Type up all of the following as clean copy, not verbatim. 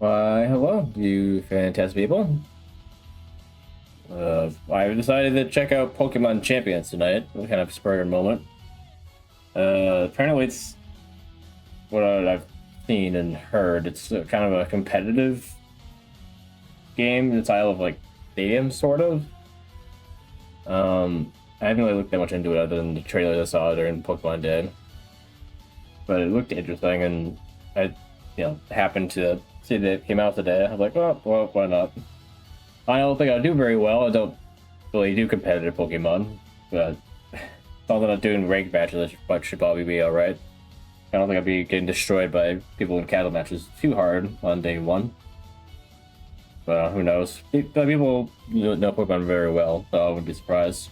Why, hello, you fantastic people. I decided to check out Pokemon Champions tonight. What kind of spurred moment. Apparently it's what I've seen and heard. It's kind of a competitive game in the style of like Stadium, sort of. I haven't really looked that much into it other than the trailers I saw during Pokemon Day. But it looked interesting, and I, happened to see that it came out today. I was like, oh, well, why not? I don't think I do very well. I don't really do competitive Pokemon, but as long as I'm not doing ranked matches, I should probably be alright. I don't think I'd be getting destroyed by people in cattle matches too hard on day one. But who knows? People know Pokemon very well, so I wouldn't be surprised.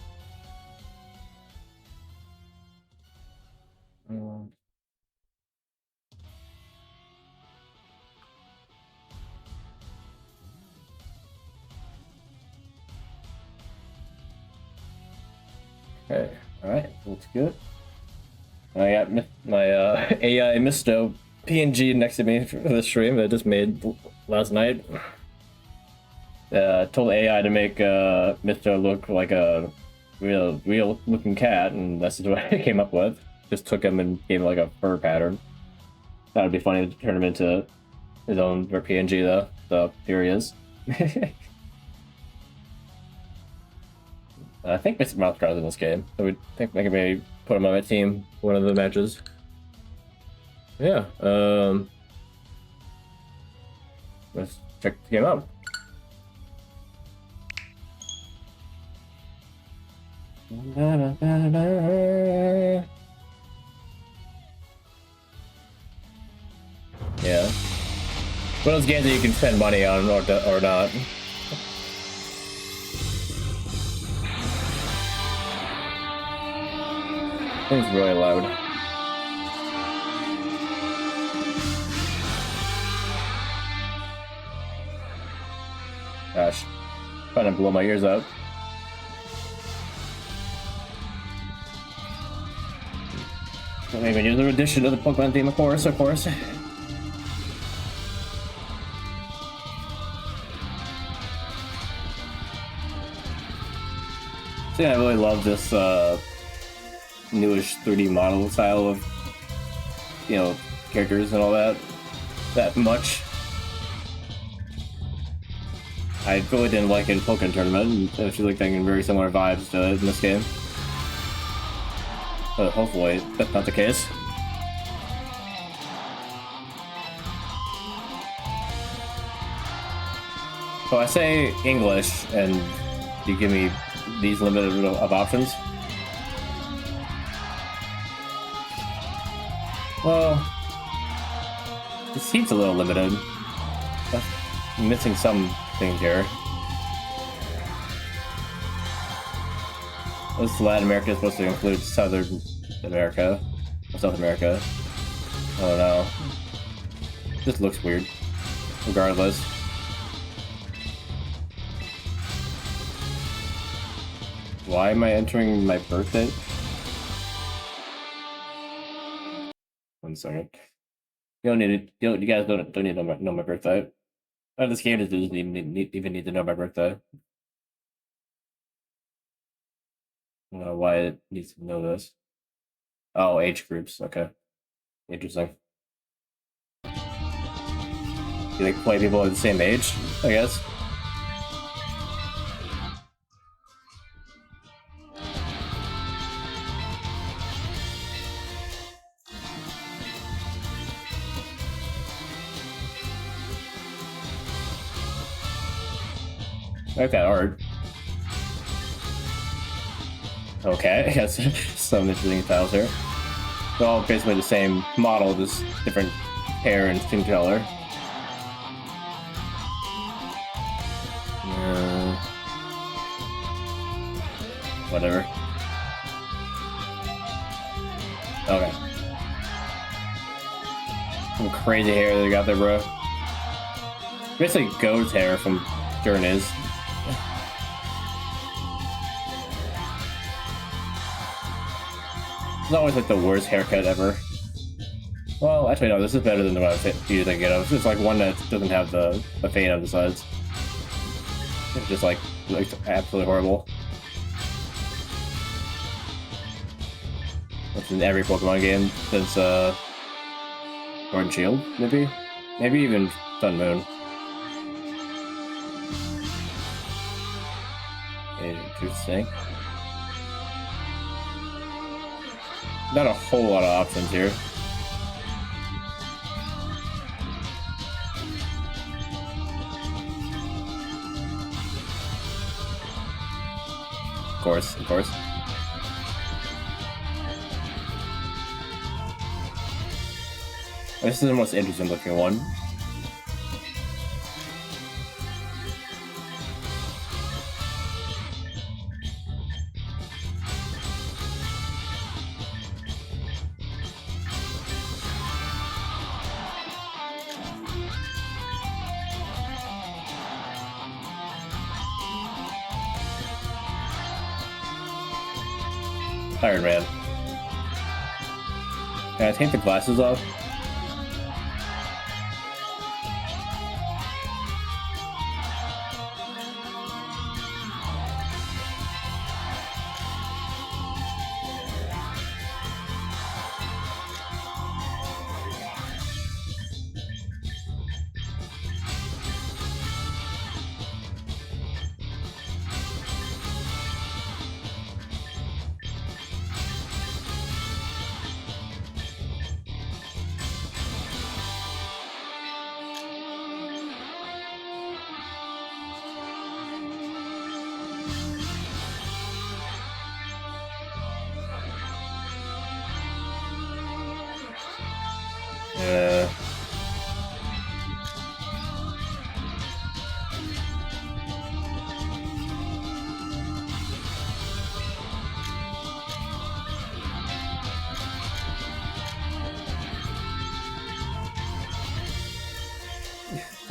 Okay, alright, looks good. I got my AI Misto PNG next to me for the stream that I just made last night. Told AI to make Misto look like a real looking cat, and that's what I came up with. Just took him and gave him like a fur pattern. That would be funny to turn him into his own PNG though. So here he is. I think Mr. Mouthcraw's in this game. So we think I can maybe put him on my team for one of the matches. Yeah. Let's check the game out. Yeah. One of those games that you can spend money on or not. It's really loud. Gosh, trying to blow my ears out. Maybe another addition to the Pokemon theme, of course. See, I really love this newish 3D model style of, characters and all that much. I really didn't like it in Pokemon Tournament. I feel like they're getting very similar vibes to it in this game. But hopefully that's not the case. So I say English, and you give me these limited of options. Well, it seems a little limited. I'm missing some things here. This Latin America is supposed to include Southern America, or South America. I don't know. This looks weird. Regardless. Why am I entering my birthday? 1 second. You don't need it. You guys don't need to know my birthday. Oh, this game doesn't even need to know my birthday. I don't know why it needs to know this. Oh, age groups. Okay. Interesting. You like play people at the same age, I guess. I like that art. Okay, I guess some interesting styles here. They're all basically the same model, just different hair and skin color. Whatever. Okay. Some crazy hair they got there, bro. Basically goat's hair from Journeys. It's always like the worst haircut ever. Well, actually, no, this is better than the one I was thinking of. It's like one that doesn't have the fade on the sides. It's just like absolutely horrible. It's in every Pokemon game since Sword and Shield, maybe? Maybe even Sun Moon. Interesting. Not a whole lot of options here. Of course, of course. This is the most interesting looking one. Iron Man. Can I take the glasses off?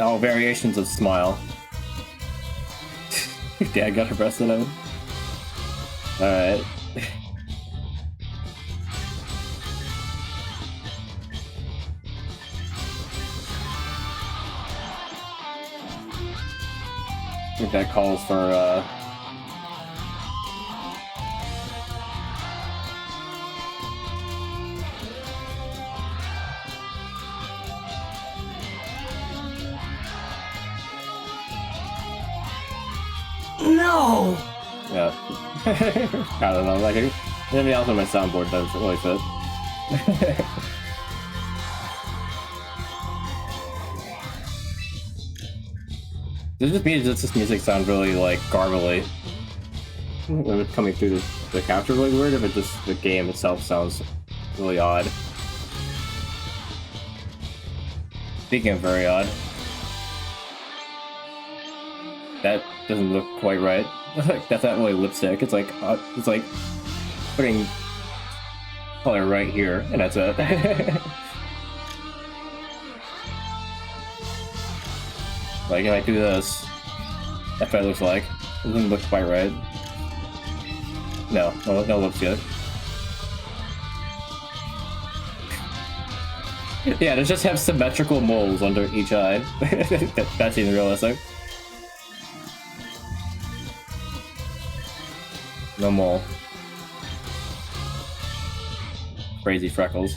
Oh, variations of smile. Your dad got arrested of it? Alright. I think that calls for, No! Yeah. I don't know, like, anything else on my soundboard does really fit. Does this music sound really, like, garbly? When it's coming through the capture really weird, if it just, the game itself sounds really odd. Speaking of very odd. That doesn't look quite right. That's not really lipstick. It's like putting color right here, and that's it. Like if I do this, that's what it looks like. It doesn't look quite right. No lipstick. Yeah, they just have symmetrical moles under each eye. That seems realistic. No mole. Crazy freckles.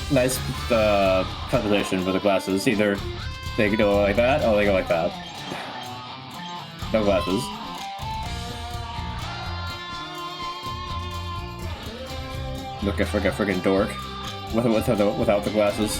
Nice composition for the glasses. Either they go like that, or they go like that. No glasses. Look like a friggin' dork without the glasses.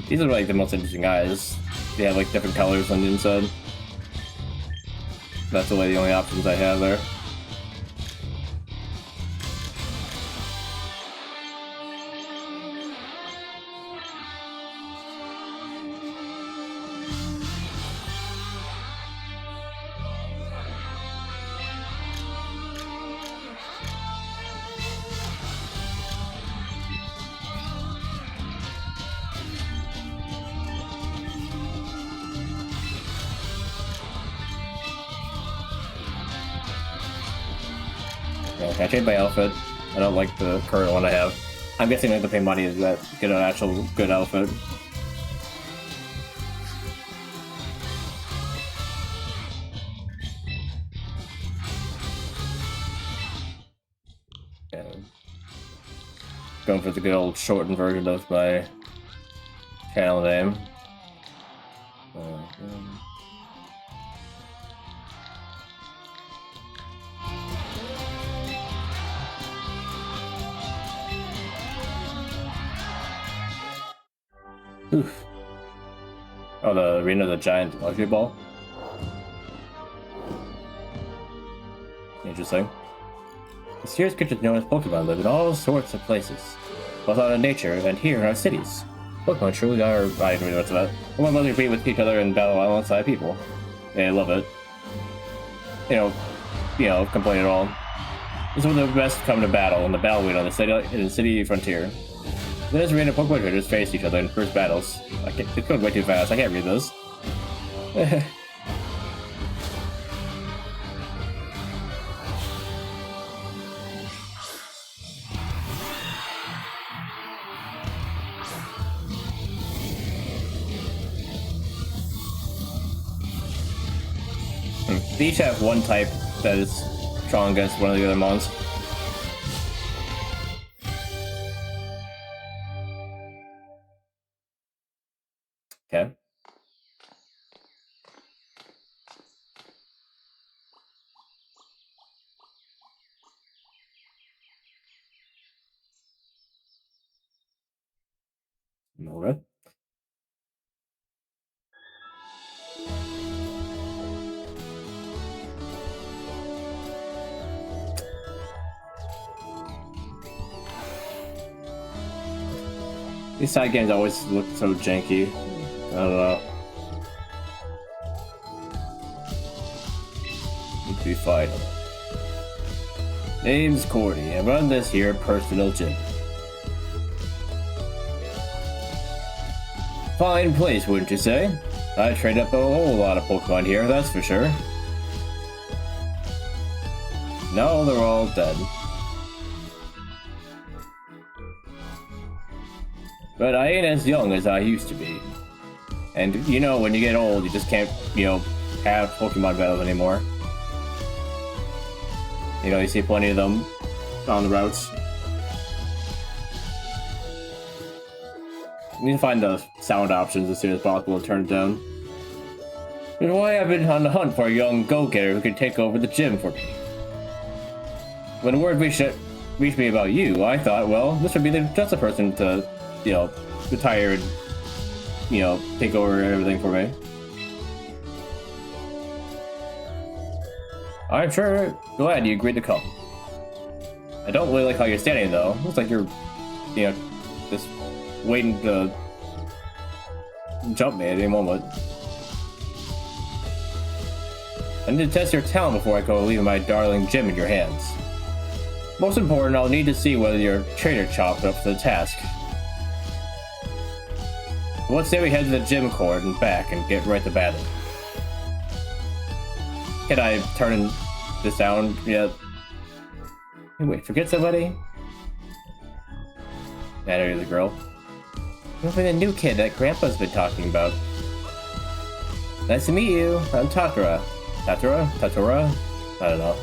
These are like the most interesting eyes. They have like different colors on the inside. That's the only options I have there. Yeah, can I change my outfit? I don't like the current one I have. I'm guessing I have to pay money to get an actual good outfit. Yeah. Going for the good old shortened version of my channel name. Oof. Oh, the arena of the giant luxury ball. Interesting. This here's creatures known as Pokemon live in all sorts of places, both out in nature and here in our cities. Pokemon truly are, I don't know what's that. Pokemon love to compete with each other and battle alongside people. Yeah, I love it. You know, complain at all. This is when the best come to battle in the battle arena in the city frontier. This random Pokemon traders face each other in first battles. It's going way too fast. I can't read this. They each have one type that is strong against one of the other mons. Okay. Alright. These side games always look so janky. I don't know. Need to be fine. Name's Cordy. I run this here personal gym. Fine place, wouldn't you say? I trained up a whole lot of Pokemon here, that's for sure. Now they're all dead. But I ain't as young as I used to be. And you know, when you get old, you just can't, you know, have Pokemon battles anymore. You know, you see plenty of them on the routes. You need to find the sound options as soon as possible and turn it down. That's why I've been on the hunt for a young go-getter who can take over the gym for me. When word reached me about you, I thought, well, this would be just a person to, you know, retire and, you know, take over everything for me. I'm sure glad you agreed to come. I don't really like how you're standing though. Looks like you're, you know, just waiting to jump me at any moment. I need to test your talent before I go leaving my darling gym in your hands. Most important, I'll need to see whether your trainer chopped up for the task. Let's say we head to the gym court and back and get right to battle. Can I turn this down yet? Hey, wait, forget somebody? I know you're the girl. You're the new kid that Grandpa's been talking about. Nice to meet you. I'm Tatura. Tatura? I don't know.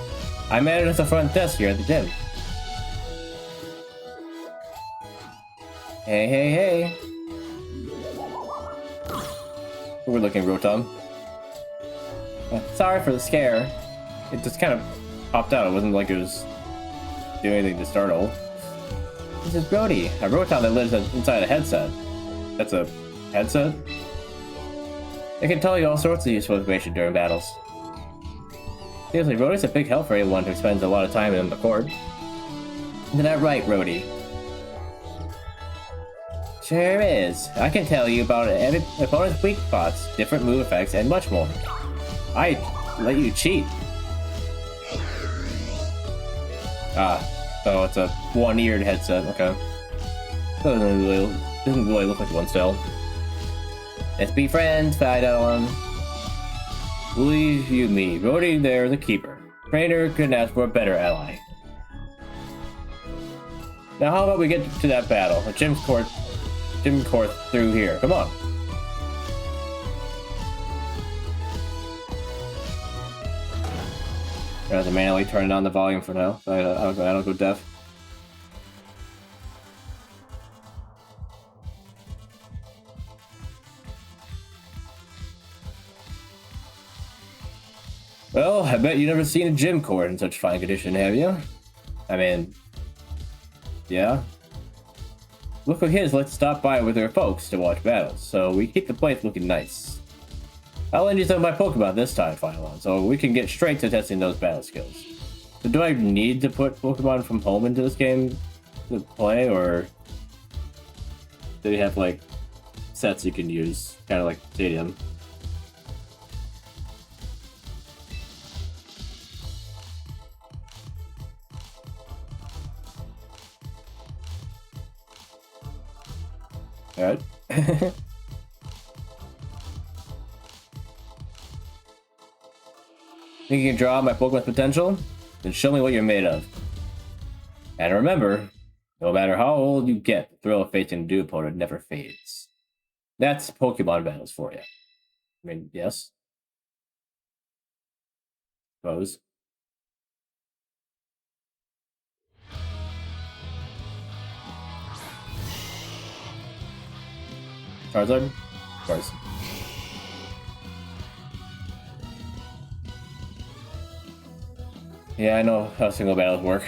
I manage at the front desk here at the gym. Hey. We're looking, Rotom. Sorry for the scare. It just kind of popped out. It wasn't like it was doing anything to startle. This is Brody, a Rotom that lives inside a headset. That's a headset? It can tell you all sorts of useful information during battles. Seriously, Brody's a big help for anyone who spends a lot of time in the court. Isn't that right, Brody? Sure is. I can tell you about every opponent's weak spots, different move effects, and much more. I let you cheat. So it's a one-eared headset, okay. Doesn't really look like one still. Let's be friends, Phyton. Believe you me, Brody there, the keeper. Trainer couldn't ask for a better ally. Now how about we get to that battle? A gym course through here. Come on. I have to manually turn down the volume for now, so I don't go deaf. Well, I bet you've never seen a gym court in such fine condition, have you? I mean, yeah. Look at his, let's stop by with our folks to watch battles, so we keep the place looking nice. I'll lend you some of my Pokemon this time, Phylon, so we can get straight to testing those battle skills. So do I need to put Pokemon from home into this game to play, or do you have, like, sets you can use, kind of like Stadium? Alright. Think you can draw out my Pokemon's potential? Then show me what you're made of. And remember, no matter how old you get, the thrill of facing a new opponent never fades. That's Pokemon battles for you. I mean, yes. Suppose. Charizard? Of course. Yeah, I know how single battles work.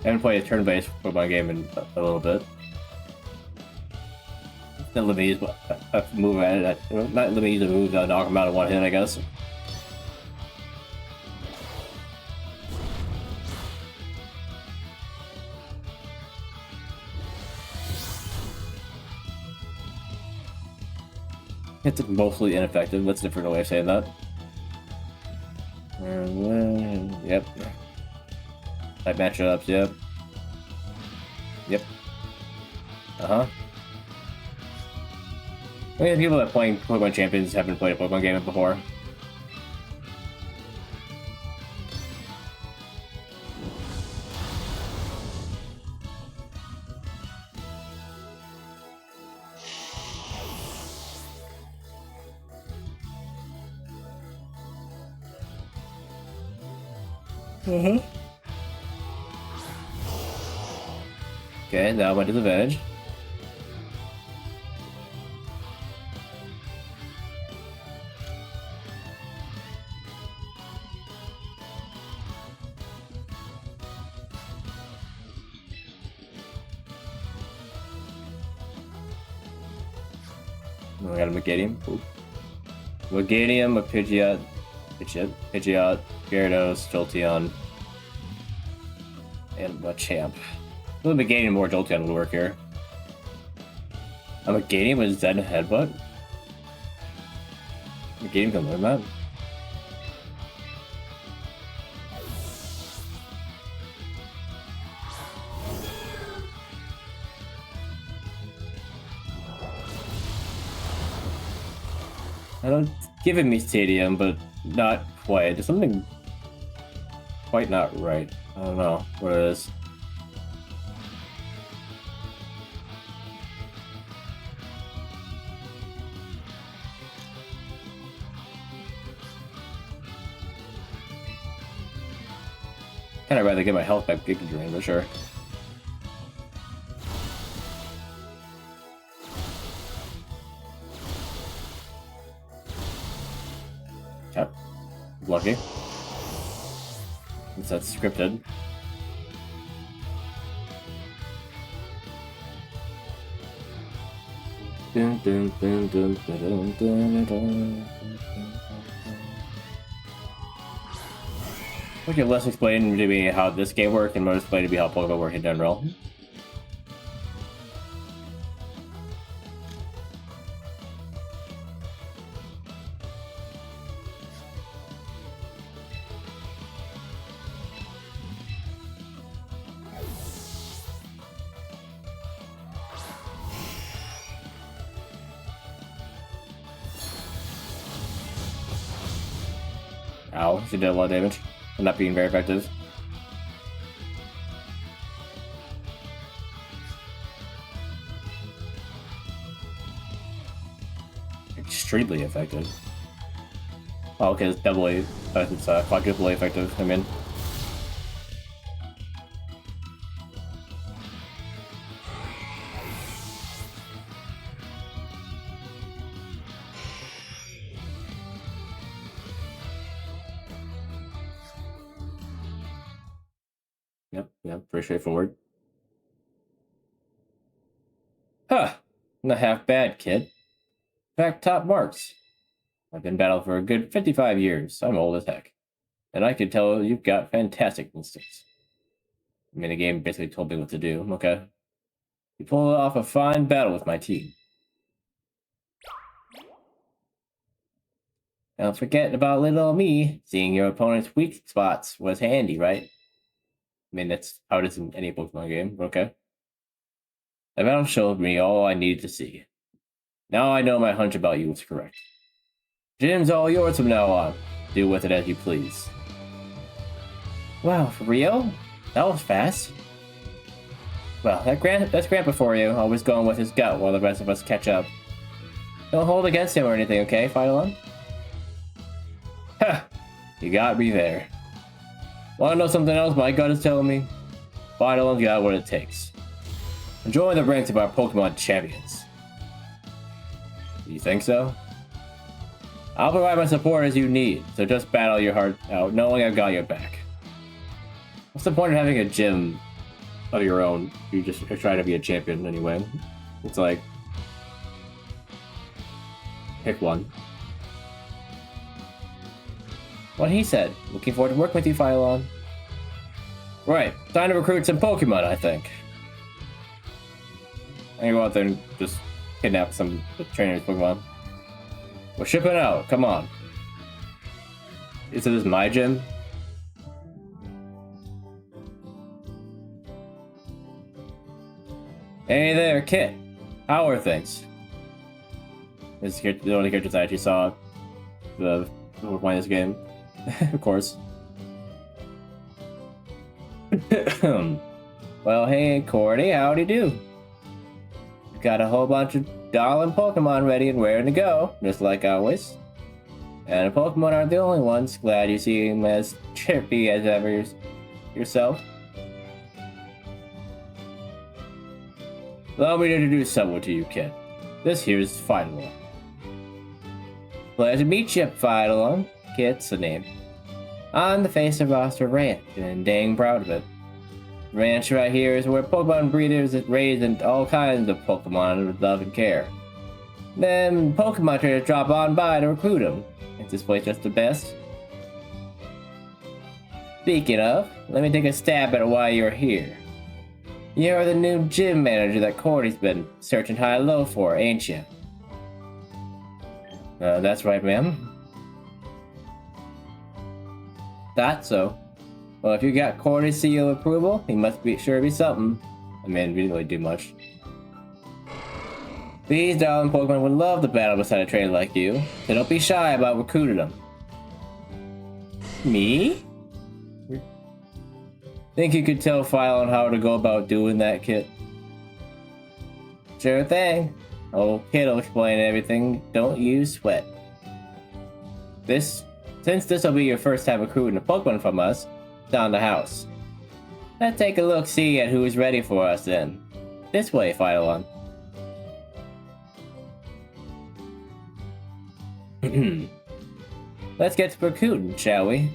I haven't played a turn-based Pokemon game in a little bit. Not let me use a move at it. Not let me use a move to knock him out in one hit, I guess. It's mostly ineffective. That's a different way of saying that. Yep. Type matchups, yep. Yep. Uh-huh. I mean, people that are playing Pokemon Champions haven't played a Pokemon game before. Mm-hmm. Okay, now my disadvantage. Oh, I got a Megadium. Ooh. Megadium, a Pidgeot, Gyarados, Jolteon, and a Champ. A little Megadium or Jolteon would work here. A Megadium with Zen Headbutt? Megadium can learn that? I don't give him me Stadium, but not quite. There's something quite not right. I don't know what it is. Kinda rather get my health back Giga Drain, but sure. Yep. Lucky. Since that's scripted. Dun, dun, dun, dun, dun, dun, dun. Okay, let's explain to me how this game works and more explain to me how Pokemon work in general. Ow, she did a lot of damage. And not being very effective. Extremely effective. Oh, okay, it's doubly. It's quadruply effective. I mean. Yep, pretty straightforward. Huh, not half bad, kid. In fact, top marks. I've been battled for a good 55 years. I'm old as heck. And I can tell you've got fantastic instincts. I mean, the game basically told me what to do, okay? You pulled off a fine battle with my team. Now, forgetting about little me, seeing your opponent's weak spots was handy, right? I mean, that's how it is in any Pokemon game, but okay. The battle showed me all I needed to see. Now I know my hunch about you was correct. Gym's all yours from now on. Do with it as you please. Wow, for real? That was fast. Well, that's Grandpa for you, always going with his gut while the rest of us catch up. Don't hold against him or anything, okay, Phytolon? Ha! You got me there. Wanna know something else my gut is telling me? Phytolon's got what it takes. Join the ranks of our Pokemon champions. You think so? I'll provide my support as you need, so just battle your heart out, knowing I've got your back. What's the point of having a gym of your own? You're trying to be a champion anyway. It's like... pick one. What he said. Looking forward to working with you, Phytolon. Right, time to recruit some Pokemon, I think. I'm gonna go out there and just kidnap some trainers Pokemon. We're shipping out, come on. Is this my gym? Hey there, Kit. How are things? This is the only characters I actually saw before playing this game. Of course. Well, hey, Cordy, howdy do? Got a whole bunch of darling Pokemon ready and raring to go, just like always. And the Pokemon aren't the only ones. Glad you seem as chirpy as ever yourself. Allow me to introduce someone to you, kid. This here's Phytolon. Glad to meet you, Phytolon. Kit's the name. I'm the face of Roster Ranch, and dang proud of it. The ranch right here is where Pokemon breeders raise all kinds of Pokemon with love and care. Then Pokemon traders drop on by to recruit them. Is this place just the best? Speaking of, let me take a stab at why you're here. You're the new gym manager that Cordy's been searching high and low for, ain't you? That's right, ma'am. Thought so. Well, if you got Cordy's seal of approval, he must be sure to be something. I mean, we didn't really do much. These darling Pokemon would love to battle beside a trainer like you, so don't be shy about recruiting them. Me? Think you could tell Phytolon how to go about doing that, Kit? Sure thing. Old Kit'll explain everything. Don't you sweat. Since this will be your first time recruiting a Pokemon from us, it's on the house. Let's take a look-see at who's ready for us then. This way, Phytolon. Let's get to recruiting, shall we?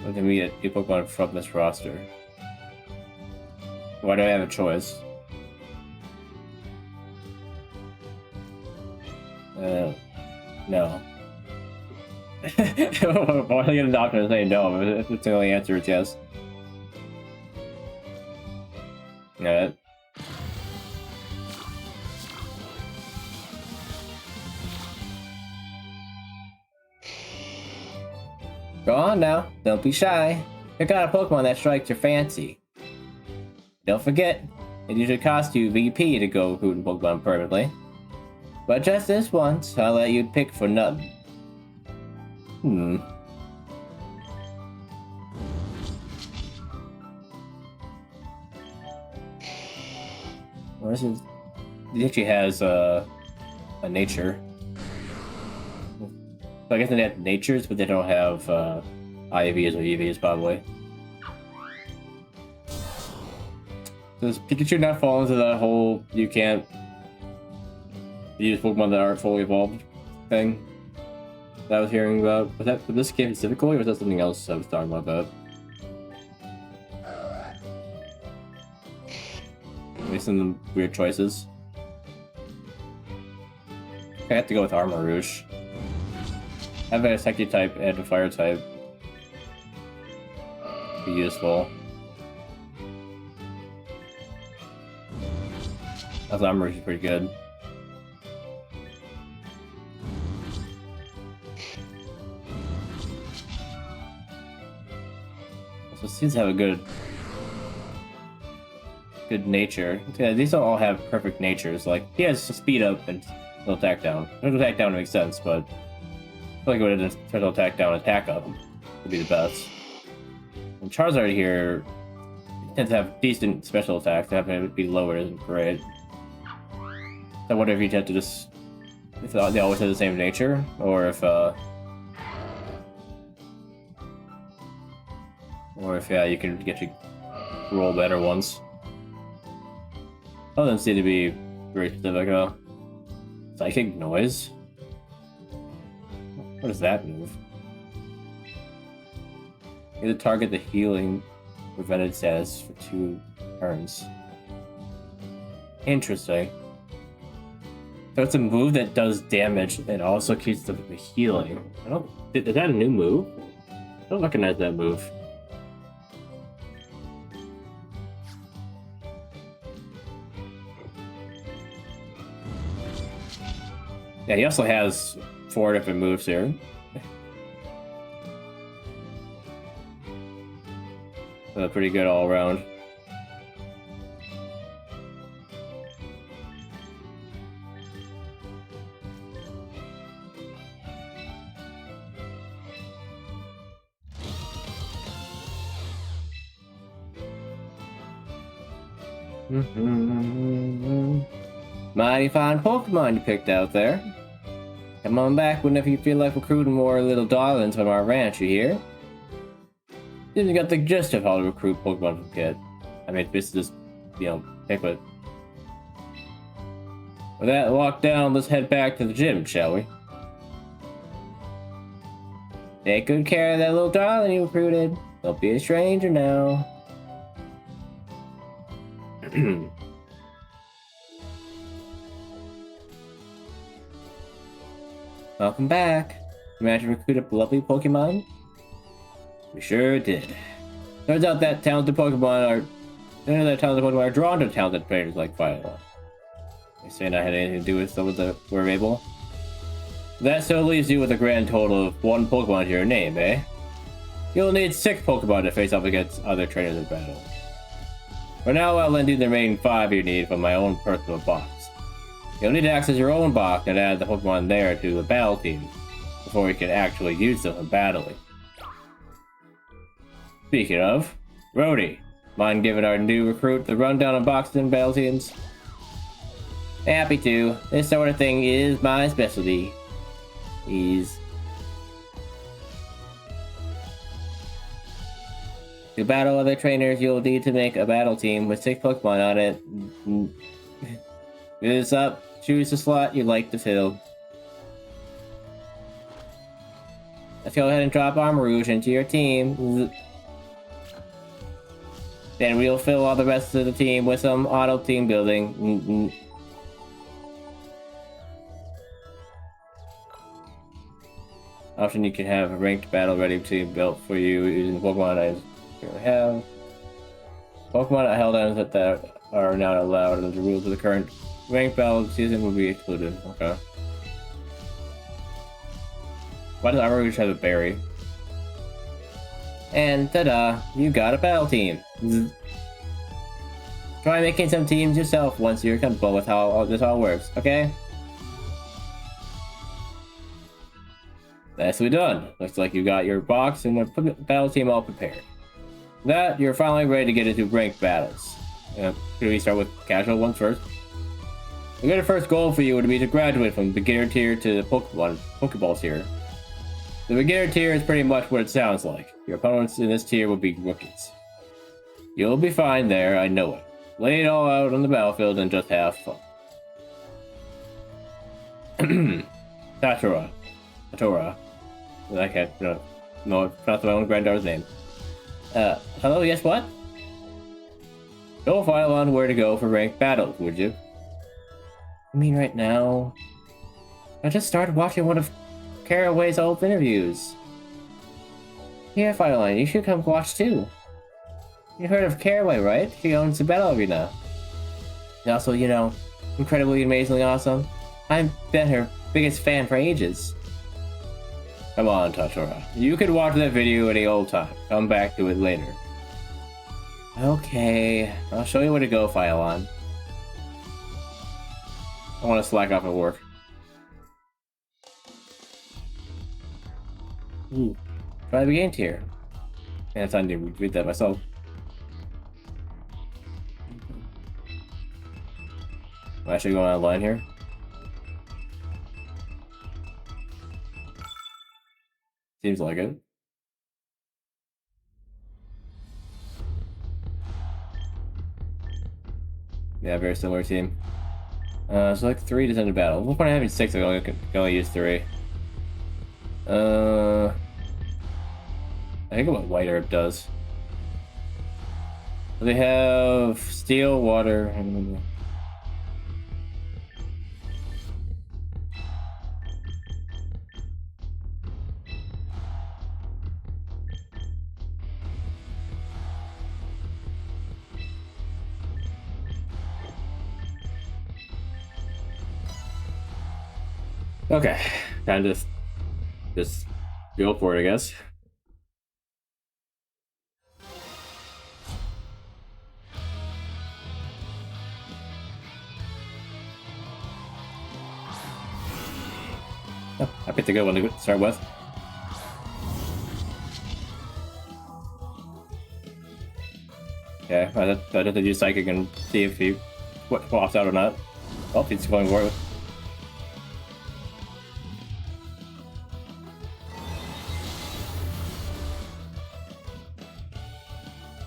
Let me get a Pokemon from this roster. Why do I have a choice? No. Why do I get a doctor to say no? If it's the only answer, it's yes. Yeah. Go on now, don't be shy. Pick out a Pokemon that strikes your fancy. Don't forget, It usually costs you VP to go recruiting Pokemon permanently. But just this once, I'll let you pick for nothing. Well, this is... He actually has a nature. So I guess they have natures, but they don't have IVs or EVs, probably. Does Pikachu not fall into that whole you can't use Pokemon that aren't fully evolved thing that I was hearing about? Was that for this game specifically, or was that something else I was talking about? Maybe some weird choices. I have to go with Armor Rouge. I have a Psychic type and a Fire type. Be useful. That's Armor Rouge is pretty good. So it seems to have a good nature. Yeah, these don't all have perfect natures. Like, he has speed up and no attack down. No attack down makes sense, but I feel like it would have turtle attack down, attack up would be the best. And Charizard here tends to have decent special attacks. To have it be lower isn't great. So I wonder if you have to just if they always have the same nature, or if yeah, you can get to roll better ones. All of them seem to be very specific. Psychic noise. What does that move? You have to target the healing prevented status for 2 turns. Interesting. So it's a move that does damage and also keeps the healing. Is that a new move? I don't recognize that move. Yeah, he also has 4 different moves here. So pretty good all around. Mighty fine Pokemon you picked out there. Come on back whenever you feel like recruiting more little darlings from our ranch, you hear? Then you got the gist of how to recruit Pokemon from kid. I mean, this is just, pick with. With that locked down, let's head back to the gym, shall we? Take good care of that little darling you recruited. Don't be a stranger now. Welcome back. Imagine recruit a lovely Pokemon? We sure did. Turns out that talented Pokemon are drawn to talented trainers like Viola. They say I had anything to do with some of the were able. That still leaves you with a grand total of 1 Pokemon to your name, eh? You'll need 6 Pokemon to face off against other trainers in battle. For now, I'll lend you the remaining 5 you need from my own personal box. You'll need to access your own box and add the Pokemon there to the battle team before you can actually use them in battling. Speaking of, Rhodey, mind giving our new recruit the rundown on boxes and battle teams? Happy to. This sort of thing is my specialty. To battle other trainers, you'll need to make a battle team with 6 Pokemon on it. This up, choose the slot you'd like to fill. Let's go ahead and drop Armor Rouge into your team. Then we'll fill all the rest of the team with some auto team building. Often you can have a ranked battle ready to be built for you using Pokemon I currently have. Pokemon held items that are not allowed under the rules of the current ranked battle season will be excluded. Okay. Why does Armor Rouge have a berry? And ta-da, you got a battle team. Try making some teams yourself once you're comfortable with how all this all works, okay? Nicely done. Looks like you got your box and the battle team all prepared. That, you're finally ready to get into ranked battles. Should we start with casual ones first? The very first goal for you would be to graduate from beginner tier to the Pokeball tier. The beginner tier is pretty much what it sounds like. Your opponents in this tier will be rookies. You'll be fine there, I know it. Lay it all out on the battlefield and just have fun. Tatora. I can't no, it's not my own granddaughter's name. Hello, yes, what? Go file on where to go for ranked battles, would you? You mean right now? I just started watching one of Caraway's old interviews. Here, Fireline, you should come watch too. You heard of Caraway, right? She owns the Battle Arena. And also, you know, incredibly, amazingly awesome. I've been her biggest fan for ages. Come on, Tatora. You could watch that video any old time. Come back to it later. Okay, I'll show you where to go, Fileon. I want to slack off at work. Ooh, try the beginning tier. Man, it's time to read that myself. Am I actually going online here? Seems like it. Yeah, very similar team. So like 3 to send to battle. What point of having 6? I can only use 3. I think what White Herb does. They have steel, water, and okay, kind of just go for it, I guess. Oh, I picked a good one to start with. Okay, I have to do Psychic and see if he pops out or not. Oh, he's going for it.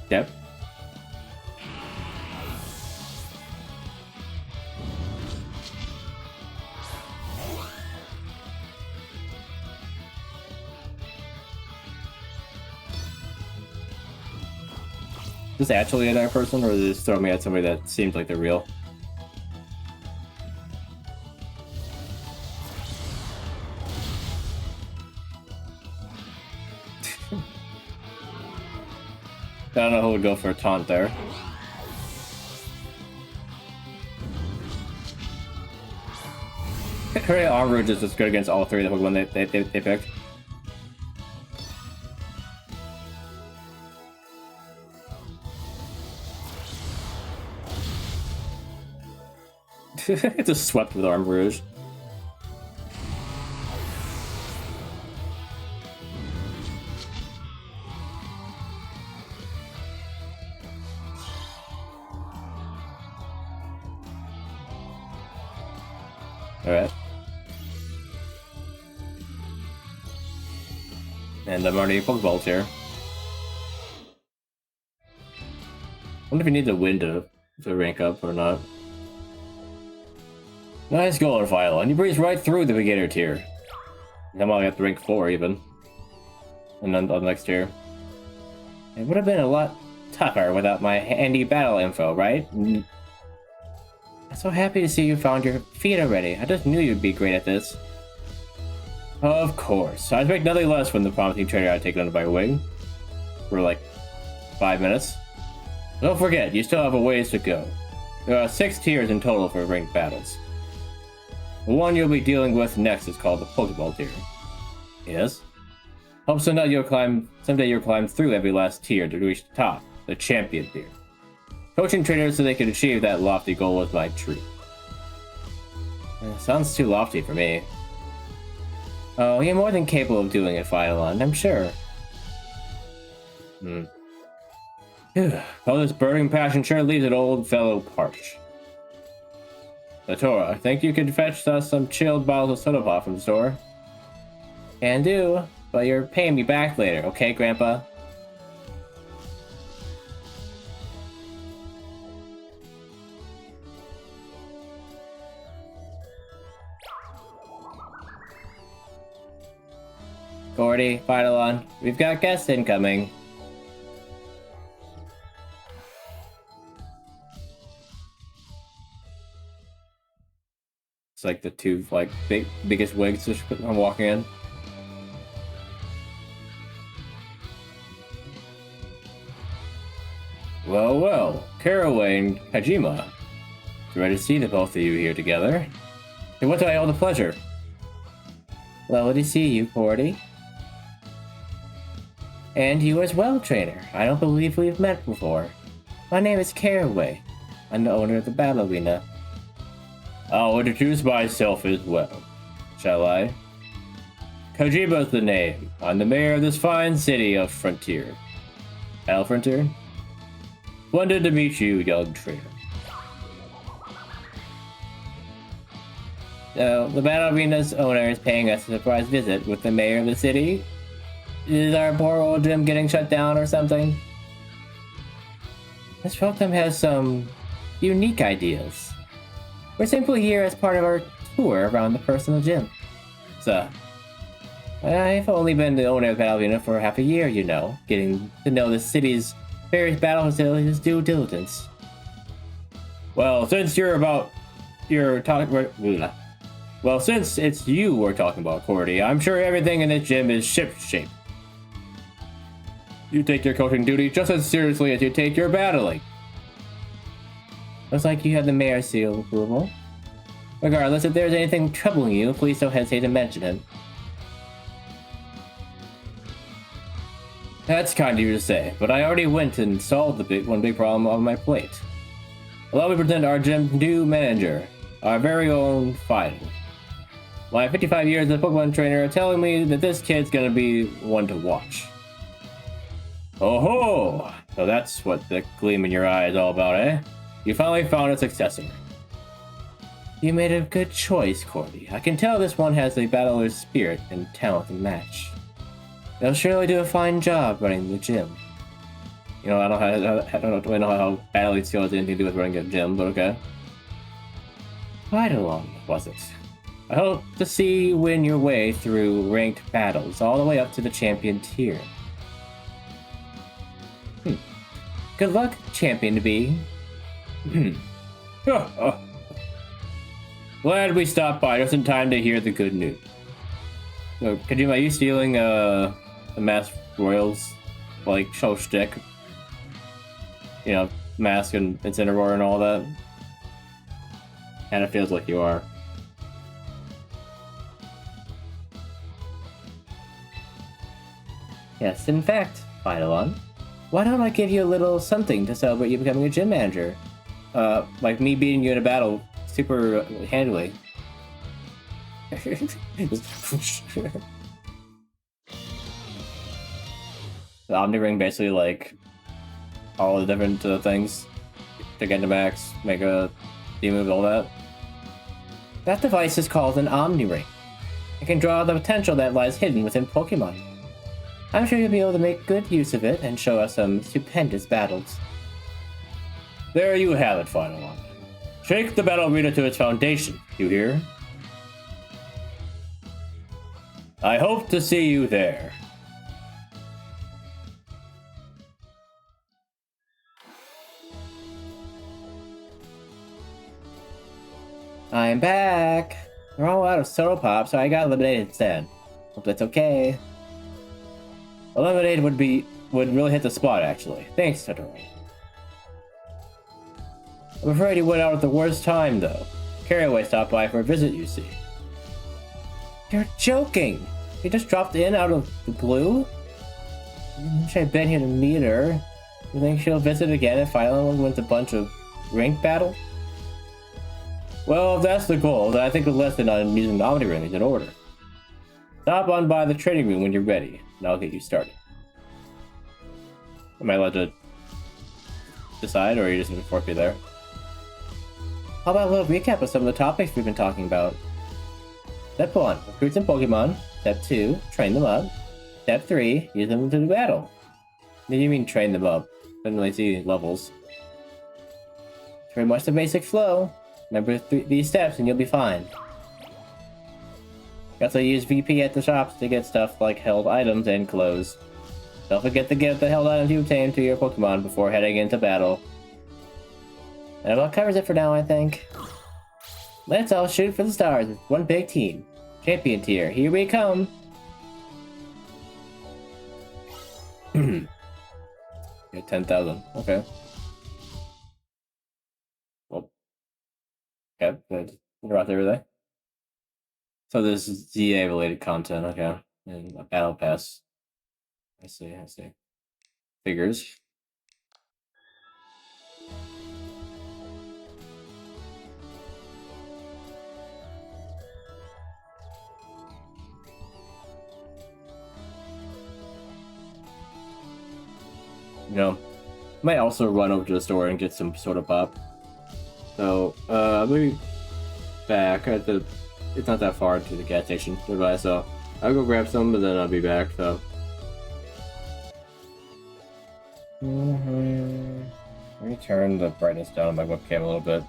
Yep. Is this actually another person, or is this throwing me at somebody that seems like they're real? I don't know who would go for a taunt there. Her arm rouge is just good against all 3 of the Pokemon they picked. It just swept with arm rouge. Alright. And I'm already Pokeballs here. I wonder if you need to win to rank up or not. Nice going, Philo, and you breeze right through the beginner tier. I'm only at rank 4 even. And then on the next tier. It would have been a lot tougher without my handy battle info, right? I'm so happy to see you found your feet already. I just knew you'd be great at this. Of course. I expect nothing less from the promising trainer I've taken under my wing. For like 5 minutes. Don't forget, you still have a ways to go. There are 6 tiers in total for ranked battles. The one you'll be dealing with next is called the Pokeball tier. Yes? Hope someday you'll climb through every last tier to reach the top, the champion tier. Coaching trainers so they could achieve that lofty goal was my dream. Sounds too lofty for me. Oh, you're more than capable of doing it, Phylalon, I'm sure. All this burning passion sure leaves an old fellow parched. Satora, I think you could fetch us some chilled bottles of soda pop from the store. Can do, but you're paying me back later, okay, Grandpa? Gordy, Phylalon, we've got guests incoming. It's like the two biggest wigs just I'm walking in. Well, well, Caraway and Kajima. It's ready to see the both of you here together. And what do I owe the pleasure? Lovely to see you, Gordy. And you as well, trainer. I don't believe we've met before. My name is Caraway. I'm the owner of the Battle Arena. I'll introduce myself as well, shall I? Kojima's the name. I'm the mayor of this fine city of Frontier. Battle Frontier? Splendid to meet you, young trainer. So, the Battle Arena's owner is paying us a surprise visit with the mayor of the city. Is our poor old gym getting shut down or something? This program has some unique ideas. We're simply here as part of our tour around the personal gym. So, I've only been the owner of Battle Arena for half a year, you know, getting to know the city's various battle facilities due diligence. Well, since since it's you we're talking about, Cordy, I'm sure everything in this gym is ship-shape. You take your coaching duty just as seriously as you take your battling. Looks like you have the mayor's seal of approval. Regardless, if there's anything troubling you, please don't hesitate to mention it. That's kind of you to say, but I already went and solved one big problem on my plate. Allow me to present our gym new manager, our very own Fido. My 55 years as a Pokemon trainer are telling me that this kid's gonna be one to watch. Oh ho! So that's what the gleam in your eye is all about, eh? You finally found a successor. You made a good choice, Cordy. I can tell this one has a battler's spirit and talent to match. They'll surely do a fine job running the gym. You know, I don't really know how battling skill has anything to do with running a gym, but okay. Quite a long, was it? I hope to see you win your way through ranked battles, all the way up to the champion tier. Good luck, champion to be. Glad we stopped by just in time to hear the good news. So, Kojima, are you stealing the Mask Royals, like, show shtick? You know, Mask and Incineroar and all that? And it feels like you are. Yes, in fact, Phylalon. Why don't I give you a little something to celebrate you becoming a gym manager? Like me beating you in a battle super handily. The Omni Ring basically like all the different things to get to max, make a D-move, all that. That device is called an Omni Ring. It can draw the potential that lies hidden within Pokemon. I'm sure you'll be able to make good use of it and show us some stupendous battles. There you have it, Phylalon. Shake the Battle Arena to its foundation, you hear? I hope to see you there. I'm back! We're all out of Soda Pop, so I got eliminated instead. Hope that's okay. Eliminated would really hit the spot, actually. Thanks, Totoro. I'm afraid he went out at the worst time, though. Caraway stopped by for a visit, you see. You're joking! He just dropped in out of the blue? I wish I'd been here to meet her. You think she'll visit again if Island wins a bunch of ranked battles? Well, if that's the goal, then I think a lesson on using the Omni Ring is in order. Stop on by the training room when you're ready, and I'll get you started. Am I allowed to decide, or are you just going to force me there? How about a little recap of some of the topics we've been talking about? Step 1, recruit some Pokemon. Step 2, train them up. Step 3, use them to the battle. What do you mean train them up? Didn't really see levels. It's pretty much the basic flow. Remember these steps and you'll be fine. You also use VP at the shops to get stuff like held items and clothes. Don't forget to get the held items you obtain to your Pokemon before heading into battle. And that covers it for now, I think. Let's all shoot for the stars with one big team. Champion tier, here we come! Yeah, 10,000. Okay. Well, okay, good. You're out there, were they? So this is ZA related content, okay. And a battle pass. I see. Figures. You know, might also run over to the store and get some soda pop. So, I'll be back at the. It's not that far to the gas station nearby, so I'll go grab some, and then I'll be back. So. Let me turn the brightness down on my webcam a little bit.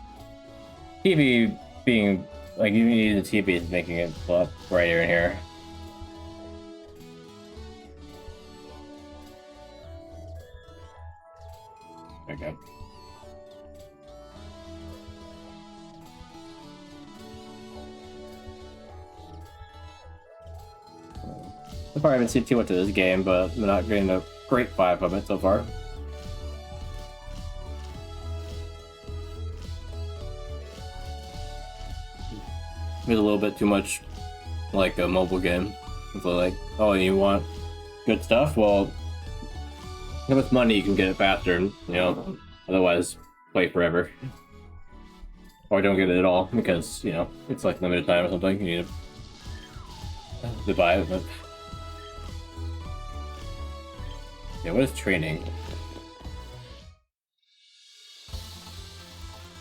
TV being like you need the TV is making it a lot brighter in here. There we go. So far I haven't seen too much of this game, but I'm not getting a great vibe of it so far. It's a little bit too much like a mobile game. It's like, oh, you want good stuff? Well, with money you can get it faster, you know, otherwise play forever. Or don't get it at all because, you know, it's like limited time or something. You need to buy it, but yeah, what is training?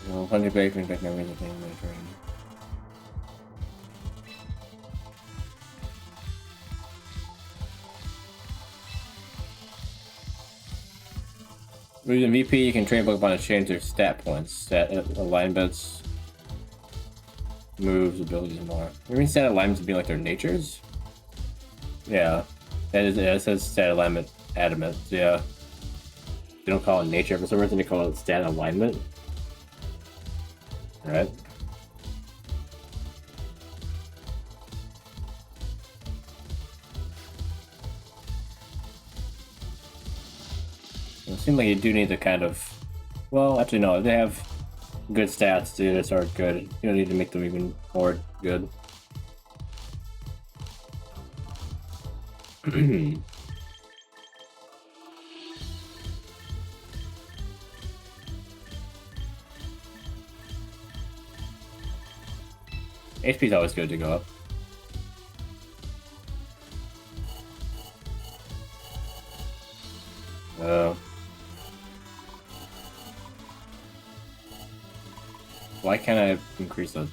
You know, 100 base, back memories of training. Using VP, you can train Pokemon to change their stat points, stat alignments, moves, abilities, and more. You mean stat alignments being like their natures? Yeah, it says stat alignment adamant. Yeah, they don't call it nature for some reason. They call it stat alignment. All right. It seems like you do need to kind of, well, actually no, they have good stats to just are good. You don't need to make them even more good. HP is always good to go up. Why can't I increase that?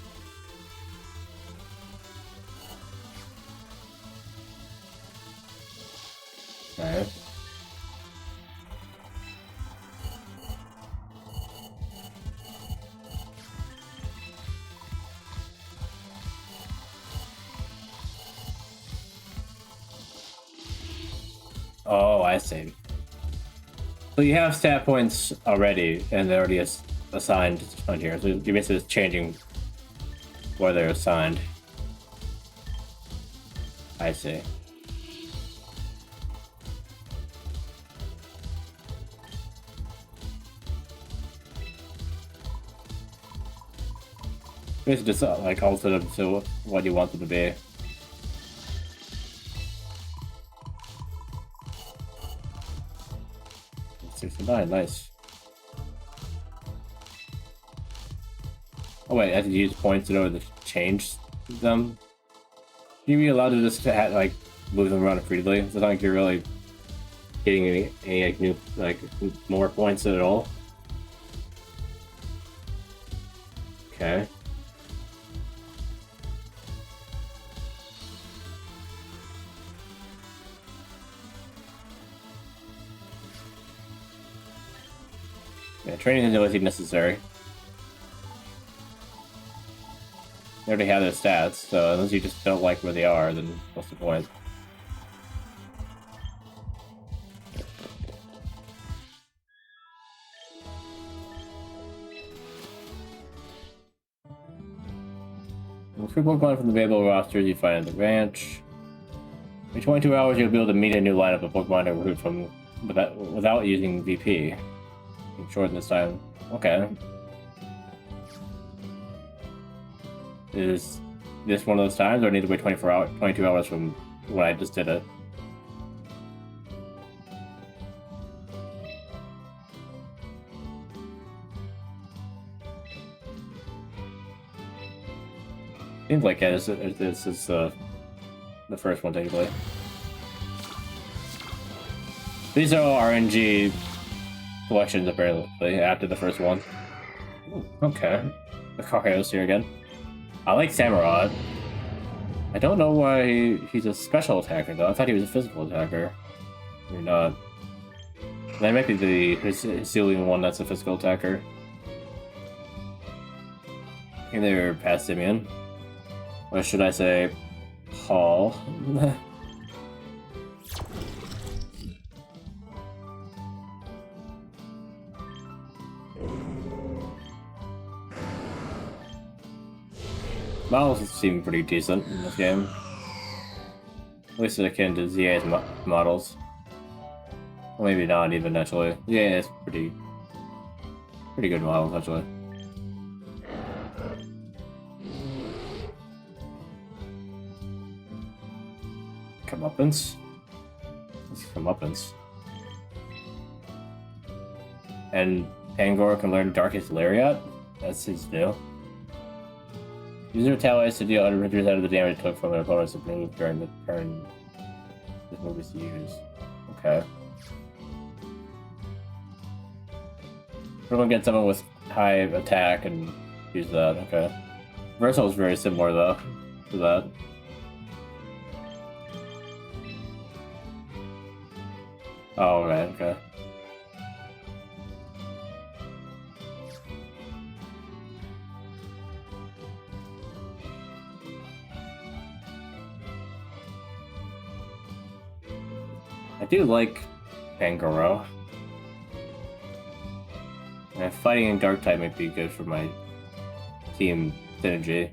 Okay. Oh, I see. So you have stat points already, and they're already assigned on here. So you're basically just changing where they're assigned. I see. Basically just like alter them to what you want them to be. 69, nice. Oh wait, I have to use points in order to change them. Can you be allowed to just like move them around freely? It's not like you're really getting any like new more points at all. Okay. Yeah, training is always necessary. They already have their stats, so unless you just don't like where they are, then what's the point? With 3 Pokemon from the available rosters you find at the ranch. In 22 hours, you'll be able to meet a new lineup of Pokemon to recruit from without using VP. Shorten this time. Okay. Is this one of those times, or I need to wait 22 hours from when I just did it? Seems like this is the first one, technically. These are all RNG collections, apparently, after the first one. Ooh, okay. The Carhaos here again. I like Samurott. I don't know why he's a special attacker, though. I thought he was a physical attacker. Maybe not. That might be the Hisuian one that's a physical attacker. Hey there, Pat Simeon. Or should I say, Paul? Models seem pretty decent in this game. At least akin to ZA's models. Well, maybe not even, actually. ZA is pretty good models, actually. Comeuppance? What's comeuppance? And Pangor can learn Darkest Lariat? That's his new. Use your talents to deal 100% of the damage took from an opponent's move during the turn this move is used. Okay. Everyone gets someone with high attack and use that. Okay. Versal is very similar though to that. Oh, right, okay. I do like Pangoro. And fighting in Dark type might be good for my team synergy.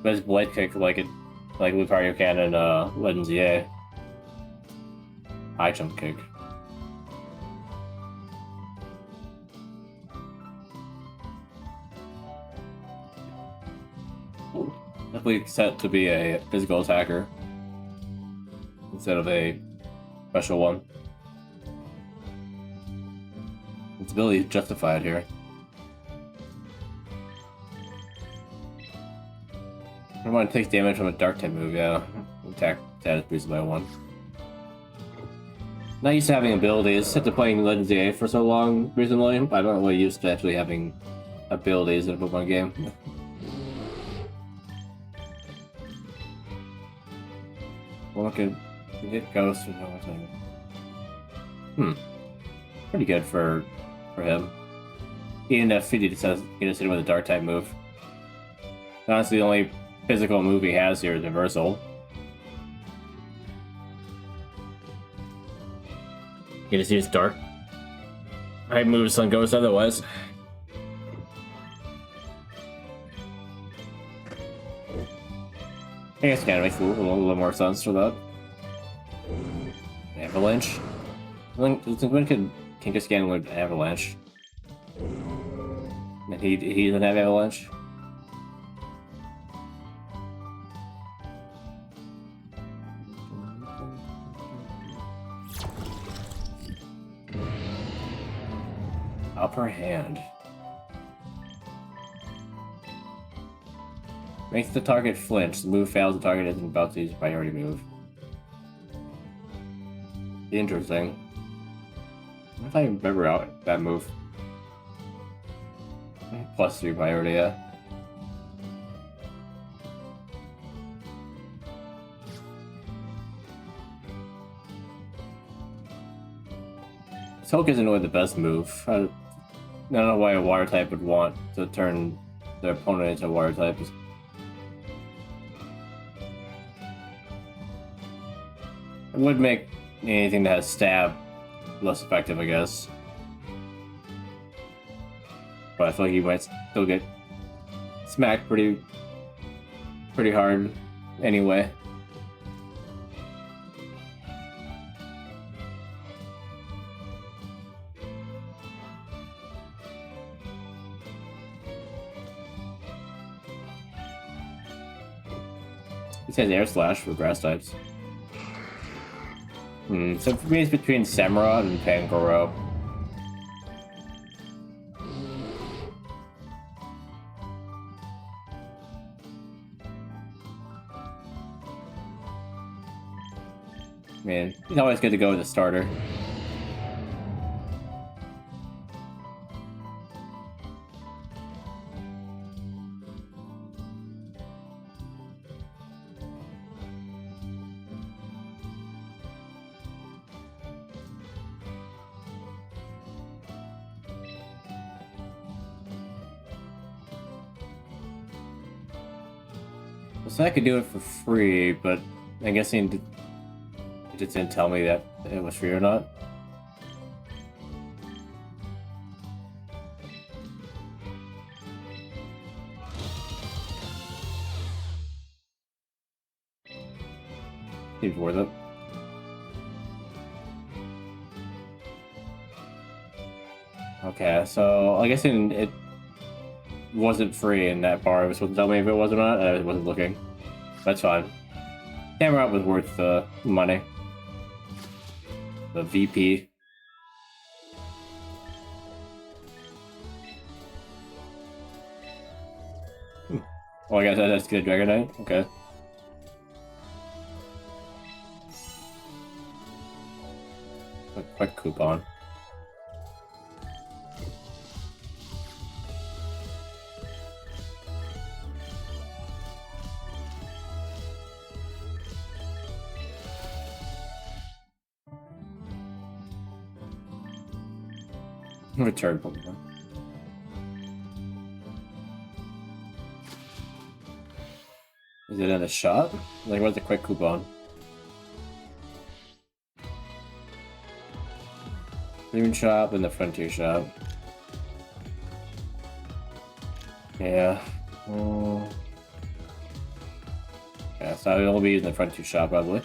But his Blade Kick like Lucario can in Legends EA. High Jump Kick. Definitely set to be a physical attacker instead of a special one. Its ability is justified here. Everyone takes damage from a dark type move, yeah. Attack status boosted by 1. Not used to having abilities. After playing Legends EA for so long recently, I'm not really used to actually having abilities in a Pokemon game. Well, look at hit Ghost or something. Pretty good for him. He didn't have 50 to hit with a dark type move. Honestly, the only physical move he has here is Reversal. You just use dark type moves on Ghost otherwise. I guess it kind of makes a little more sense for that. Avalanche? Wind can just scan with Avalanche. And he doesn't have Avalanche. Upper hand. Makes the target flinch. The move fails. The target isn't about to use a priority move. Interesting. I don't know if I remember out that move. +3 priority, yeah. Soak isn't really the best move. I don't know why a water type would want to turn their opponent into a water type. It would make anything that has stab less effective, I guess. But I feel like he might still get smacked pretty hard anyway. This has air slash for grass types. So for me, it's between Samurott and Pangoro. Man, it's always good to go with a starter. So I could do it for free, but I'm guessing it just didn't tell me that it was free or not. Seems worth it. Okay, so I guess it wasn't free in that bar. It was supposed to tell me if it was or not. I wasn't looking. That's fine. Camera was worth the money. The VP. Oh, I guess that's good. Dragonite? Okay. A quick coupon. Return Pokemon. Is it in a shop? Like, what's a quick coupon? Premium shop and the Frontier shop. Yeah. Yeah, so I'll be using the Frontier shop probably.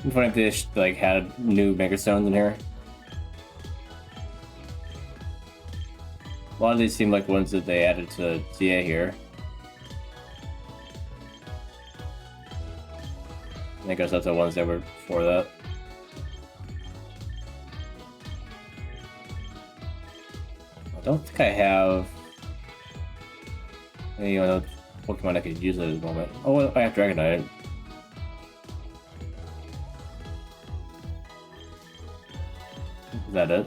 It's funny if they like had new Mega Stones in here. A lot of these seem like ones that they added to CA here. I guess that's the ones that were before that. I don't think I have any other Pokemon I could use at this moment. Oh, I have Dragonite. Is that it?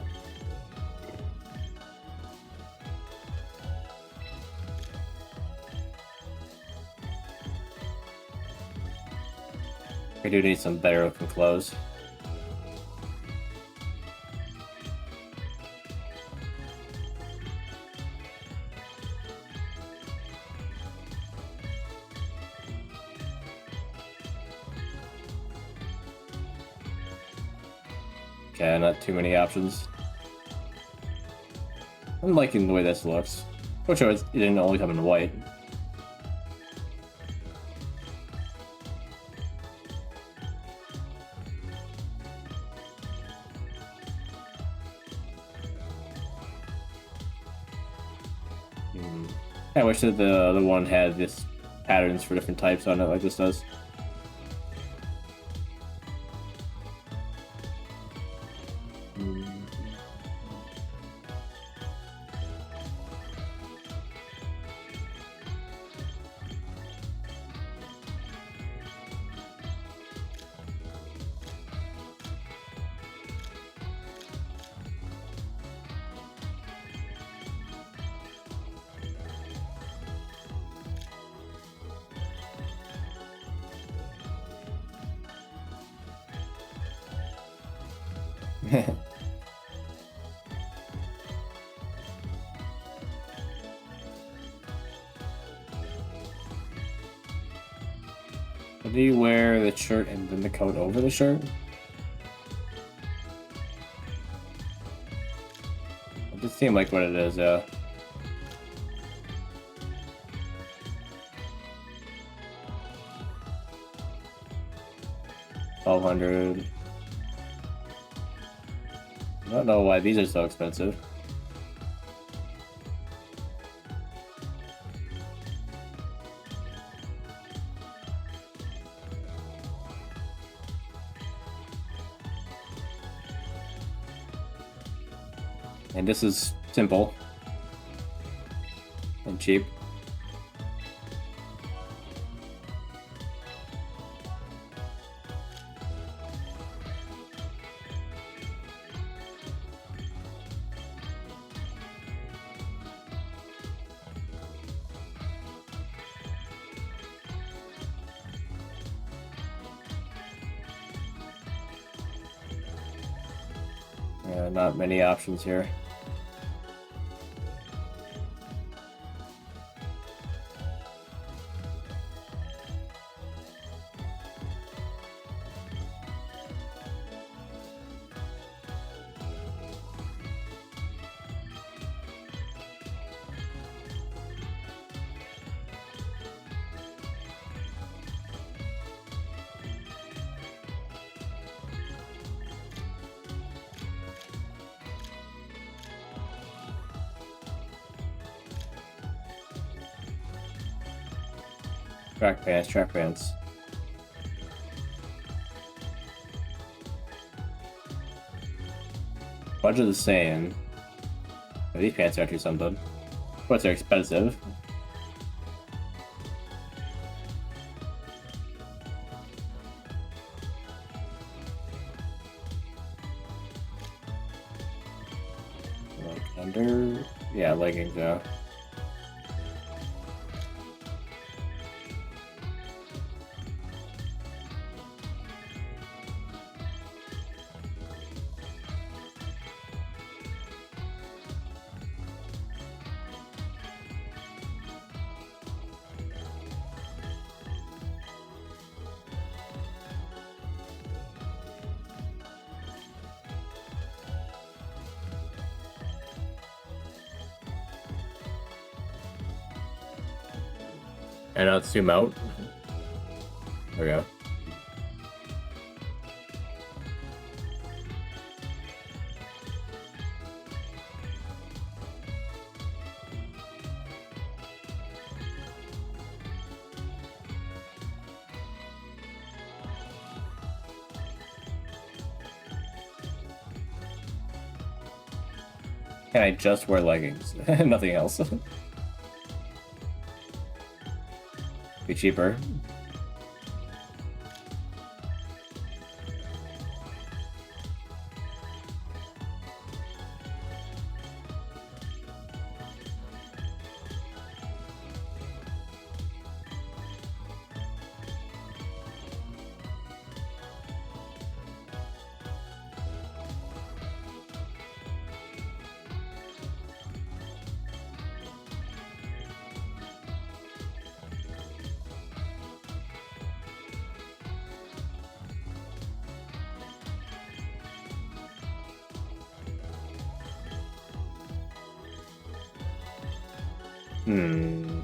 I do need some better looking clothes. Okay, not too many options. I'm liking the way this looks. Which it didn't only come in white. I wish that the other one had this patterns for different types on it like this does. Do you wear the shirt and then the coat over the shirt? It just seemed like what it is, yeah. $1,200. I don't know why these are so expensive. And this is simple and cheap. Not many options here. Track pants. Budget the same. Oh, these pants are actually something. Of course, they're expensive. Like under, yeah, leggings. Yeah. And I'll zoom out. There we go. Can I just wear leggings? Nothing else. Be cheaper. Hmm.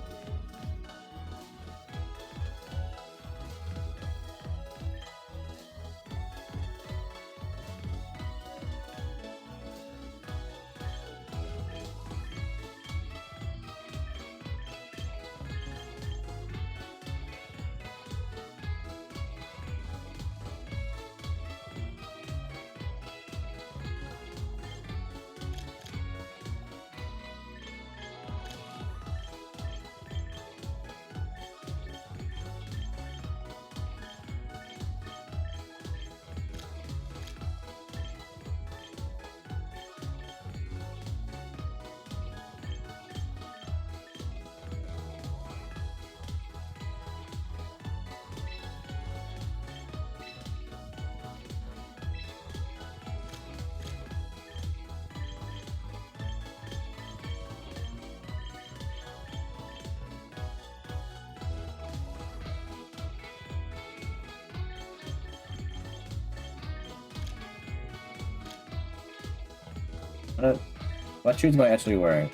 What shoes am I actually wearing?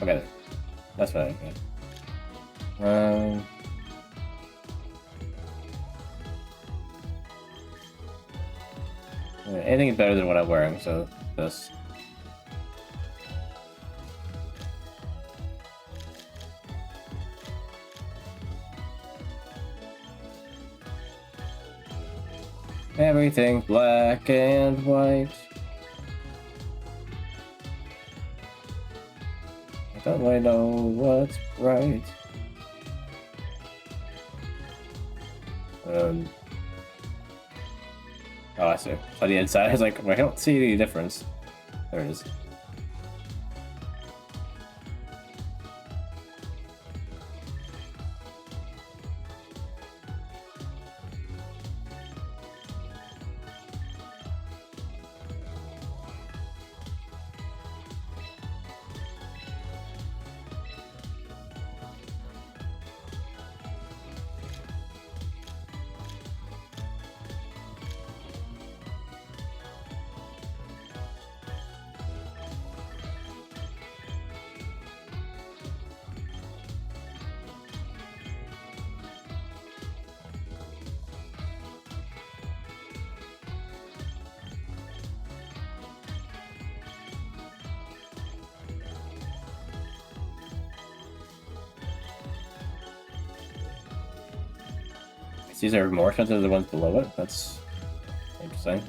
Okay, that's fine. Okay. Anything better than what I'm wearing, so this. Everything black and white. I don't really know what's right. Oh, I see. On the inside, I was like, well, I don't see any difference. There it is. These are more expensive than the ones below it. That's interesting.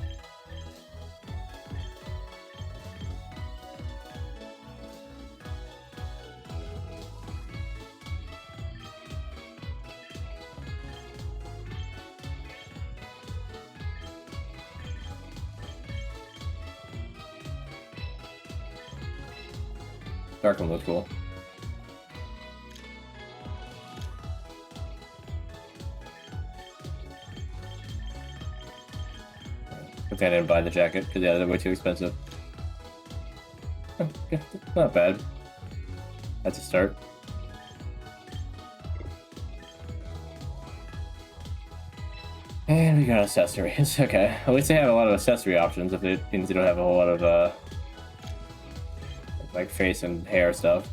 Dark one looks cool. I didn't buy the jacket because yeah, they're way too expensive. Okay, not bad. That's a start. And we got accessories. Okay, at least they have a lot of accessory options. If it means they don't have a whole lot of like face and hair stuff.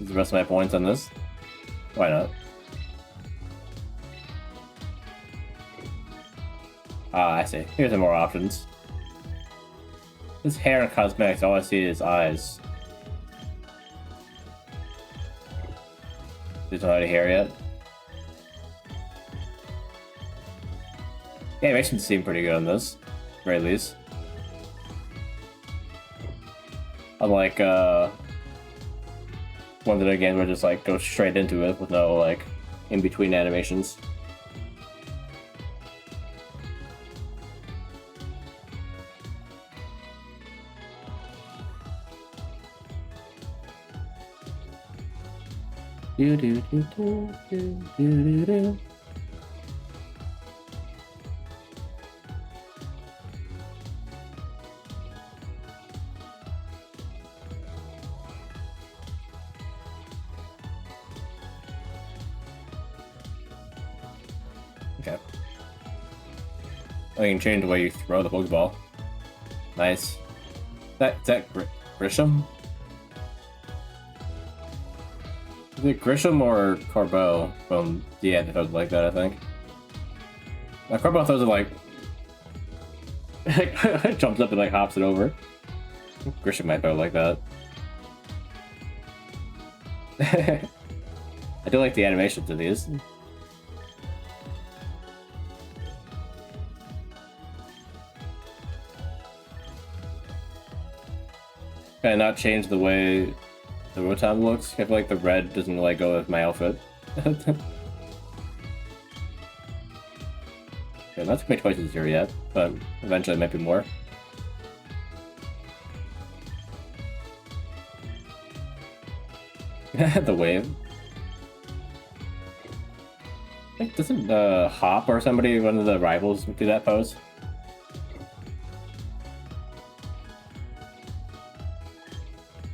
The rest of my points on this? Why not? Ah, I see. Here's some more options. This hair and cosmetics, all I see is eyes. There's not any hair yet. The animations seem pretty good on this, at the very least. Unlike, one of the games where just like go straight into it with no like in between animations. Do do do do do do do. Okay. Oh, you can change the way you throw the Pokeball. Nice. Is that Grisham? Is it Grisham or Corbeau from the end? It was like that, I think. Now, Corbeau throws it like... it jumps up and like hops it over. Grisham might throw it like that. I do like the animations of these. Can I not change the way the Rotom looks? I feel like the red doesn't really go with my outfit. Yeah, not too many choices here yet, but eventually maybe more. The wave. I think doesn't Hop or somebody, one of the rivals, do that pose?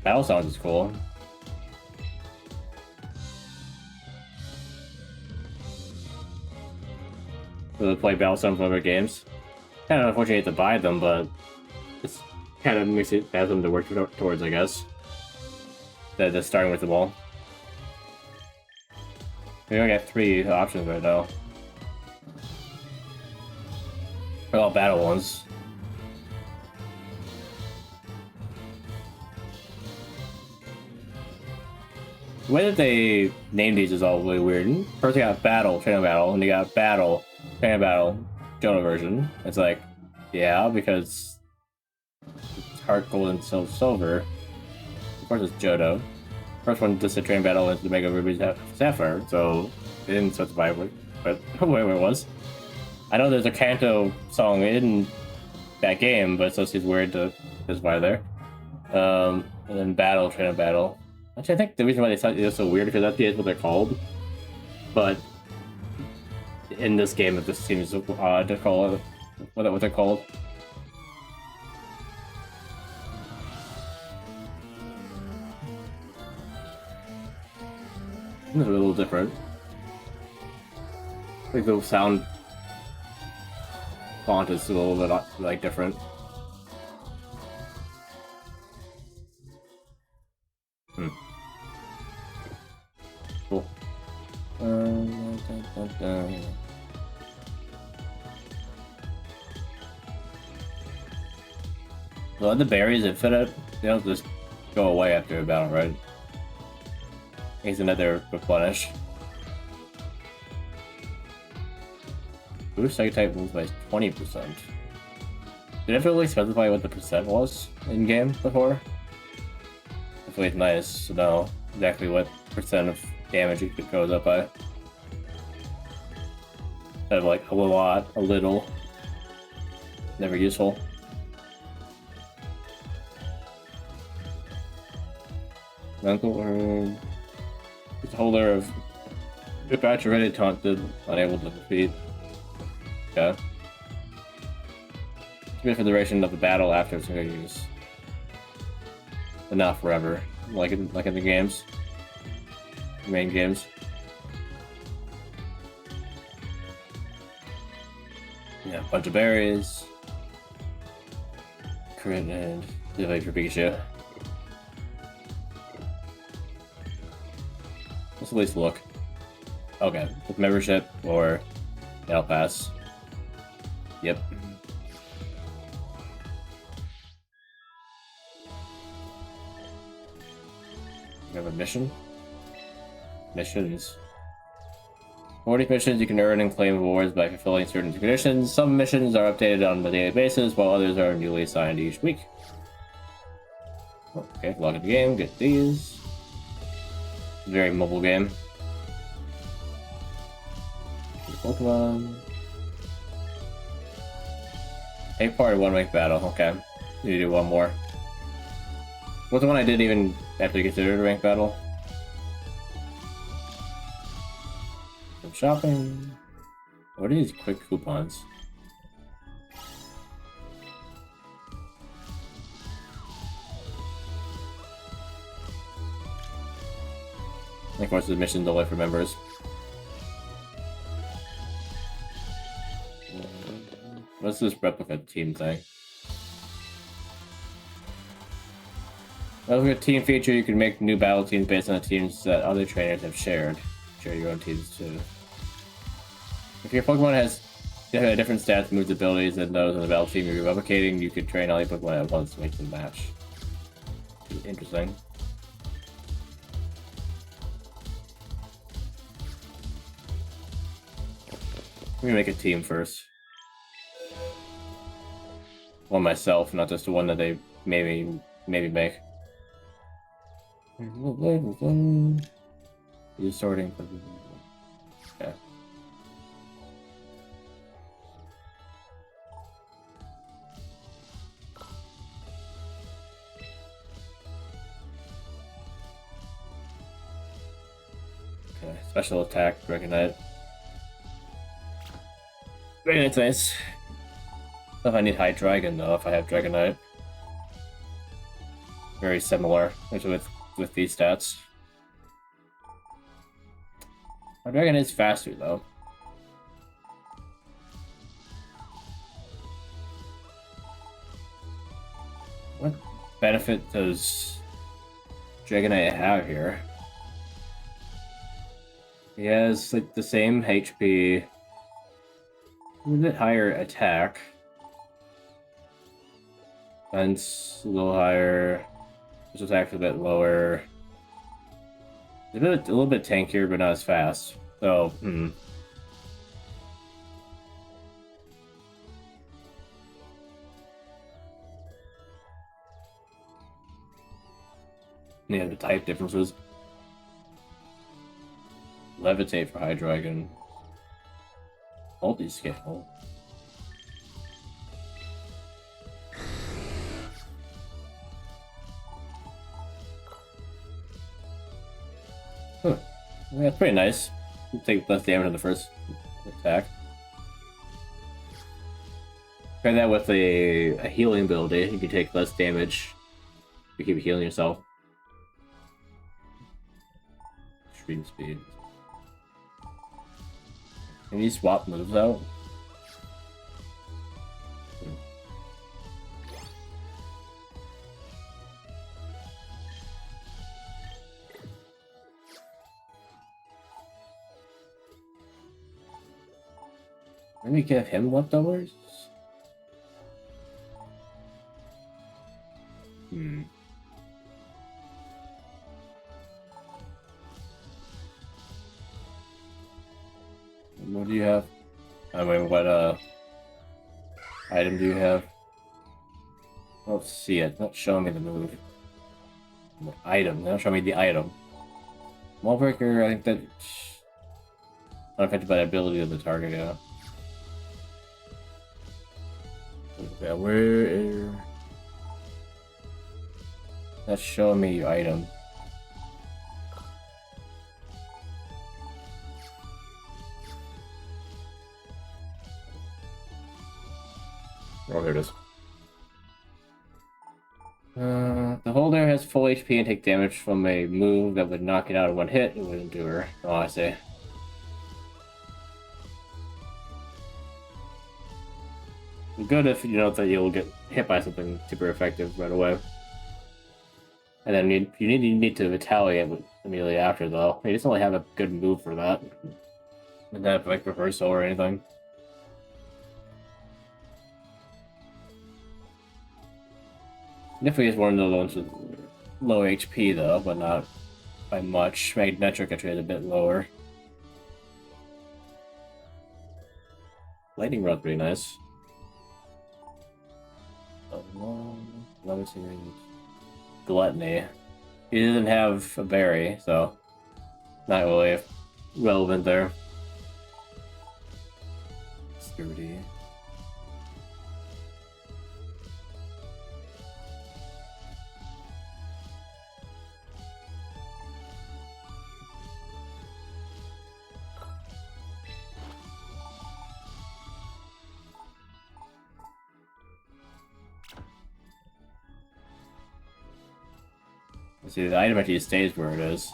Battle sounds is cool. So to play battle sounds from other games. Kind of unfortunate to buy them, but it's kind of makes it has them to work towards, I guess. That just starting with them all. We only got 3 options right now. They're all battle ones. The way that they name these is all really weird. First you got battle, trainer battle, and you got battle, trainer battle, Jonah version. It's like, yeah, because it's heart, gold, and silver. Of course it's Johto. First one just a train battle is the Mega Ruby Sapphire, so they didn't specify what where it was. I know there's a Kanto song in that game, but it still seems weird to specify there. And then battle, trainer battle. Actually, I think the reason why they thought it was so weird because that is what they're called. But in this game, it just seems odd to call it what they're called. It's a little different. Like the sound font is a little bit like different. Cool. Well, the berries infinite, they don't just go away after a battle, right? Isn't that they're replenished? Boost Psychic type moves by 20%. Did it really specify what the percent was in game before? Hopefully it's nice to know exactly what percent of damage it goes up by. Instead of like a lot, a little. Never useful. Mental or it's holder of if batch already taunted, unable to defeat. Yeah. Commit for the duration of the battle after it's use. But not forever. Like in the games. The main games. Yeah, a bunch of berries. Crit and delay for Pikachu. Let's at least look. Okay, with membership or Battle Pass. Yep. We have a mission. Missions. 40 missions you can earn and claim rewards by fulfilling certain conditions. Some missions are updated on a daily basis, while others are newly assigned each week. Okay, log in the game, get these. Very mobile game. Pokemon. Take part in one week battle. Okay, need to do one more. What's the one I didn't even have to consider a rank battle? Some shopping. What are these quick coupons? And of course, the mission's only for members. What's this replica team thing? Replica team feature, you can make new battle teams based on the teams that other trainers have shared. Share your own teams too. If your Pokemon has different stats, moves, abilities than those on the battle team you're replicating, you could train all your Pokemon at once to make them match. Interesting. Let me make a team first. One myself, not just the one that they maybe make. You're sorting. Yeah. Okay, special attack, recognize. Dragonite's nice. If I need High Dragon though, if I have Dragonite. very similar actually with these stats. Our dragon is faster though. What benefit does Dragonite have here? He has like the same HP, a bit higher attack, defense a little higher, which attack's a bit lower. It's a little bit tankier, but not as fast. So, Yeah, the type differences. Levitate for Hydreigon. Multi-scale. Huh. Yeah, that's pretty nice. You take less damage on the first attack. Try that with a healing ability. You can take less damage. You keep healing yourself. Extreme speed. Can you swap moves out? Let me give him leftovers? What do you have? I mean, what item do you have? I don't see it. Not showing me the move. The item. Not showing me the item. Wallbreaker, I think that's unaffected by the ability of the target, yeah. Yeah, where... That's showing me your item. Oh, there it is. The holder has full HP and take damage from a move that would knock it out in one hit. It would endure. Oh, I see. Good if you know that you'll get hit by something super effective right away. And then you need to retaliate immediately after, though. You just only have a good move for that. Doesn't have like reversal or anything. Definitely is one of the ones with low HP though, but not by much. Magnetric actually is a bit lower. Lightning Rod's pretty nice. Levitating. Gluttony. He doesn't have a berry, so not really relevant there. Sturdy. See, the item actually stays where it is.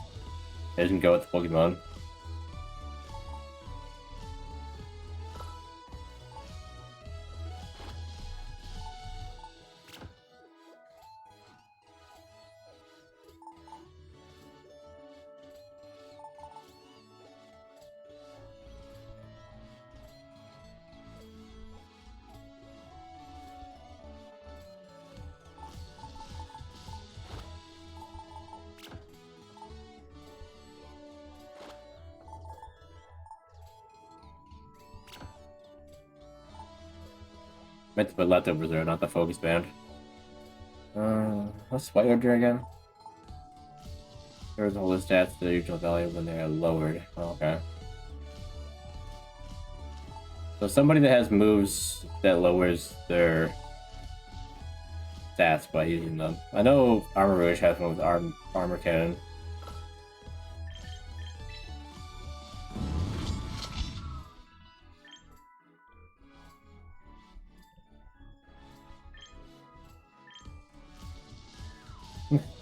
It doesn't go with the Pokemon. Meant to put leftovers there, not the focus band. What's White Order again? There's all the stats to the usual value when they are lowered. Oh, okay. So somebody that has moves that lowers their stats by using them. I know Armor Rouge has one with Armor Cannon.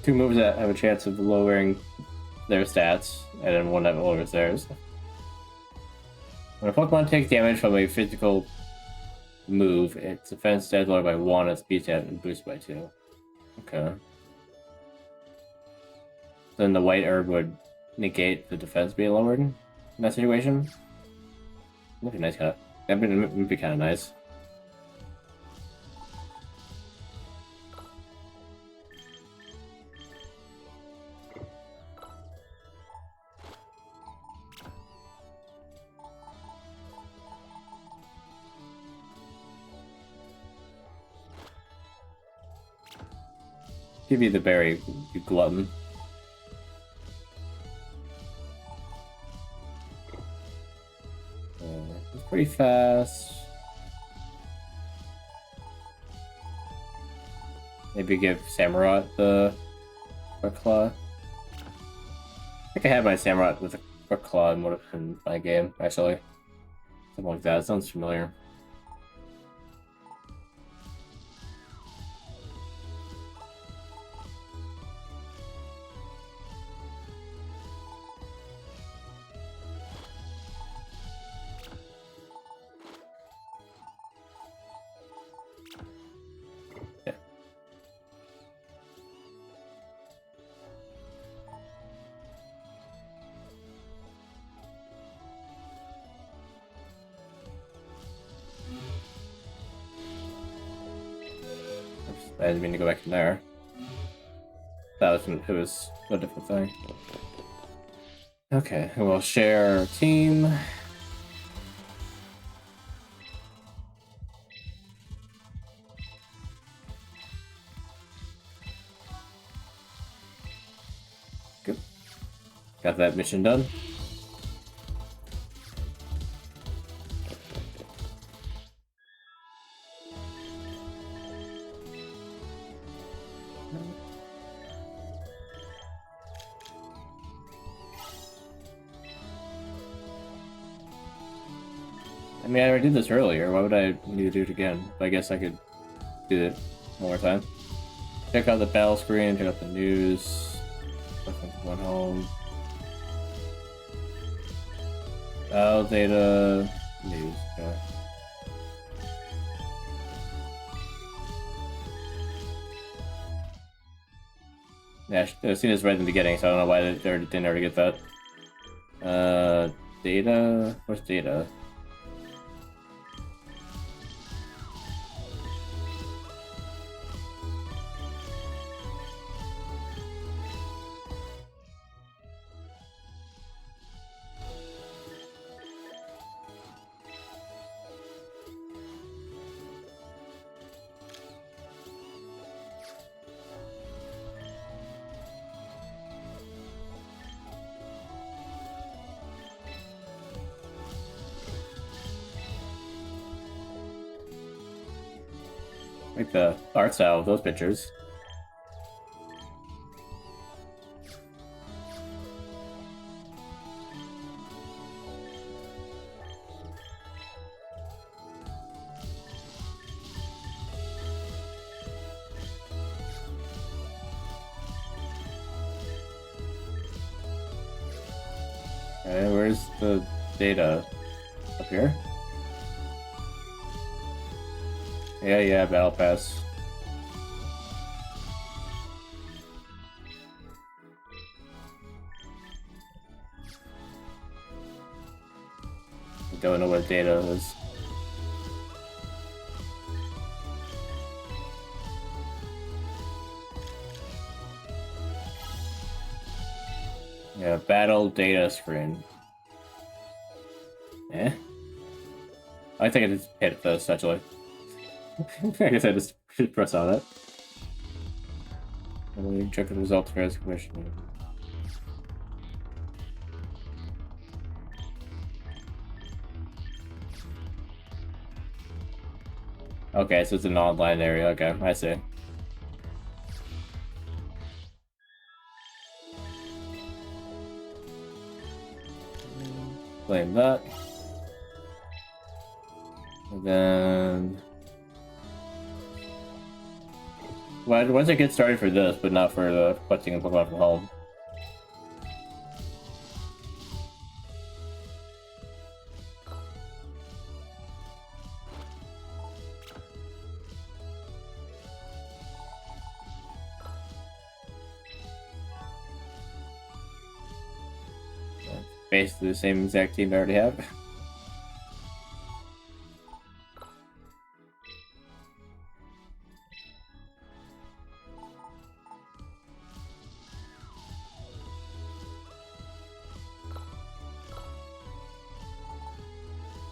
two moves that have a chance of lowering their stats, and then one that lowers theirs. When a Pokemon takes damage from a physical move, its defense stat is lowered by 1, its speed stat and boosted by 2. Okay. Then the white herb would negate the defense being lowered in that situation. That'd be nice, cut. That'd be kind of nice. Give you the berry, you glutton. It's pretty fast. Maybe give Samurott the Quick Claw. I think I had my Samurott with a Quick Claw in my game, actually. Something like that. Sounds familiar. I didn't mean to go back in there. It was a different thing. Okay, we'll share our team. Good. Got that mission done. I mean, I already did this earlier. Why would I need to do it again? But I guess I could do it one more time. Check out the battle screen, check out the news. One home. Battle data, news. Okay. Yeah, I've seen this right in the beginning, so I don't know why they didn't already get that. Data? Where's data? Like the art style of those pictures. Okay, where's the data? Up here? Yeah, Battle Pass. I don't know what data is. Yeah, battle data screen. Eh? I think I just hit this actually. I guess I just should press on it. And we check the results for his question. Okay, so it's an online area. Okay, I see. Claim that. And then Well, once I get started for this, but not for the collecting and Pokemon from home. Basically the same exact team I already have.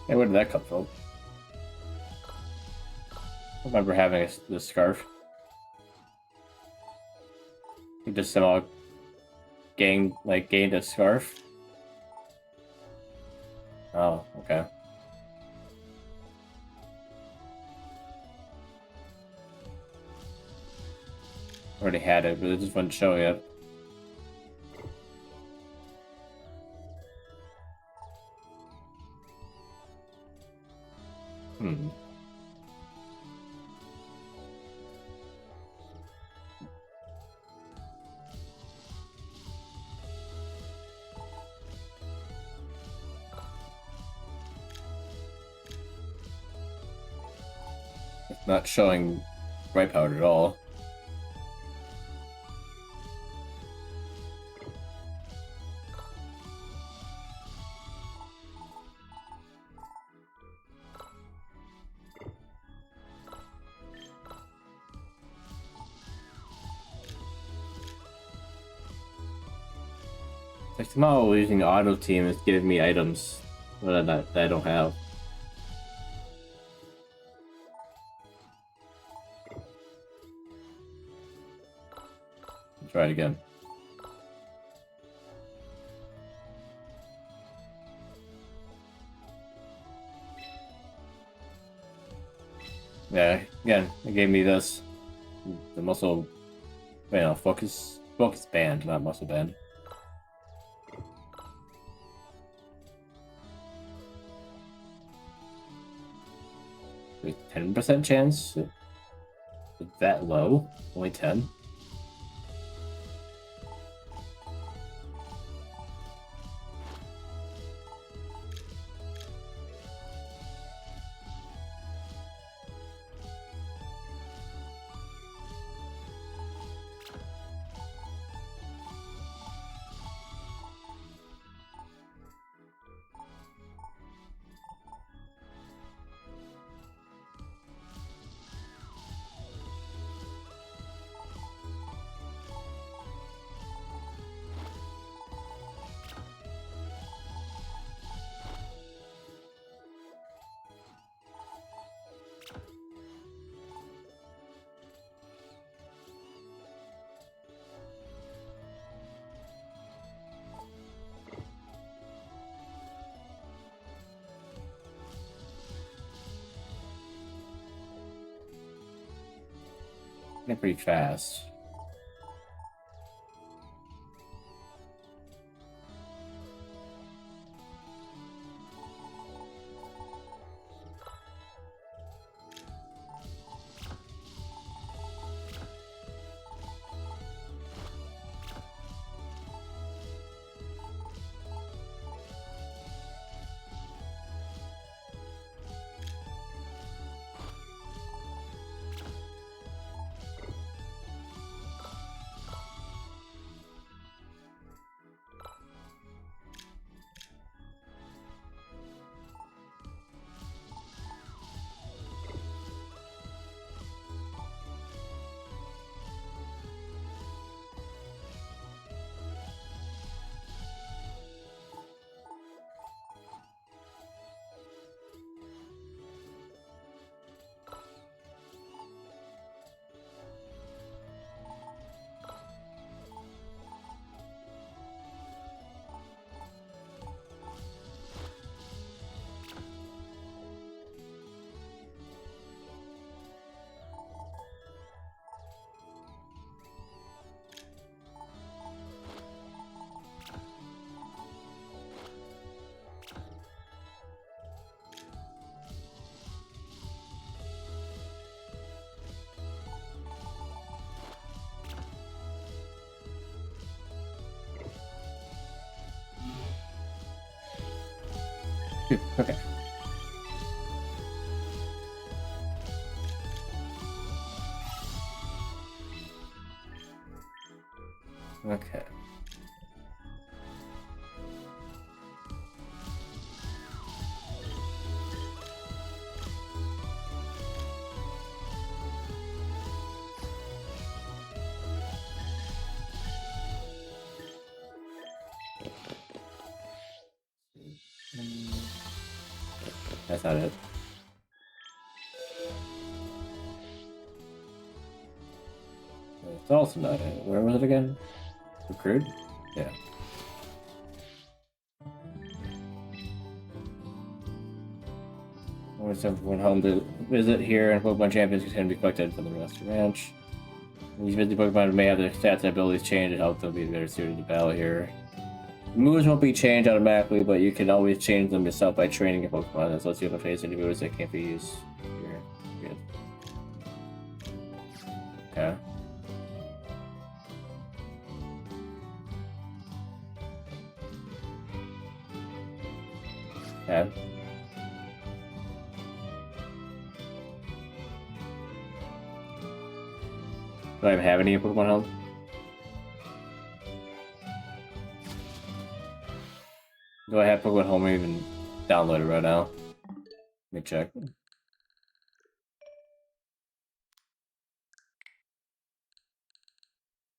Hey, where did that come from? I remember having this scarf. You just somehow gained a scarf. Oh, okay. Already had it, but it just wasn't showing it. Hmm. It's not showing right powder at all. Like somehow using auto team is giving me items that I don't have. Let's try it again. Yeah, again, it gave me this. The muscle, focus band, not muscle band. There's 10% chance? That low? Only 10? They're pretty fast. Okay. Okay. That's not it. It's also not it. Where was it again? Recruit? Yeah. Once everyone home to visit here, and Pokemon Champions can be collected from the Master Ranch. These busy Pokemon may have their stats and abilities changed to help them be better suited to battle here. Moves won't be changed automatically, but you can always change them yourself by training your Pokemon. That's lets you face any moves that can't be used here. Good. Okay. Okay. Do I even have any Pokemon Home? Do I have Pokemon Home even downloaded right now? Let me check.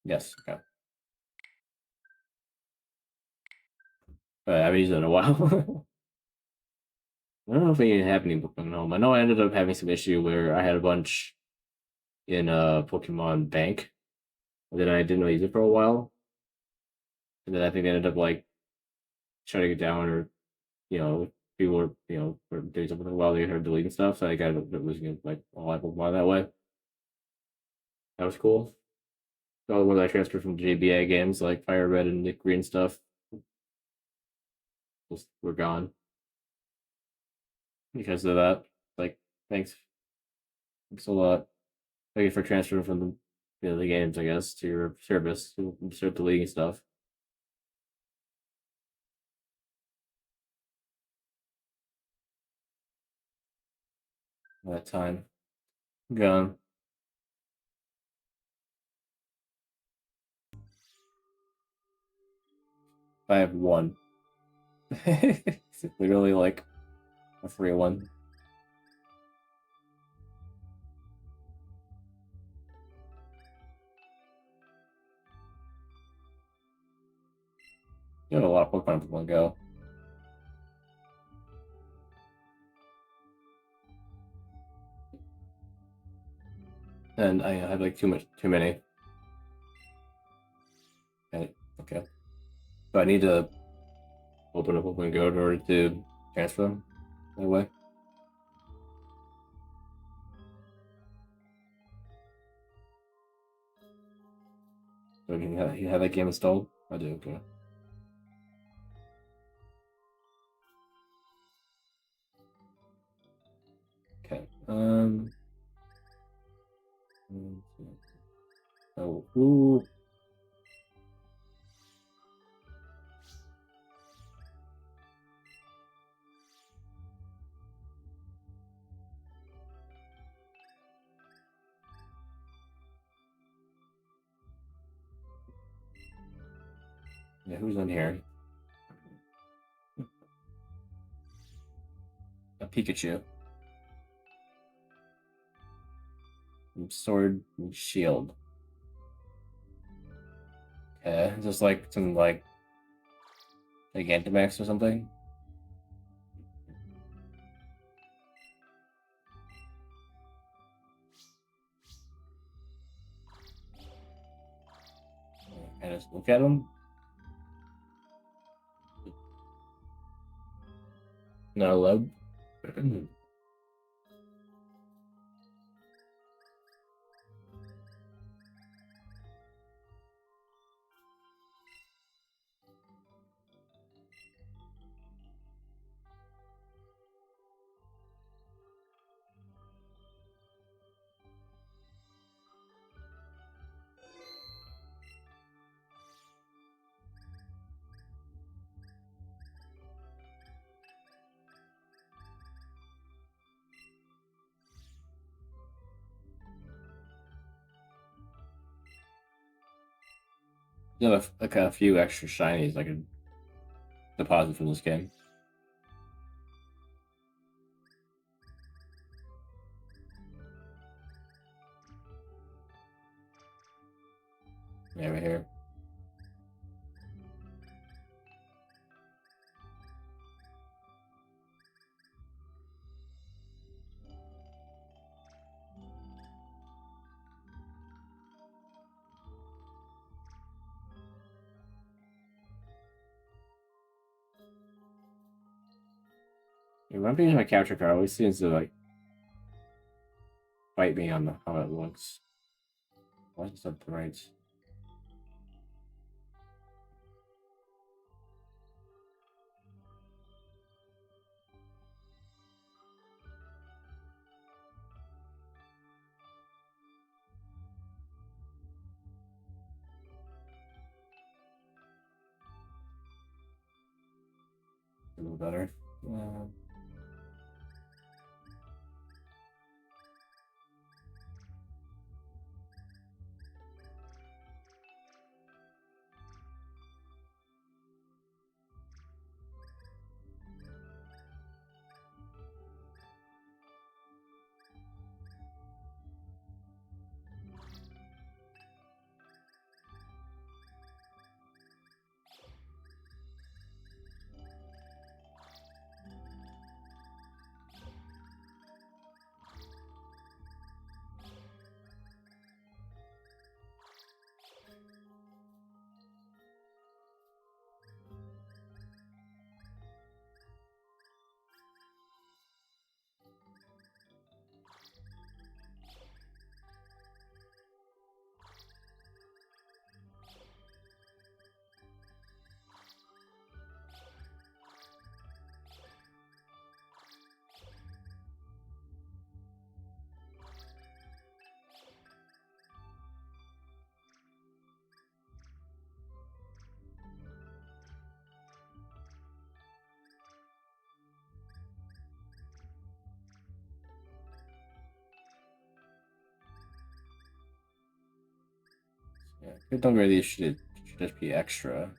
Yes, okay. But I haven't used it in a while. I don't know if I even have any Pokemon Home. I know I ended up having some issue where I had a bunch in Pokemon Bank, and then I didn't really use it for a while. And then I think I ended up like shutting it down, or people were were doing something while they heard deleting stuff, so I got losing like all my Pokemon that way. That was cool. The other ones I transferred from JBA games like Fire Red and Nick Green stuff just were gone because of that. Like, thanks, thanks a lot. Thank you for transferring from the games, I guess, to your service to start deleting stuff. That time gone. I have one. It's literally like a free one. You have a lot of Pokemon in one go. And I have like too many. Okay. So I need to open up Pokemon Go in order to transfer them that way. So you have that game installed? I do, okay. Okay. Oh, ooh. Yeah, who's in here? A Pikachu. Sword and Shield. Okay, just like some like Gigantamax or something. I just look at them. Not allowed. like a few extra shinies I could deposit from this game. Yeah, right here. Whenever I use my capture card, it always seems to like fight me on how it looks. What's up the right? A little better. Yeah, good number of these should just be extra.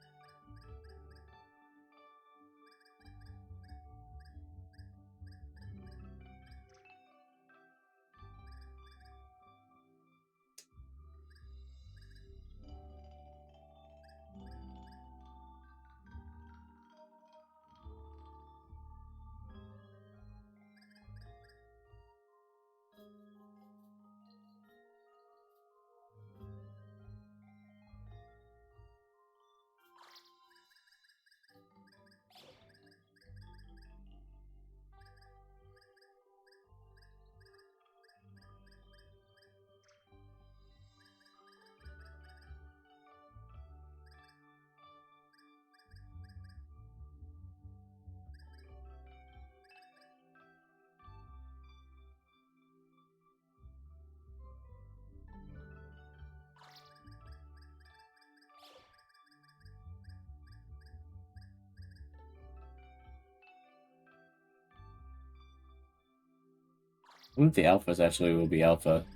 I think the alphas actually will be alpha.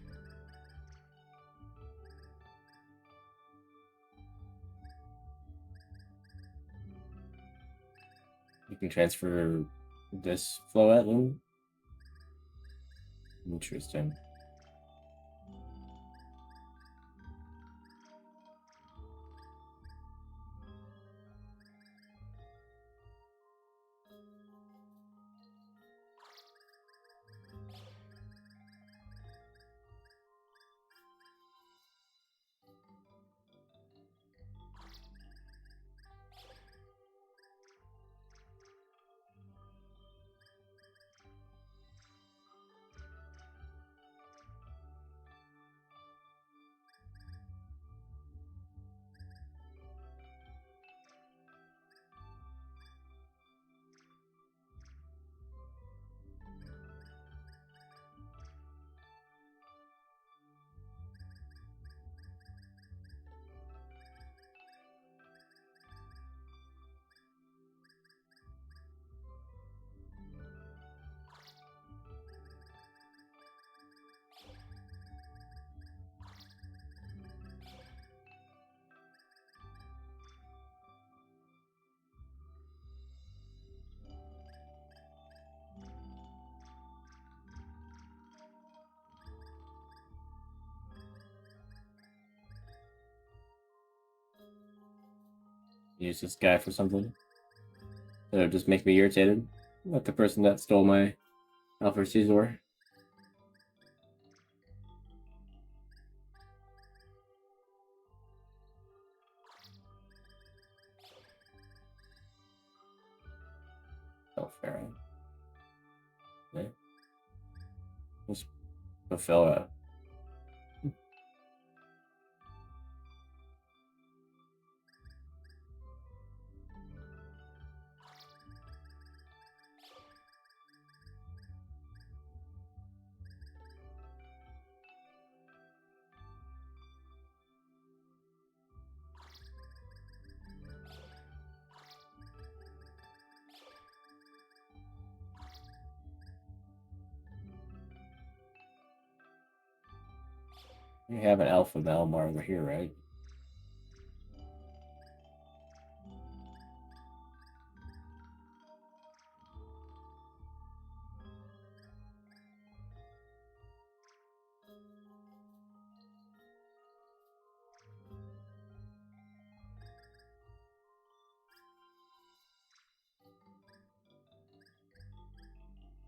You can transfer this flow at them. Interesting. use this guy for something. That'll just make me irritated. Like the person that stole my Alpha Caesar. Oh, fair. Okay. Let's fulfill it. We have an Alpha Malmar over here, right?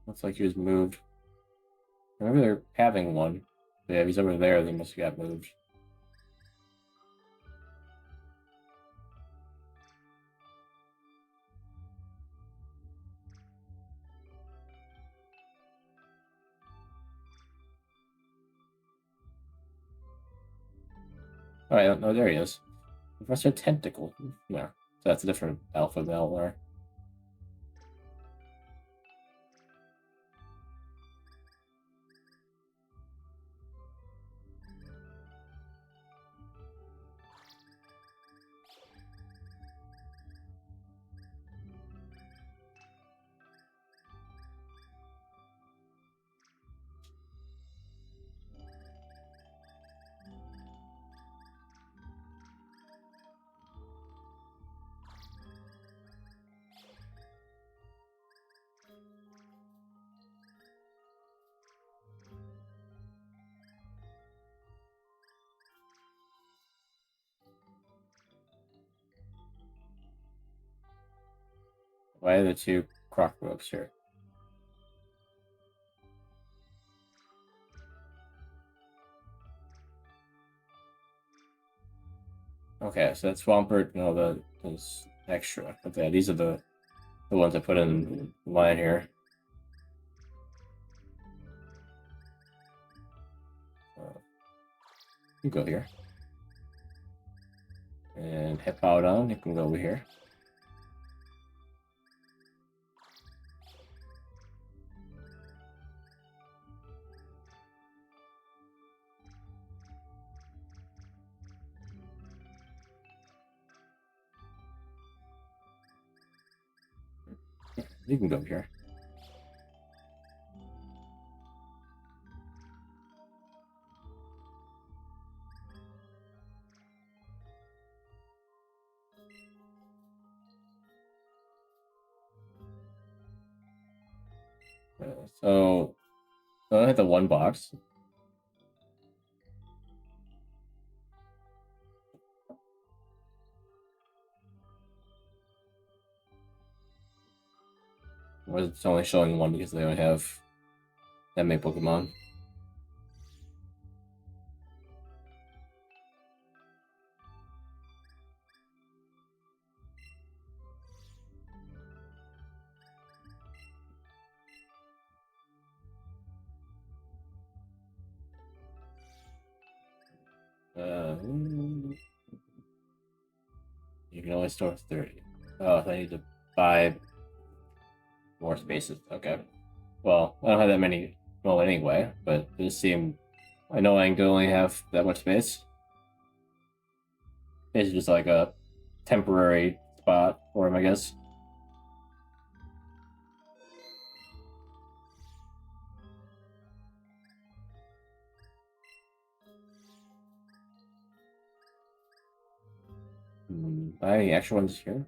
Looks like he was moved. Remember they're having one. Yeah, if he's over there, they must have got moved. Alright, no, there he is. Professor Tentacle. Yeah, so that's a different Alpha Malware. Why are the two croc ropes here? Okay, so that's Swampert. No, those extra. Okay, these are the ones I put in line here. You go here. And Hippowdon, you can go over here. You can go here. So I only have the one box. Or it's only showing one because they only have that many Pokemon. You can only store 30. Oh, I need to buy more spaces. Okay. Well, I don't have that many. Well, anyway, but it just seemed annoying to only have that much space. It's just like a temporary spot for him, I guess. Buy any extra ones here?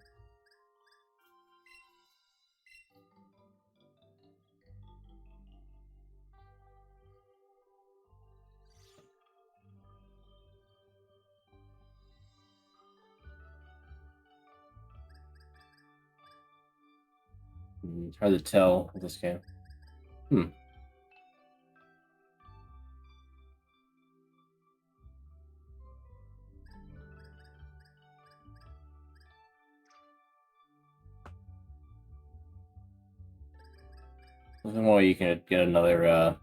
It's hard to tell with this game. There's no way you can get another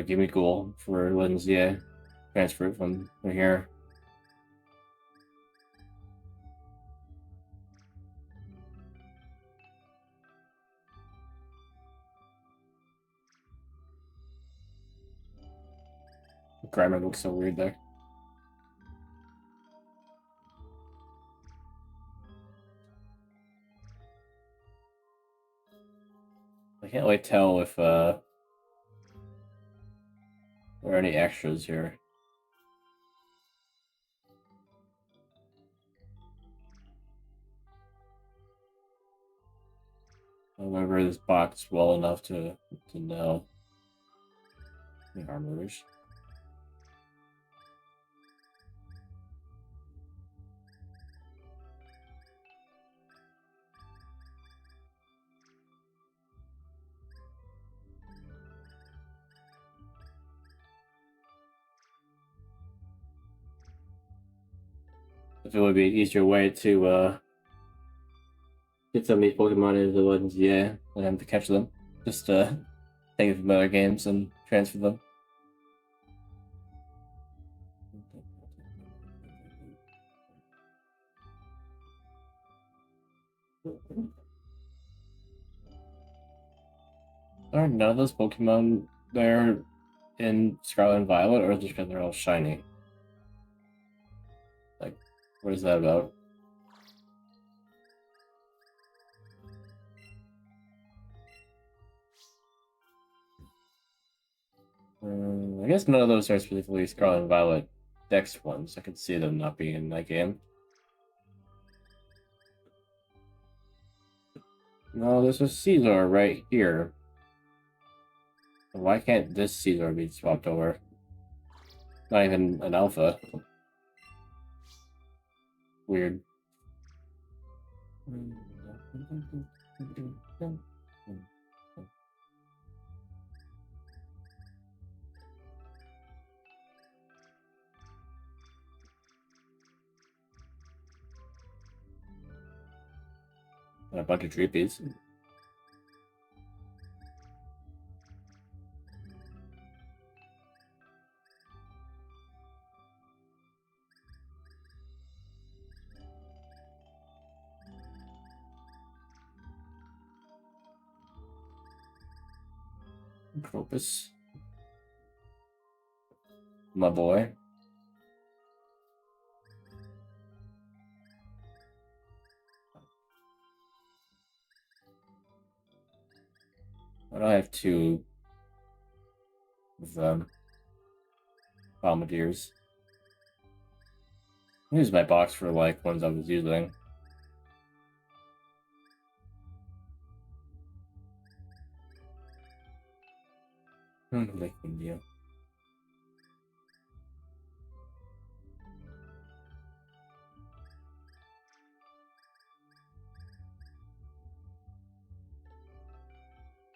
gimme goal for Lindsay. Transfer it from here. Grammar looks so weird there. I can't really tell if there are any extras here. I remember this box well enough to know the armors. If it would be an easier way to get some of these Pokemon into the Legends, yeah, and have to catch them. Just take it from other games and transfer them. Are none of those Pokemon there in Scarlet and Violet, or just because they're all shiny? Like, what is that about? I guess none of those are specifically Scarlet and Violet Dex ones. I could see them not being in that game. No, there's a Caesar right here. Why can't this Caesar be swapped over? Not even an alpha. Weird. And a bunch of Dreepies. Cropus. My boy. Why do I have two of them? Bombardiers. I use my box for like ones I was using. Like India.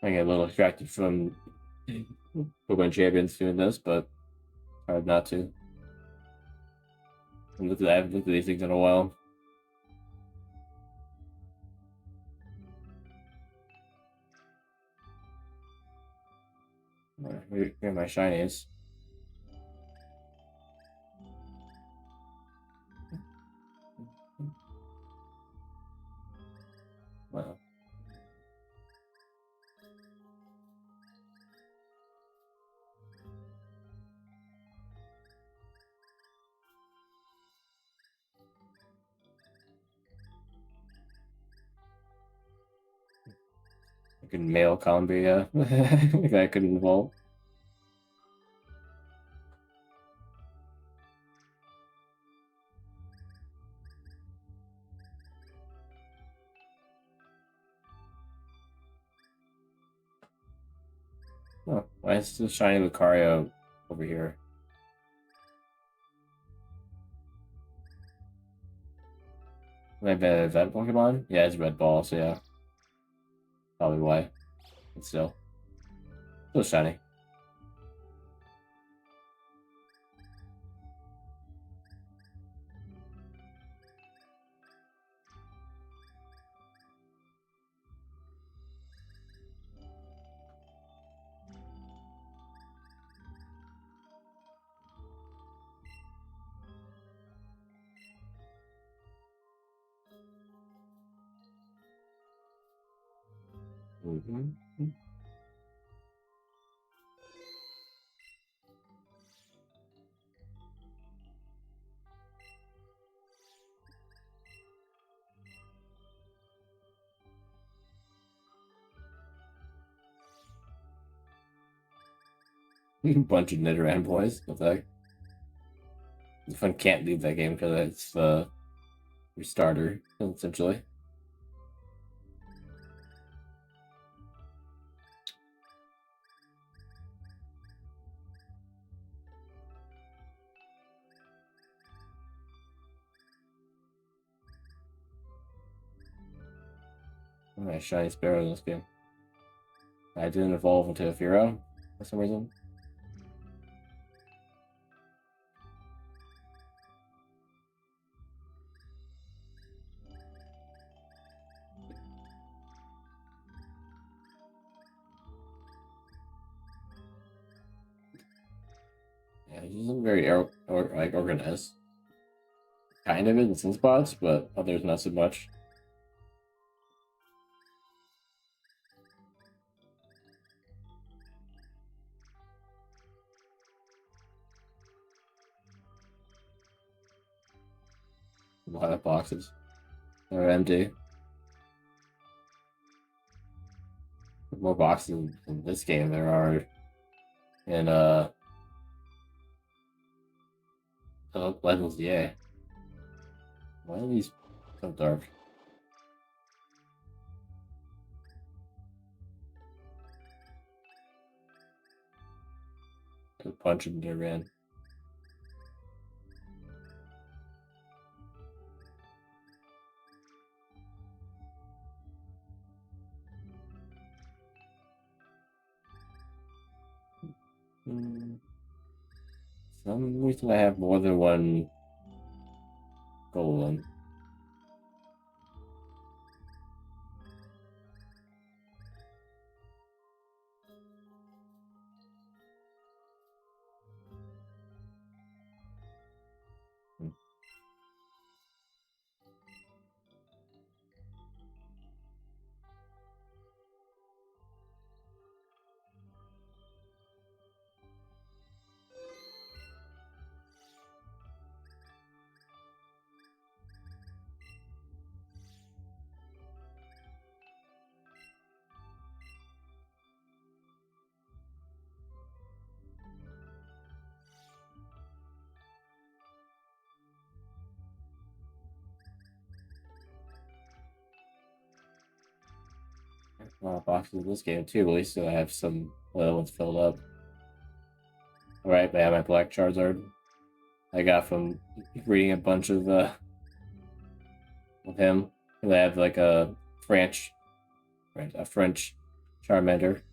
I get a little distracted from Pokemon Champions doing this, but hard not to. I haven't looked at these things in a while. Here are my shinies. Wow. I could mail Columbia. That could involve. Oh, why is the shiny Lucario over here? Might be an event Pokemon? Yeah, it's Red Ball, so yeah. Probably why. But still. Still shiny. Mm-hmm. Bunch of Nidoran boys. What the heck? This one can't leave that game because it's your starter, essentially. Alright, shiny Sparrow in this game. I didn't evolve into a Fearow for some reason. Yeah, it isn't very like organized. Kind of in some spots, but others not so much. A lot of boxes are empty. More boxes in this game there are in Legends EA. Why are these so dark? A bunch of them ran. Some reason I have more than one golem. A lot of boxes in this game too, at least so I have some other ones filled up. Alright, but I have my black Charizard. I got from reading a bunch of him. And I have like a French Charmander.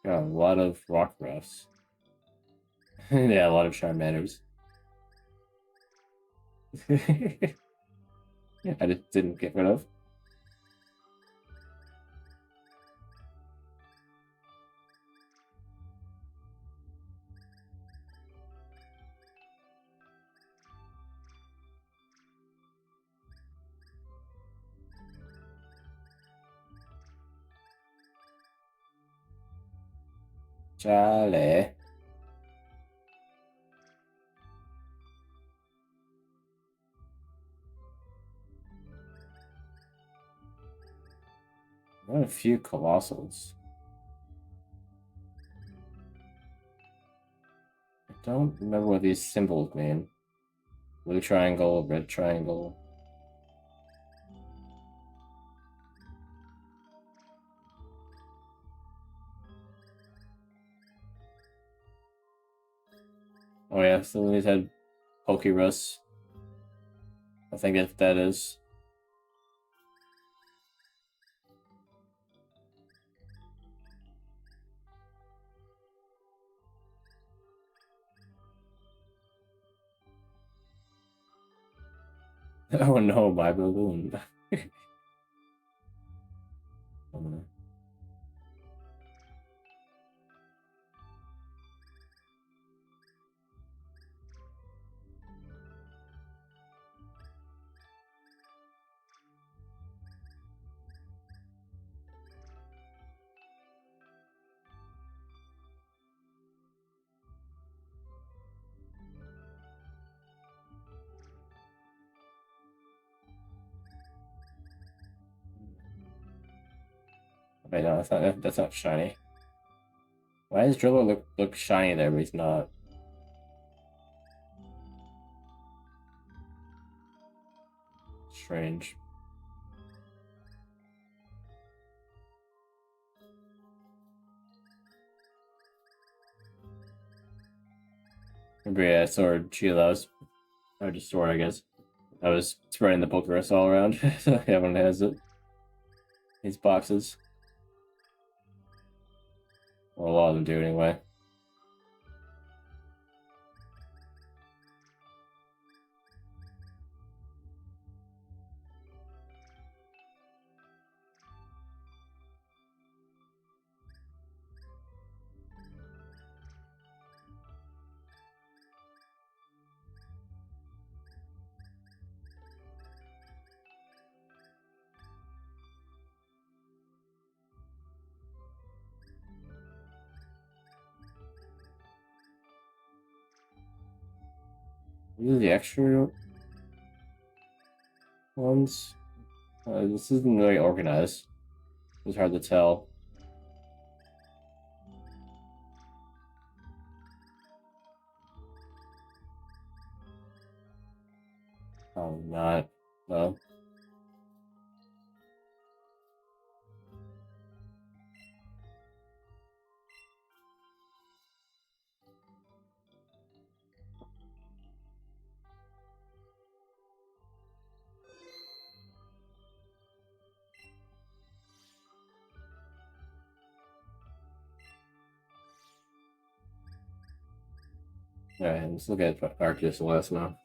Got a lot of rock ruffs. Yeah, a lot of Charmanders. Yeah, I just didn't get rid of. Chale. Got a few Colossals. I don't remember what these symbols mean. Blue triangle, red triangle. Oh yeah, so he's had Pokerus. I think if that is. Oh no, my balloon. Wait, no, that's not shiny. Why does Driller look shiny there, but he's not? Strange. Maybe a sword shield that was, or just sword, I guess. I was spreading the Pokerus all around, so everyone has it. These boxes. Well, a lot of them do anyway. These are the extra ones. This isn't really organized. It's hard to tell. Oh, not. No. Alright, let's look at Arceus Celeste now.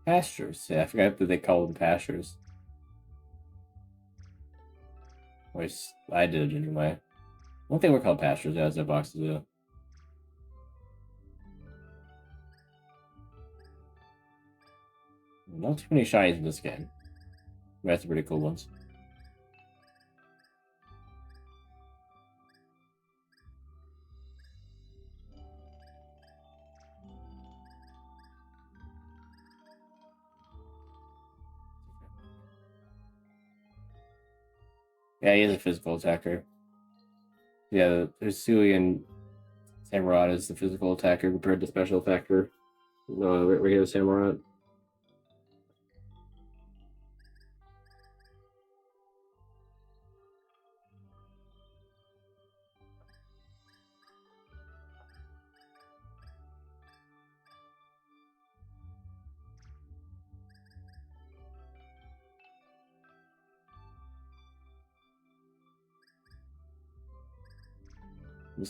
Pastures. Yeah, I forgot that they call them pastures. At least I did anyway. I don't think we're called pastures as their boxes do. Not too many shinies in this game. We have some pretty cool ones. Yeah, he is a physical attacker. Yeah, there's Sui and Samurott is the physical attacker compared to special attacker. No, regular Samurott.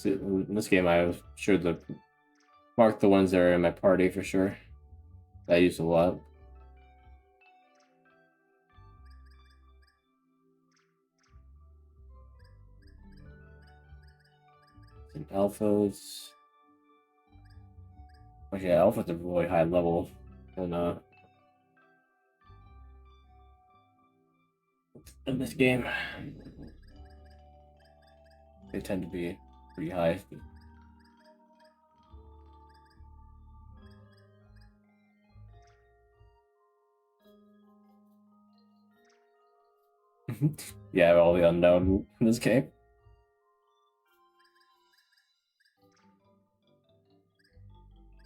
In this game, I was sure to mark the ones that are in my party for sure. I use a lot. And alphas. Actually, yeah, alpha's a really high level, and in this game, they tend to be pretty high. Yeah, all the unknown in this game.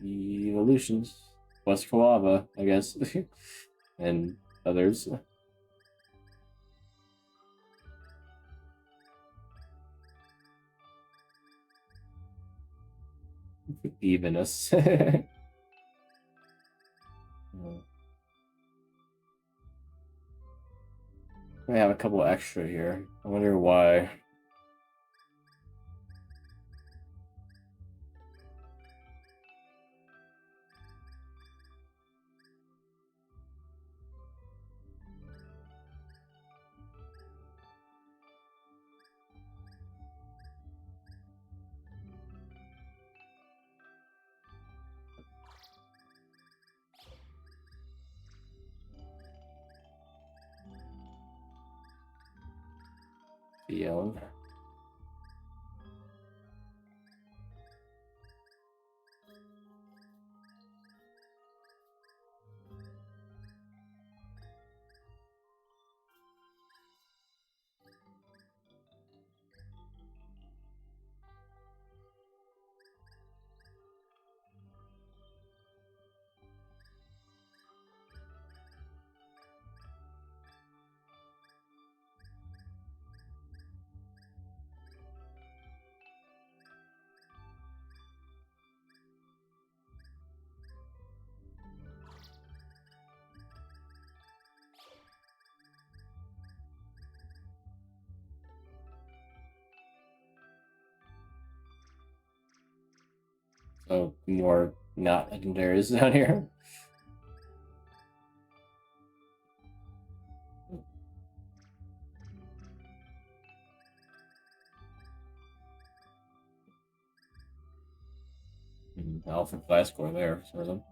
evolutions. Plus Koava, I guess, and others. Evenness. I have a couple extra here. I wonder why. Field. So more not legendaries down here. Alpha class score there for them.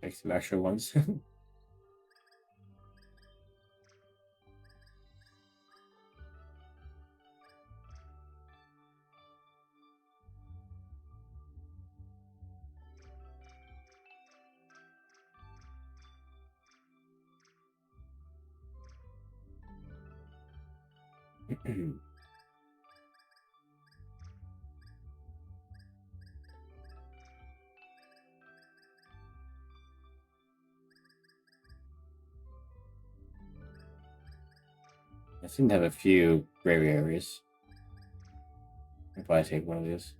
Make some extra ones. I seem to have a few gray areas. If I take one of these.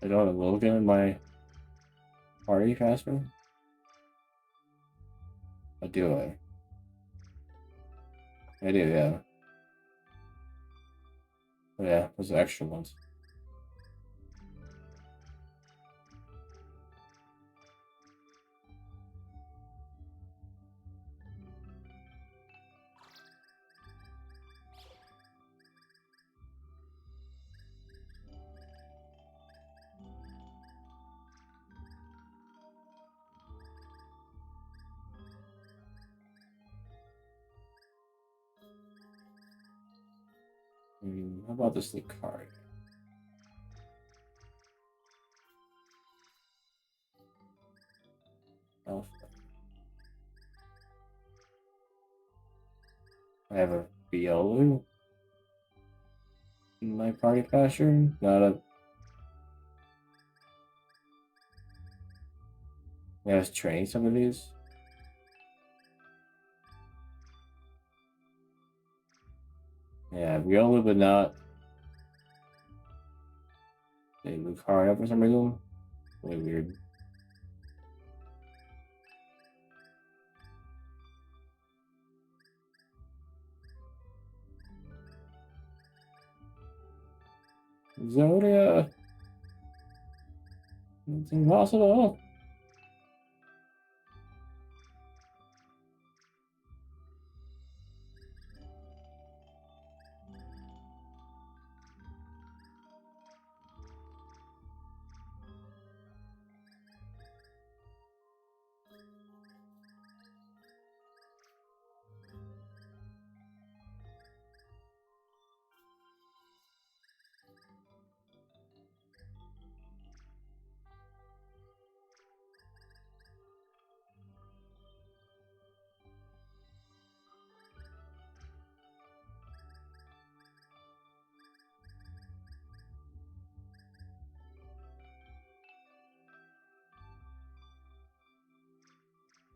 I don't have Logan in my party faster. I do. I do, yeah. Oh, yeah, those are extra ones. How about this new card? Alpha. I have a Biolu in my party faster. Not a. I was training some of these. Yeah, Riolu, but not a Lucario for some reason. Really weird. Zodia. It's impossible.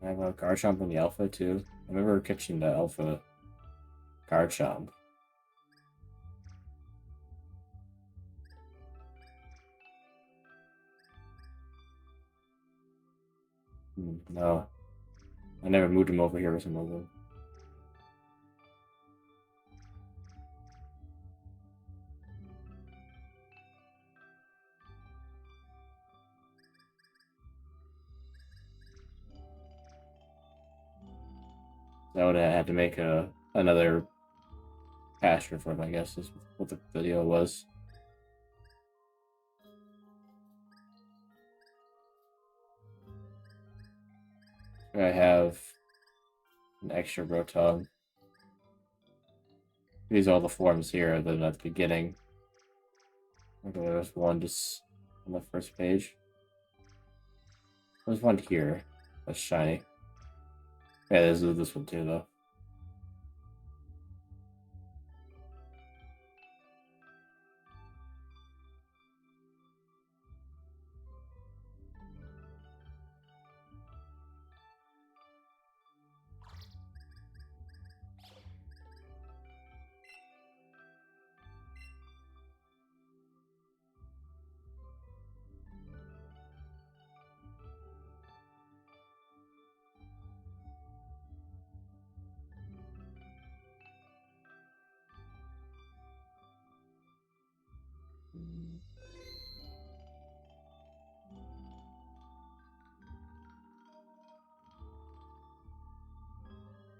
I have a Garchomp in the Alpha too. I remember catching the Alpha Garchomp. No. I never moved him over here for some reason. I would have had to make another pasture for him, I guess, is what the video was. I have an extra Rotom. These are all the forms here that are at the beginning. Okay, there's one just on the first page. There's one here that's shiny. Yeah, there's this one too, though.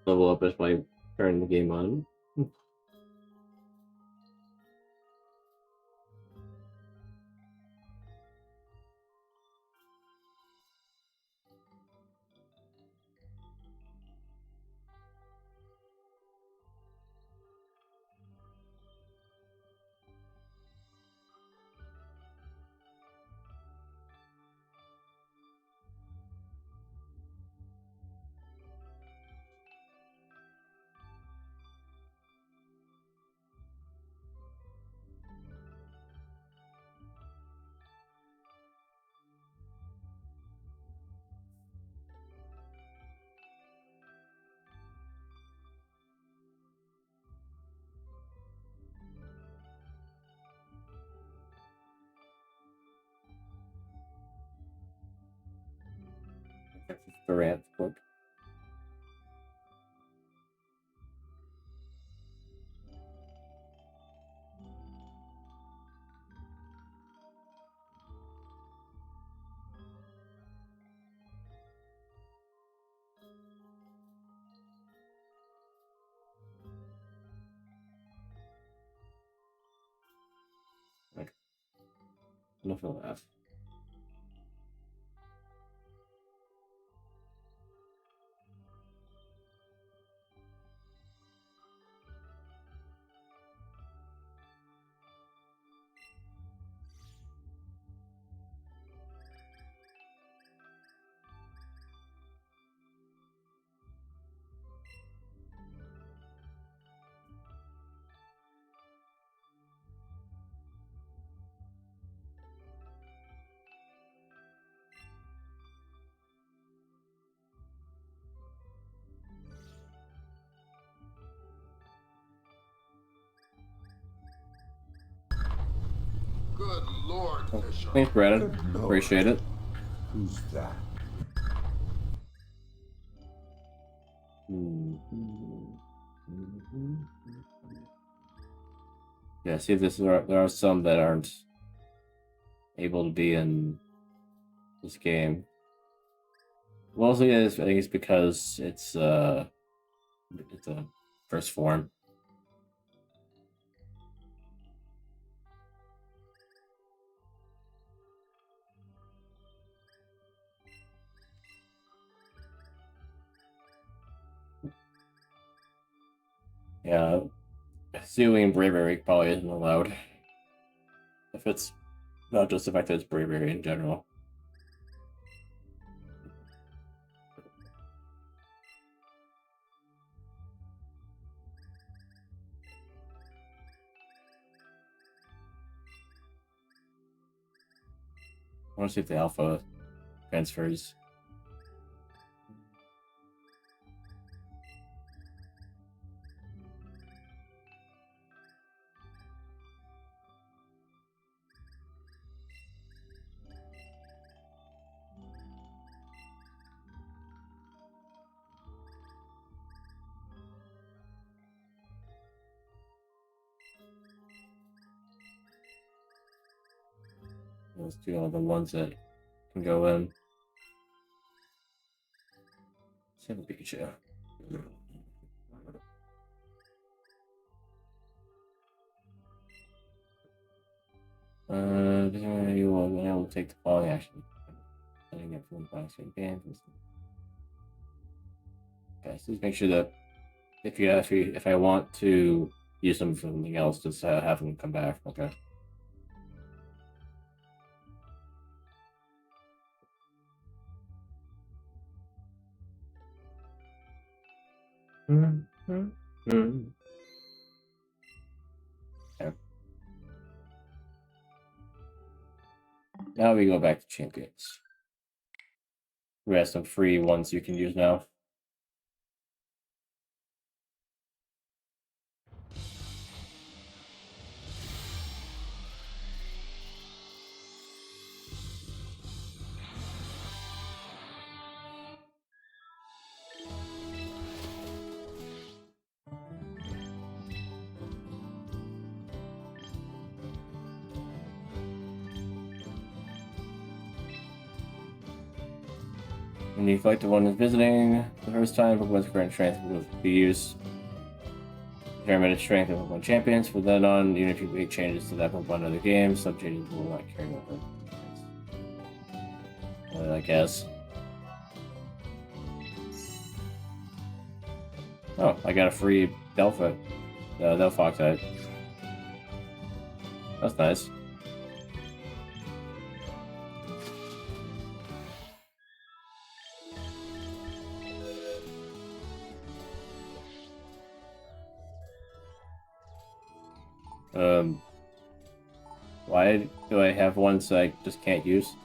Level up as my turn the game on. a rant quick. Like, enough of that. Good Lord, Fisher. Thanks, Brandon. Good Lord. Appreciate it. Who's that? Yeah, see, there are some that aren't able to be in this game. Mostly, I think it's because it's a first form. Yeah, Sealing Bravery probably isn't allowed. If it's not just the fact that it's Bravery in general. I want to see if the alpha transfers. Those two are the ones that can go in. Same beach, yeah. You will be able to take the following action. Setting up from the game. Okay, so just make sure that if I want to use them for something else, just have them come back. Okay. Okay. Now we go back to champions. We have some free ones you can use now. When you collect the one who's visiting the first time, Pokemon's current strength will be used. Determine the strength of Pokemon champions. From then on, even if you make changes to that Pokemon in other games, some changes will not carry over. I guess. Oh, I got a free Delphoxite. That's nice. Why do I have ones I just can't use?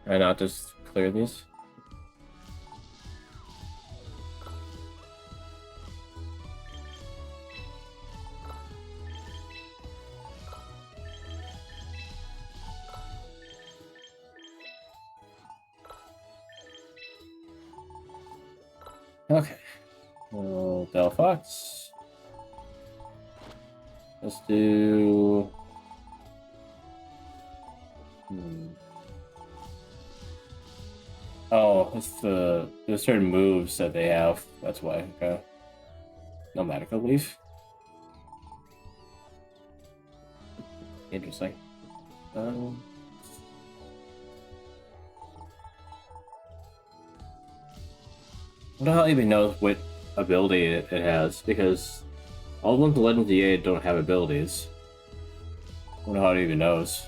Why not just clear these? Okay. Well, Del Fox. Let's do. Oh, it's there's certain moves that they have. That's why. Okay. No medical leaf. Interesting. I don't know how it even knows what ability it has, because all the ones in Legends EA don't have abilities. I don't know how it even knows.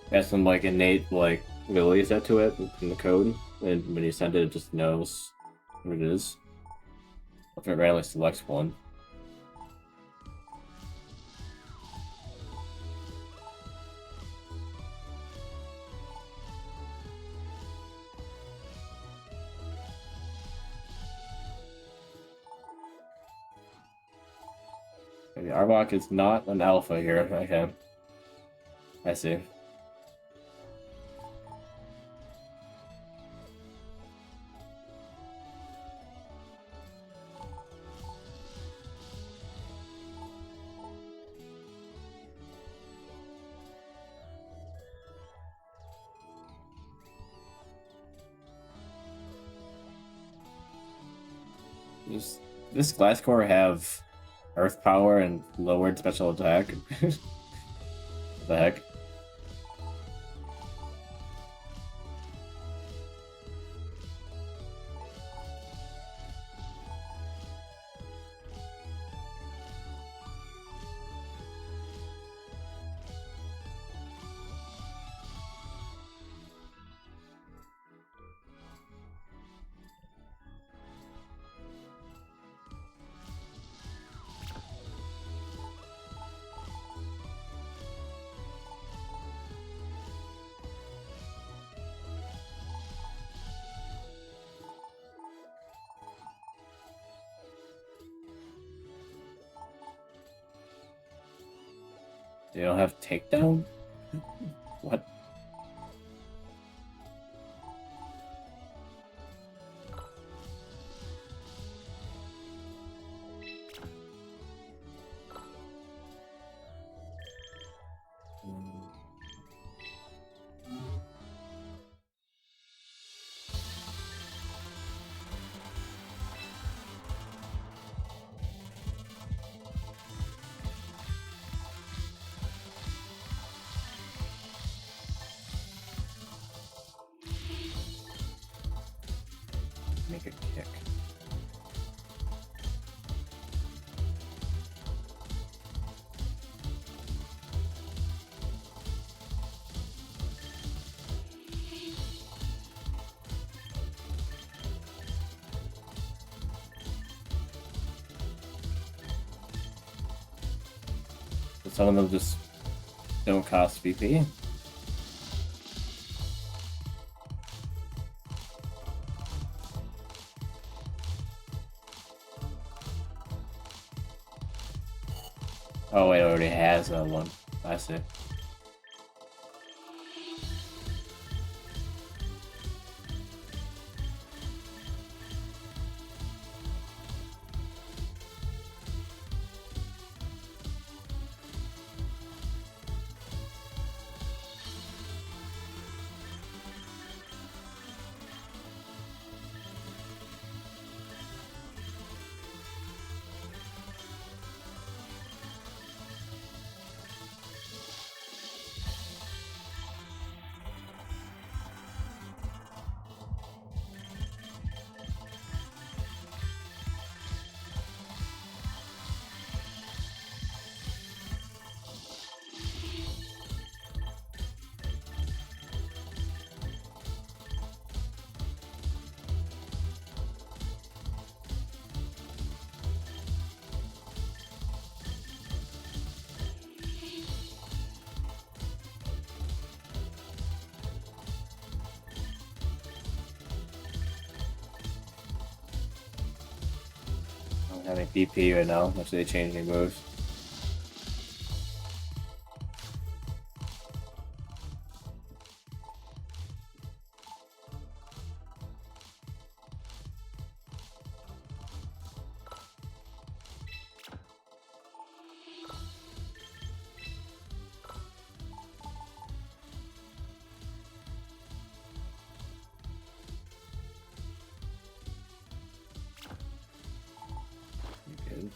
It has some like innate like ability set to it in the code, and when you send it, it just knows what it is. If it randomly selects one. Maybe Arbok is not an alpha here. Okay. I see. Does this glass core have earth power and lowered special attack? What the heck? They don't have takedown? What? Make a kick. Some of them just don't cost VP. Oh wait, it already has one. I see. don't have any BP right now, unless they change any moves. Good.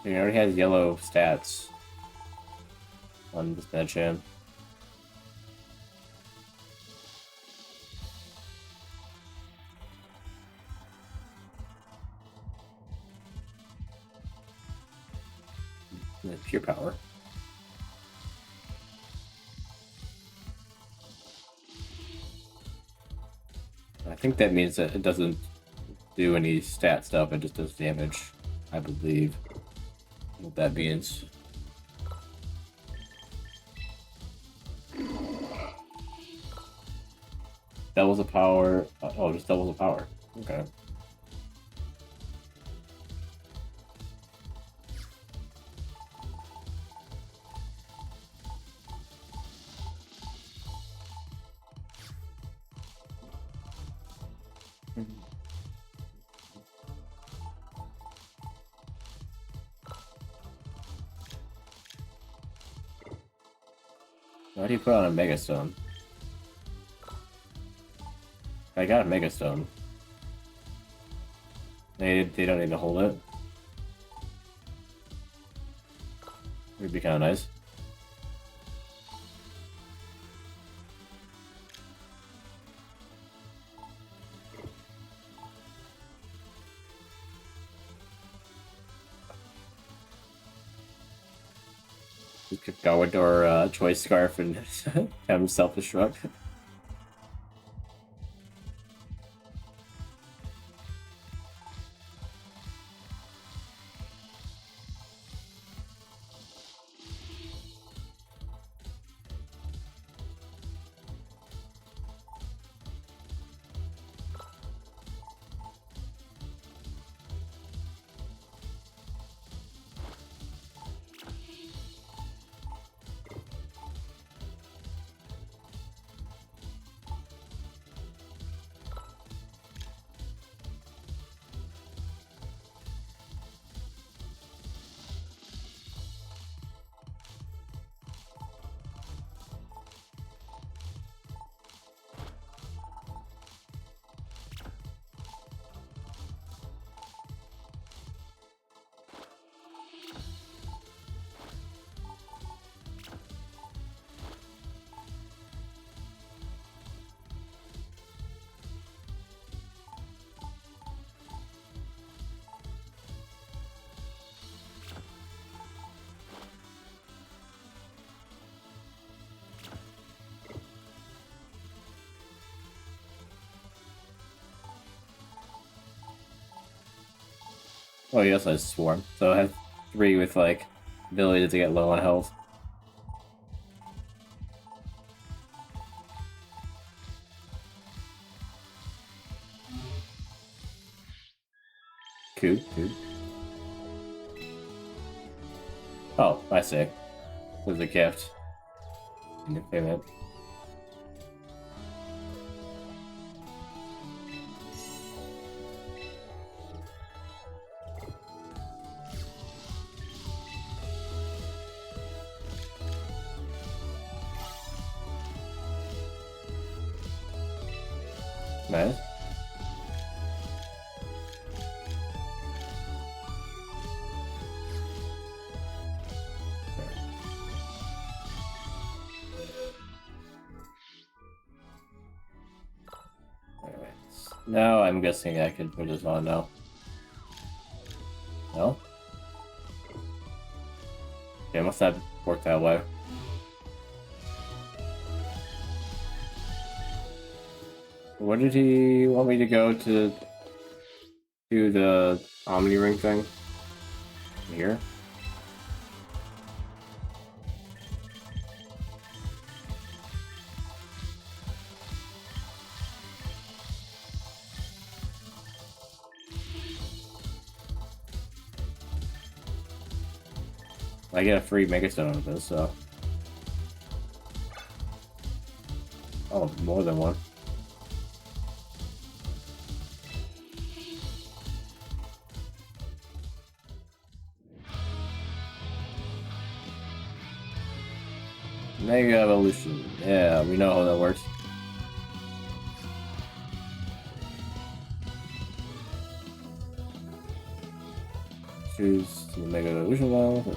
He already has yellow stats on this Machamp. Pure power. I think that means that it doesn't do any stat stuff, it just does damage, I believe. What that means. Doubles the power. Oh, just doubles the power. Okay. Why do you put on a Mega Stone? I got a Mega Stone. They don't need to hold it. Would be kind of nice. We could go into our choice scarf and have him self-destruct. Oh, he also has Swarm, so I have 3 with, like, ability to get low on health. Cool. Oh, I see. There's a gift. In the payment. Nice. Now I'm guessing I could put this on now. No? Okay, must not work that way. Where did he want me to go to do the Omni Ring thing? Here? I get a free Mega Stone out of this, so. Oh, more than one. Mega Evolution. Yeah, we know how that works. Choose the Mega Evolution level.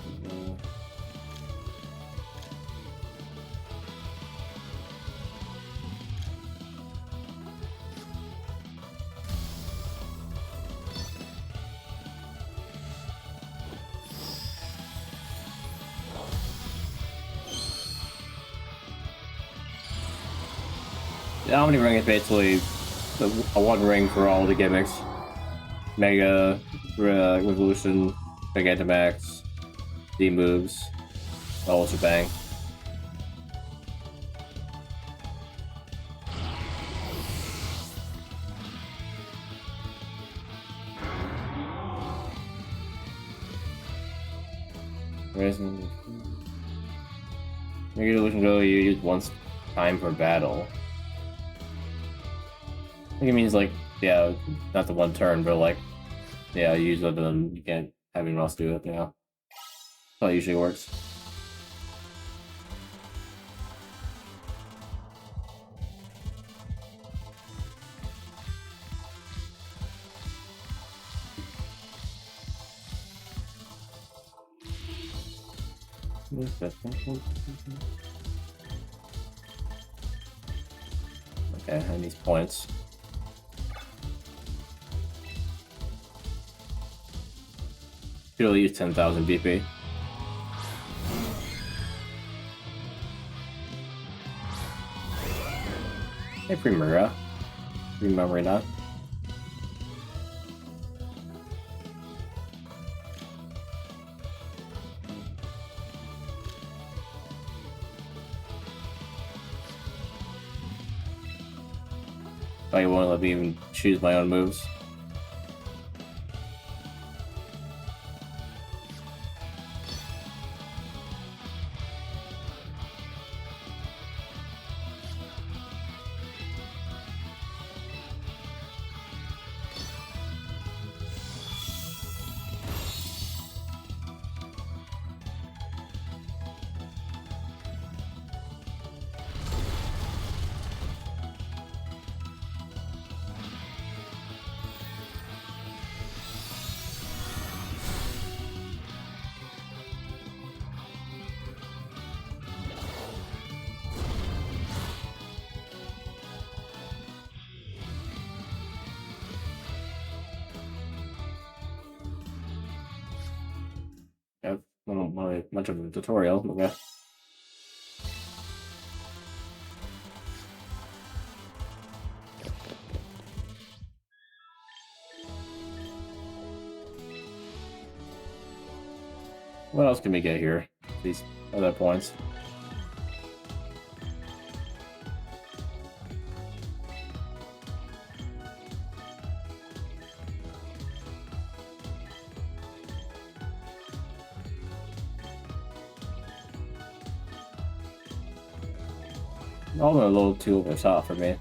The Omni Ring is basically a one ring for all the gimmicks. Mega Revolution, Mega Max, D moves, the whole shebang. Mega Evolution ability you use once time per battle. I think it means like, yeah, not the one turn, but like, yeah, you use it and you can't have anyone else do it, yeah. That's how it usually works. Okay, and these points. Could only use 10,000 BP. Hey, Primera. Remembering that. Oh, you won't let me even choose my own moves. Yep, not much of a tutorial, okay. What else can we get here? These other points. All a little too over the top for me.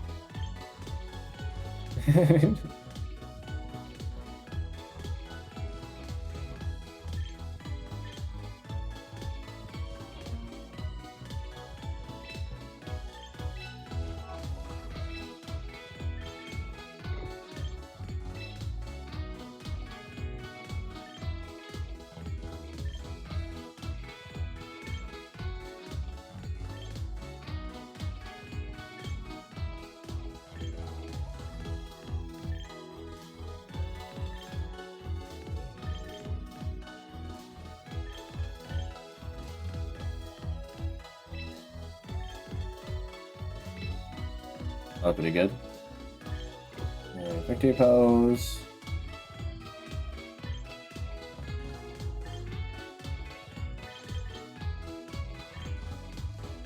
That's pretty good. Victory pose.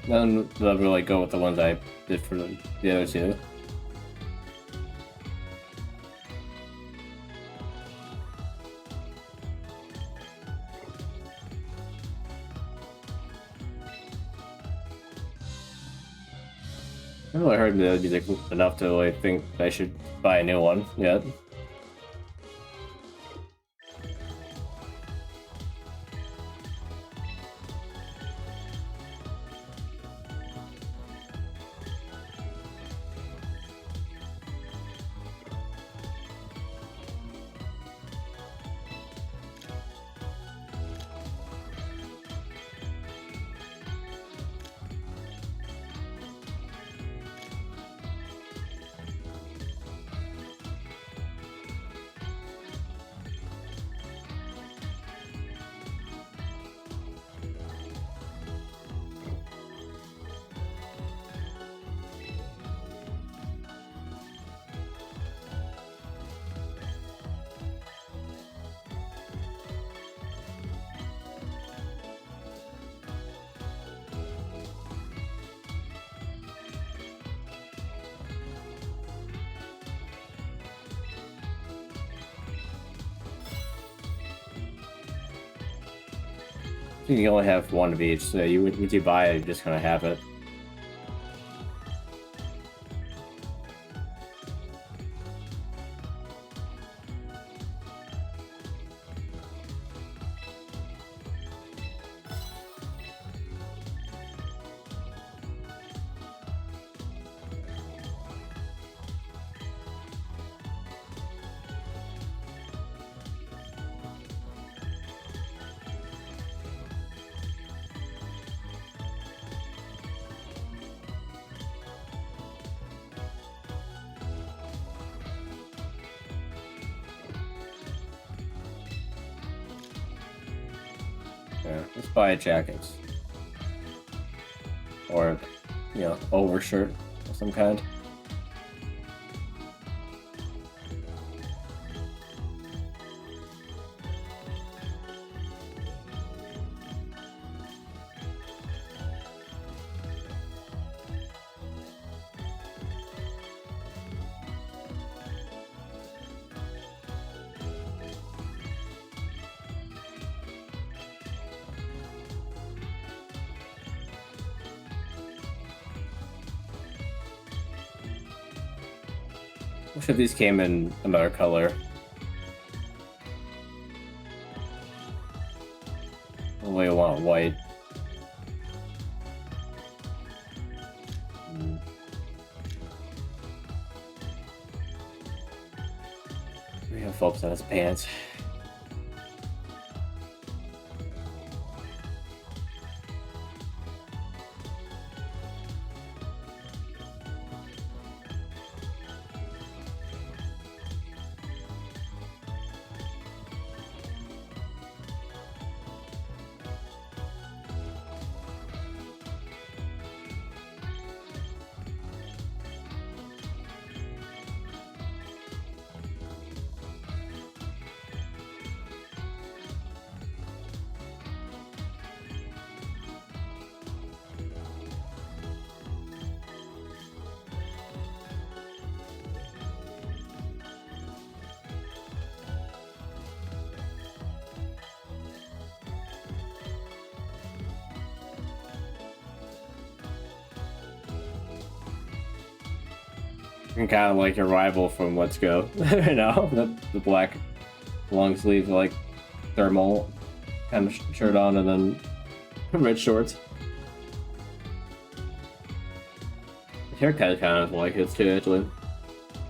Then they'll really go with the ones I did for the other two. I haven't really heard the music enough to really think I should buy a new one yet. I think you only have one of each, so once you buy it, you just kind of have it. Yeah, let's buy a jacket. Or, you know, overshirt of some kind. Wish if these came in another color. Only want white. We have folks on his pants. And kind of like your rival from Let's Go, you know, the black long sleeve like thermal kind of shirt on, and then red shorts. The haircut is kind of like his too, actually.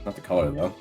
Not the color though.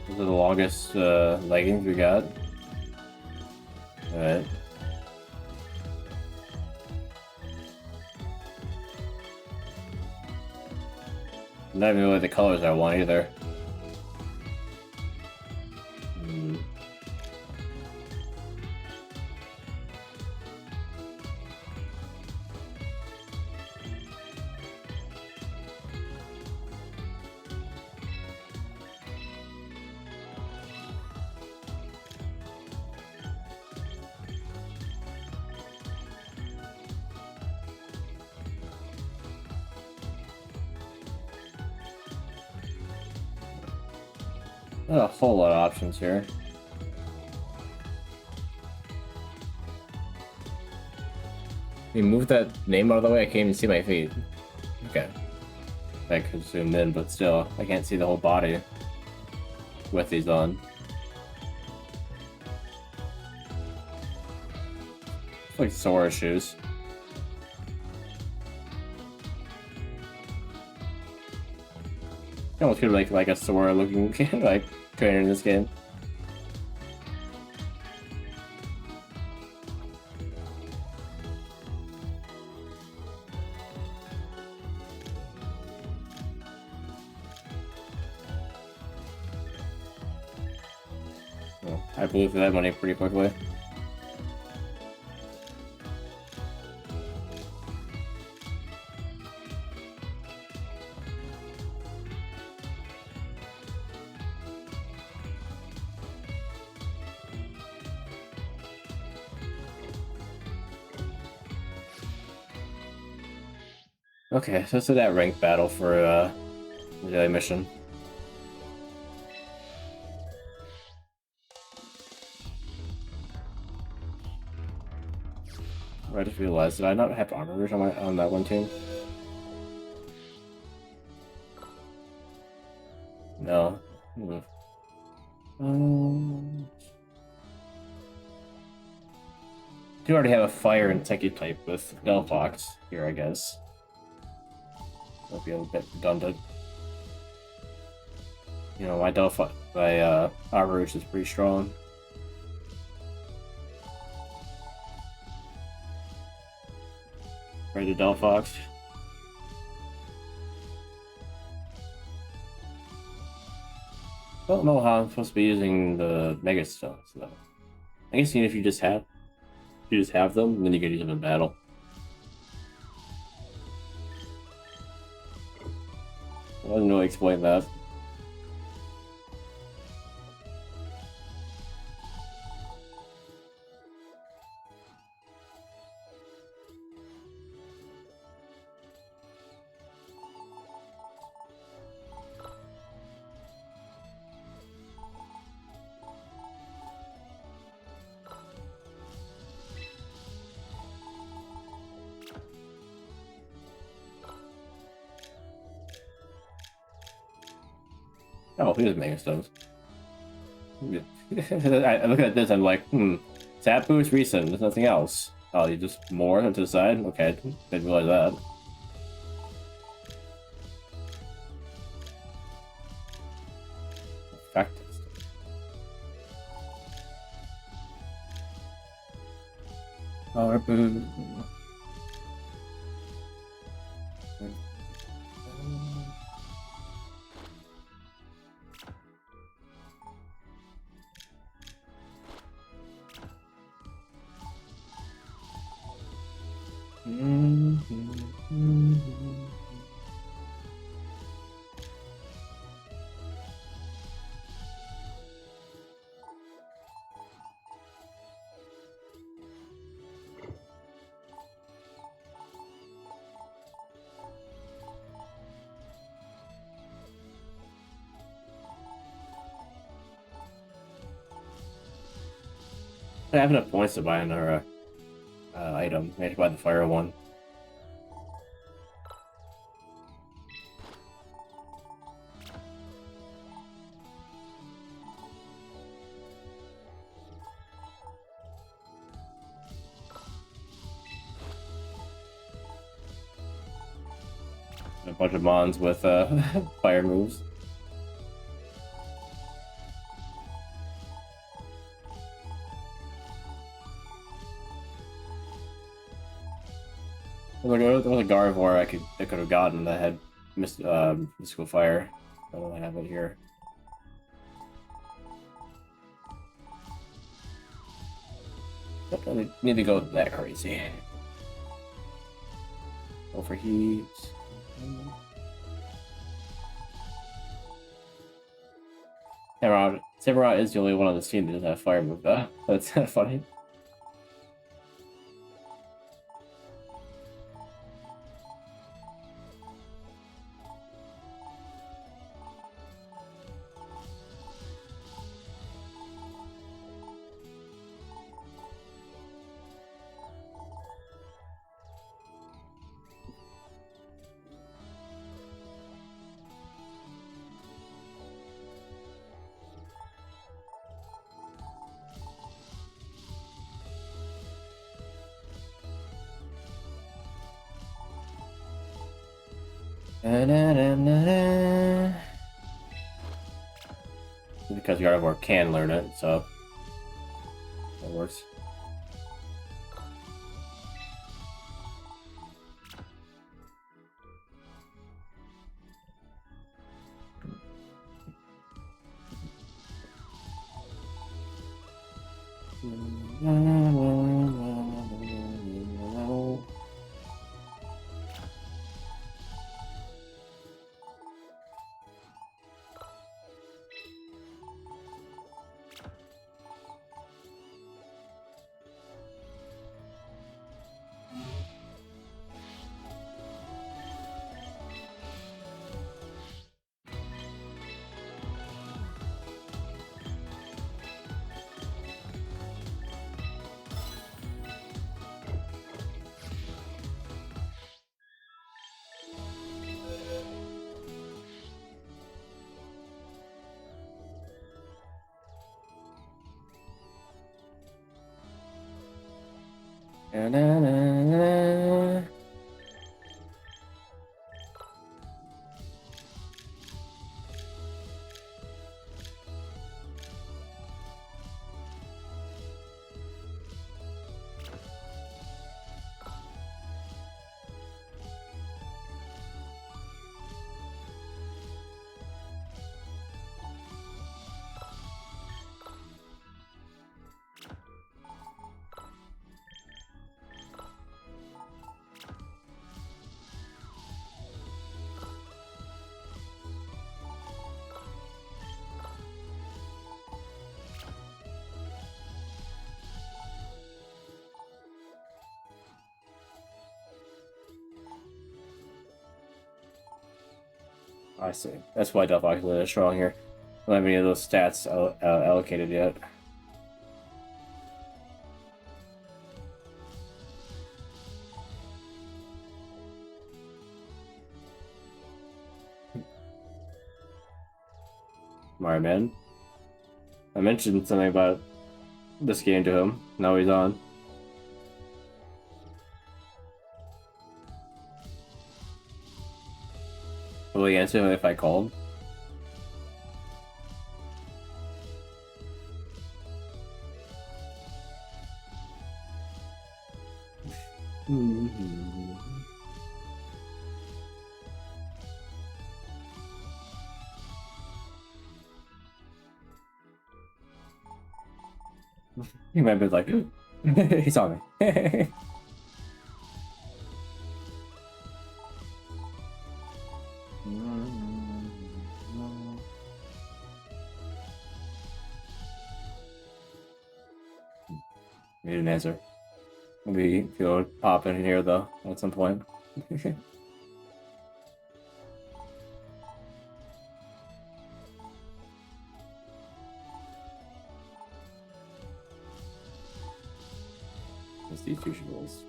Those are the longest leggings we got. Alright. Not even really the colors I want either. Not a whole lot of options here. You move that name out of the way, I can't even see my feet. Okay. I could zoom in, but still, I can't see the whole body with these on. It's like Sora shoes. I almost could like a Sora looking like trainer in this game. Well, I blew for that money pretty quickly. Okay, so it's that ranked battle for the daily mission. I just realized, did I not have armors on that one team? No. You already have a fire and techie type with Delphox here, I guess. Might be a bit redundant. You know, my Arboroost is pretty strong. Right to Delphox. Don't know how I'm supposed to be using the Mega Stones though. I guess even if you just have them, then you can use them in battle. I didn't really explain that. Oh, here's Mega Stones. I look at this, I'm like, Stat boost recent, there's nothing else. Oh, you just more to the side? Okay, didn't realize that. Cactus. Power boost. I have enough points to buy another item. I have to buy the fire one. A bunch of mons with fire moves. There was a Gardevoir I could have gotten that had mystical fire. I don't have it here. I need to go that crazy. Overheat. Samurai is the only one on this team that doesn't have fire move though. That's kind of funny. Because Gardevoir can learn it, so that works. I see. That's why Delphox is strong here. Don't have any of those stats allocated yet. Alright, man. I mentioned something about this game to him. Now he's on. Will he answer him if I called? He might be like, he saw me. He didn't answer. Maybe he'll pop in here though at some point. It's these two rules.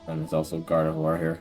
And there's also Gardevoir here.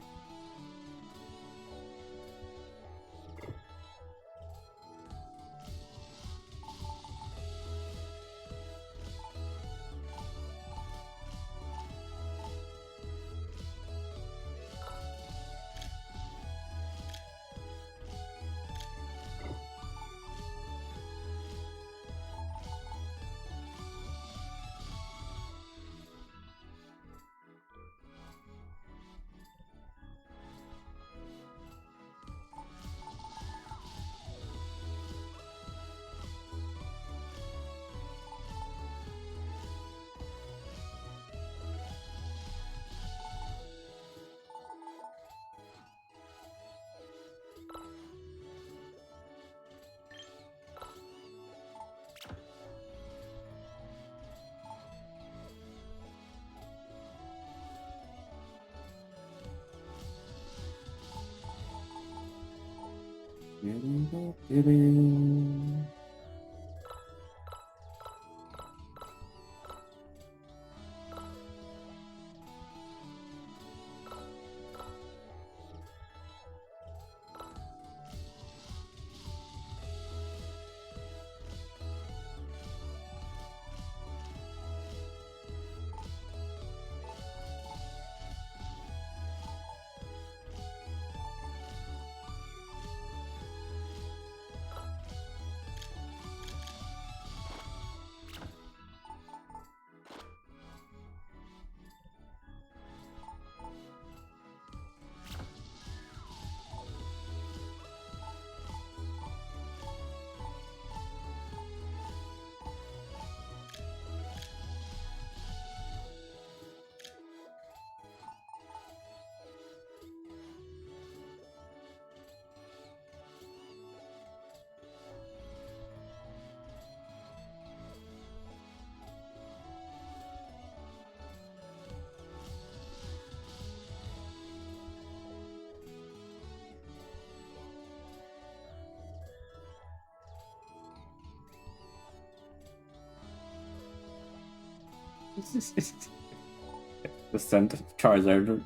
The scent of Charizard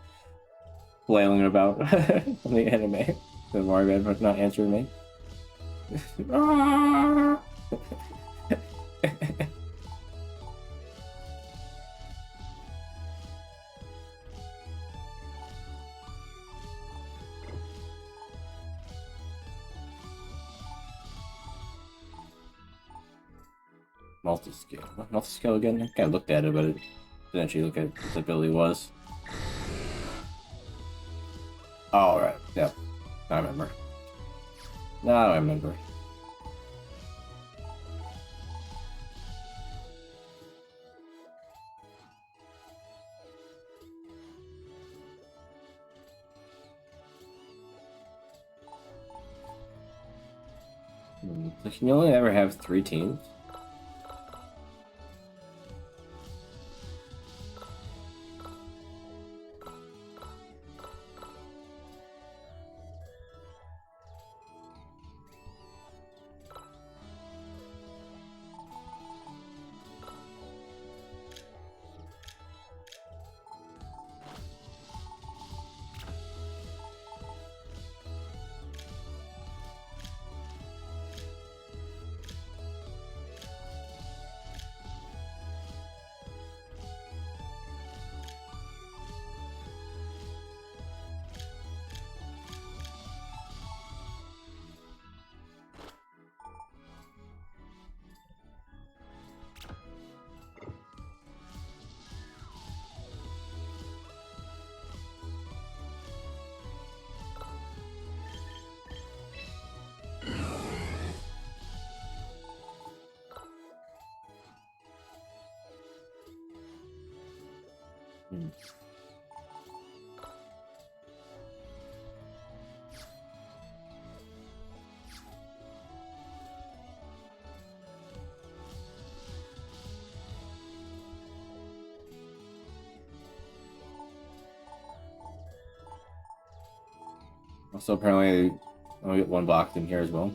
flailing about on the anime. The Mario but not answering me. Multi-scale. What multi-scale again? I kind of looked at it, but it didn't actually look at what the ability was. Oh, right. Yeah. I remember. Now I remember. So can you only ever have 3 teams? Also, apparently, I'll get 1 box in here as well.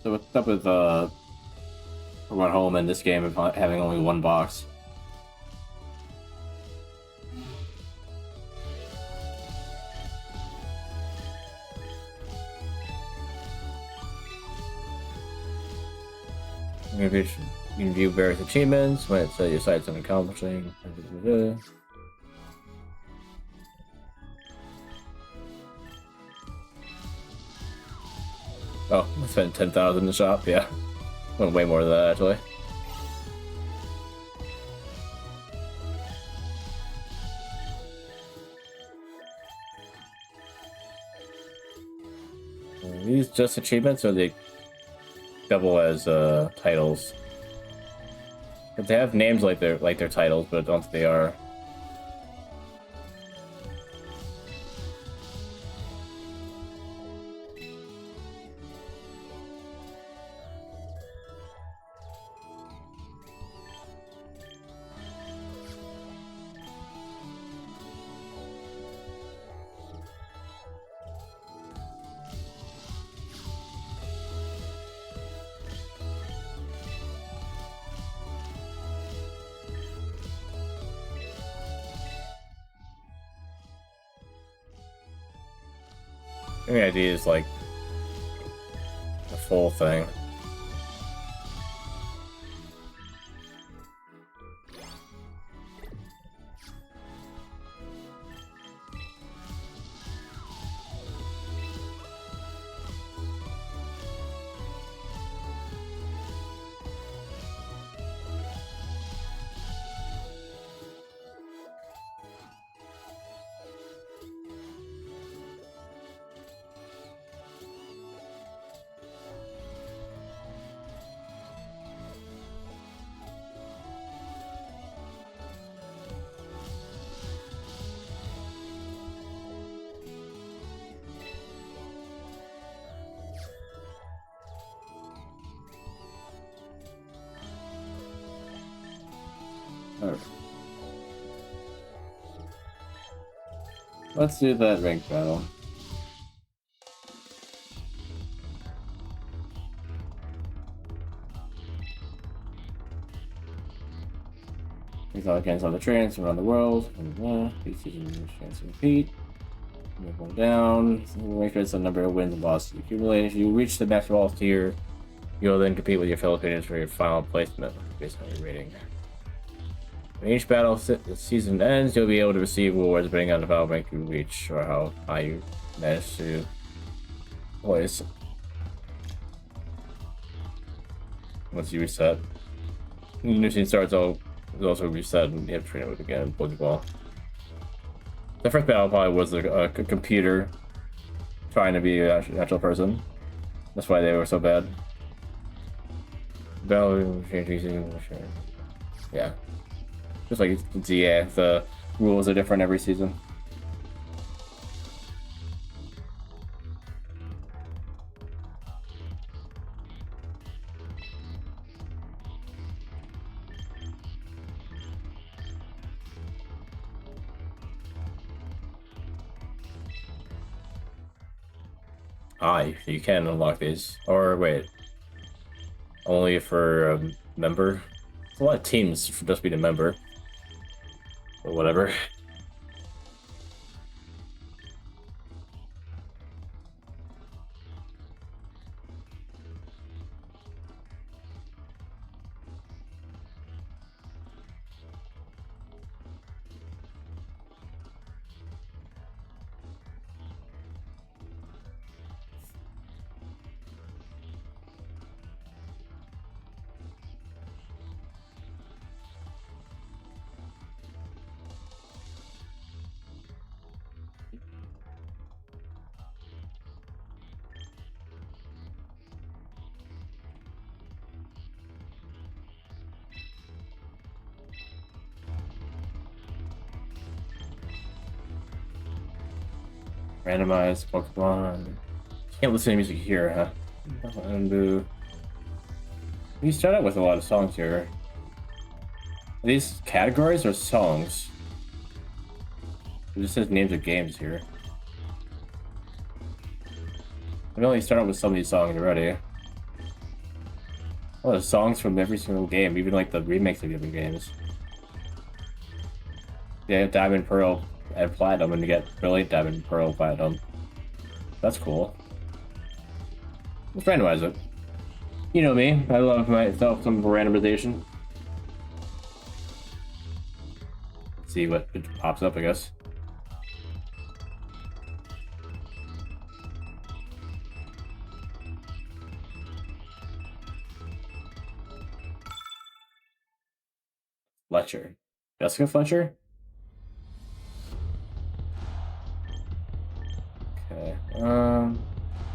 So what's up with Run Home in this game of having only 1 box? Maybe you can view various achievements when it's your site's on accomplishing. Oh, I spent 10,000 in the shop. Yeah, went way more than that actually. Are these just achievements, or they double as titles? But they have names like their titles, but I don't think they are. The idea is like the full thing. Alright. Let's do that rank battle. These all against other trains around the world. Each season chance to repeat. Move one down. Make sure it's the number of wins and losses you accumulate. If you reach the max loss tier, you'll then compete with your fellow players for your final placement based on your rating. When each battle season ends, you'll be able to receive rewards depending on the battle rank you reach or how high you manage to place. Once you reset, the new scene starts. It's also reset and you have to train it again. Pokeball. The first battle probably was a computer trying to be an actual person. That's why they were so bad. Battle yeah. Just like you can see, yeah, the rules are different every season. You can unlock these. Or wait. Only for a member? There's a lot of teams for just being a member. Or whatever. Randomized Pokemon. You can't listen to music here, huh? And you start out with a lot of songs here. Are these categories or songs? It just says names of games here. I know you start out with some of these songs already. Oh, there's songs from every single game, even like the remakes of the other games. Yeah, Diamond, Pearl, and Platinum, and you get Brilliant Diamond, Pearl, Platinum. That's cool. Let's randomize it. You know me, I love myself some randomization. Let's see what pops up, I guess. Fletcher. Jessica Fletcher? Okay.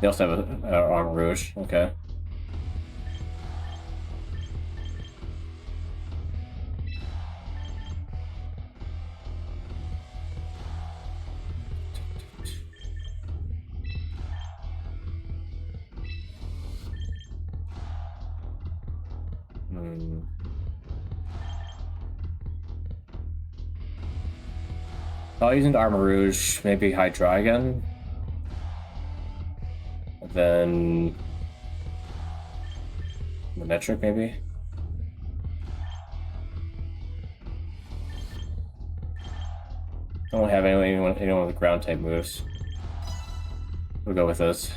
They also have an Armor Rouge. Okay. I'll use Armor Rouge, maybe Hydreigon. Then the metric, maybe. I don't have anyone with ground type moves. We'll go with this.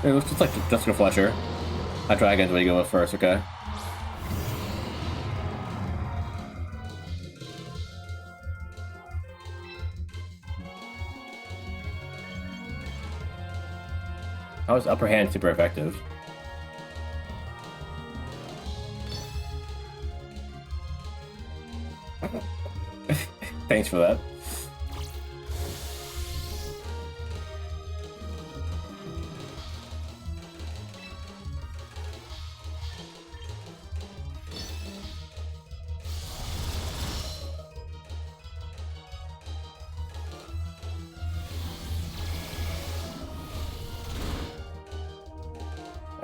It looks just like Jessica Fletcher. Dragons what you go with first, okay? How is upper hand super effective? Thanks for that.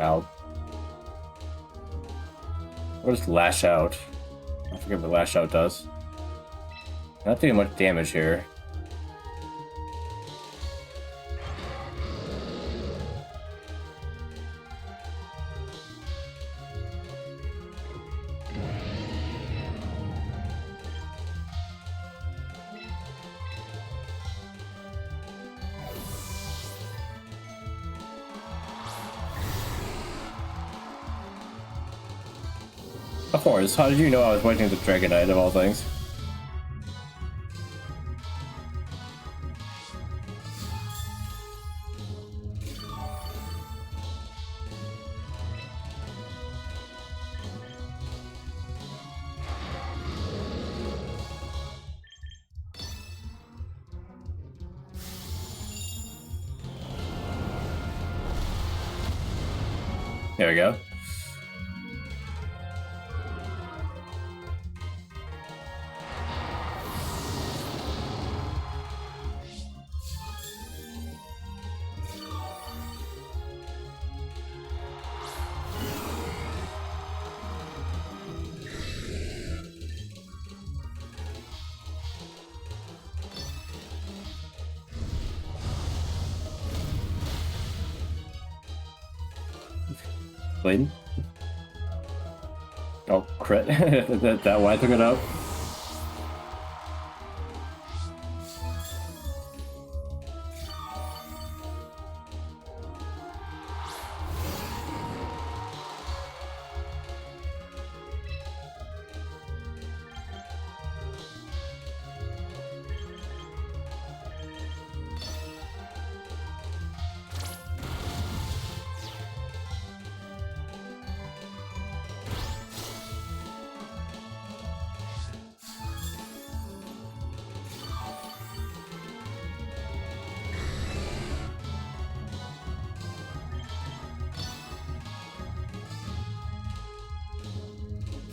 Ow. What does Lash Out? I forget what Lash Out does. Not doing much damage here. Of course, how did you know I was waiting the Dragonite of all things? There we go. Bladen? Oh, crit. that why I took it out?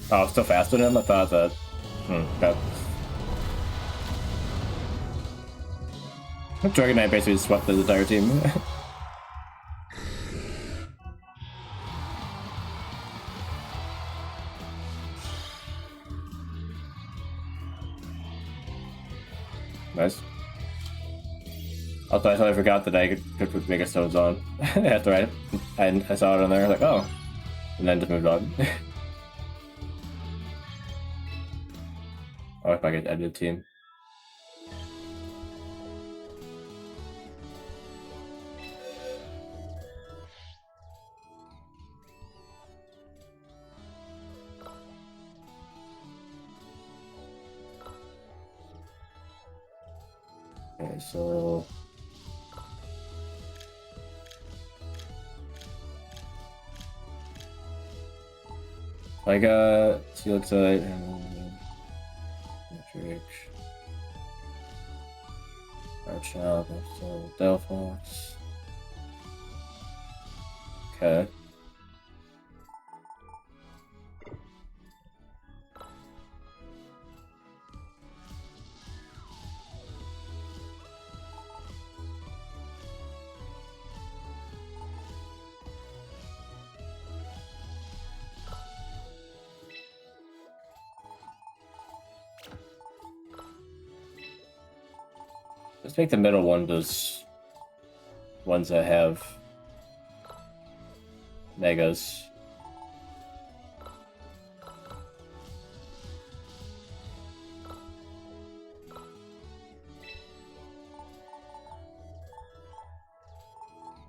Oh, still faster than him? I thought that. Okay. Dragon Knight basically swept the entire team. Nice. Also, I totally forgot that I could put Mega Stones on after I saw it on there. Like, oh. And then just moved on. Oh, if I could edit the team. Okay, so I got Sealexite and Matrix. Archop, so Delphox. Okay. Let's make the middle one those ones that have megas.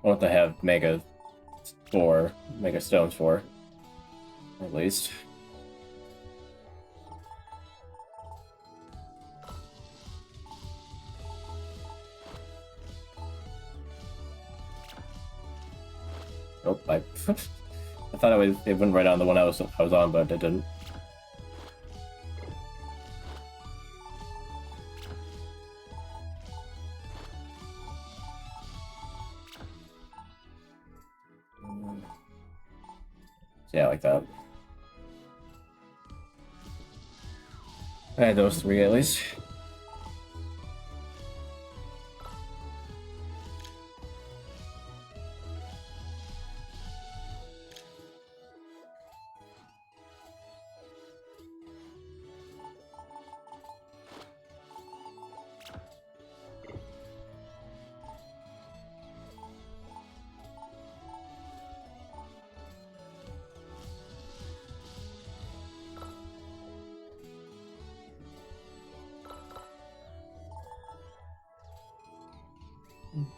What to have mega stones for, at least. Oh, I thought it went right on the one I was on, but it didn't. Yeah, like that. I had those three at least.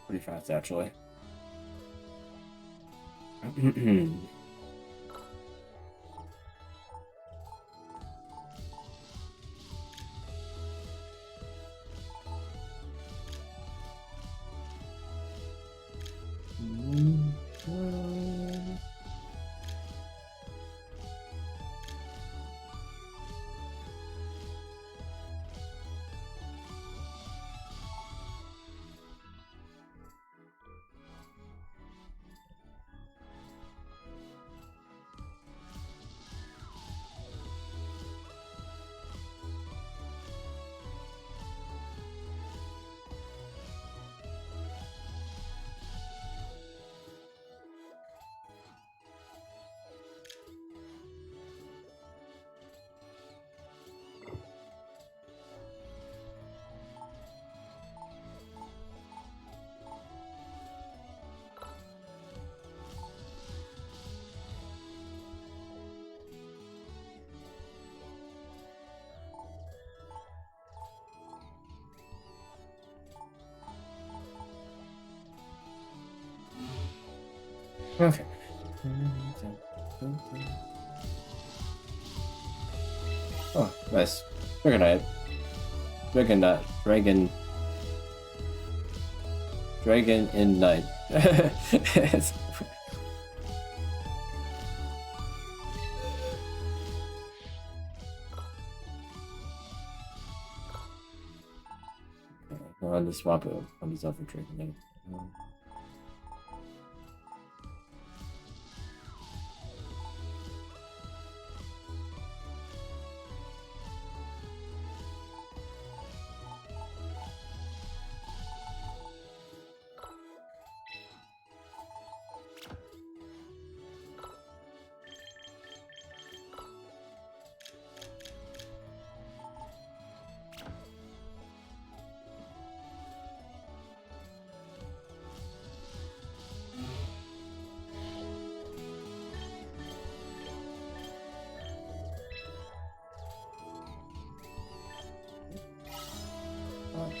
Pretty fast, actually. Okay. Oh, nice. Dragonite. Dragon in night. On the swap it on myself for Dragon.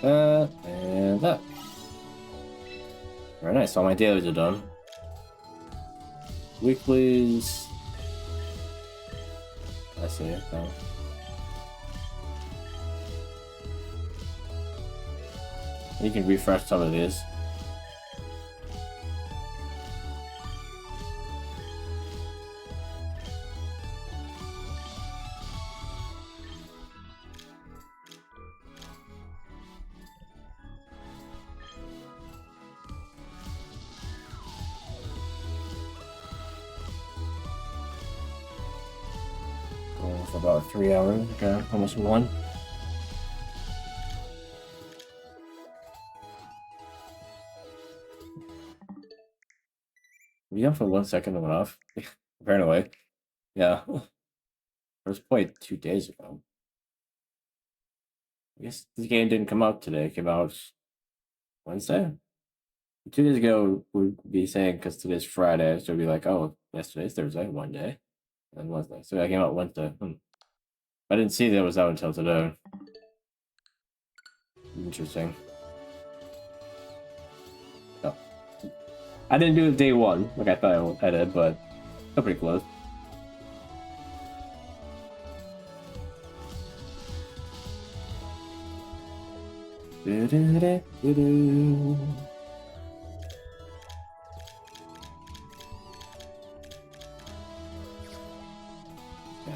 That and that. Very nice. All my dailies are done. Weeklies. I see it now. You can refresh some of these. For about 3 hours. Okay, almost 1. We up for 1 second and went off. Apparently. Yeah. It was played 2 days ago. I guess the game didn't come out today. It came out Wednesday? 2 days ago we'd be saying, because today's Friday, so we'd be like, oh, yesterday's Thursday, one day, and Wednesday. So I came out Wednesday. I didn't see that it was out until today. Interesting. Oh. I didn't do it day one, like I thought I did, but still pretty close. Yeah,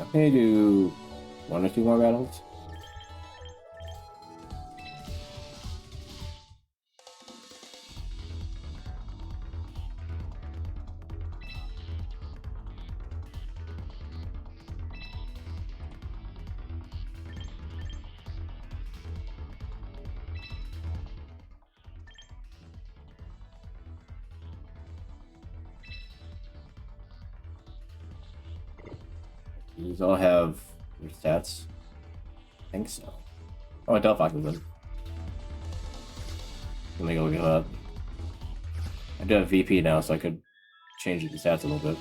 I'm gonna do 1 or 2 more battles. These all have your stats. I think so. Oh, Delphi is in. Let me go look it up. I do have VP now, so I could change the stats a little bit.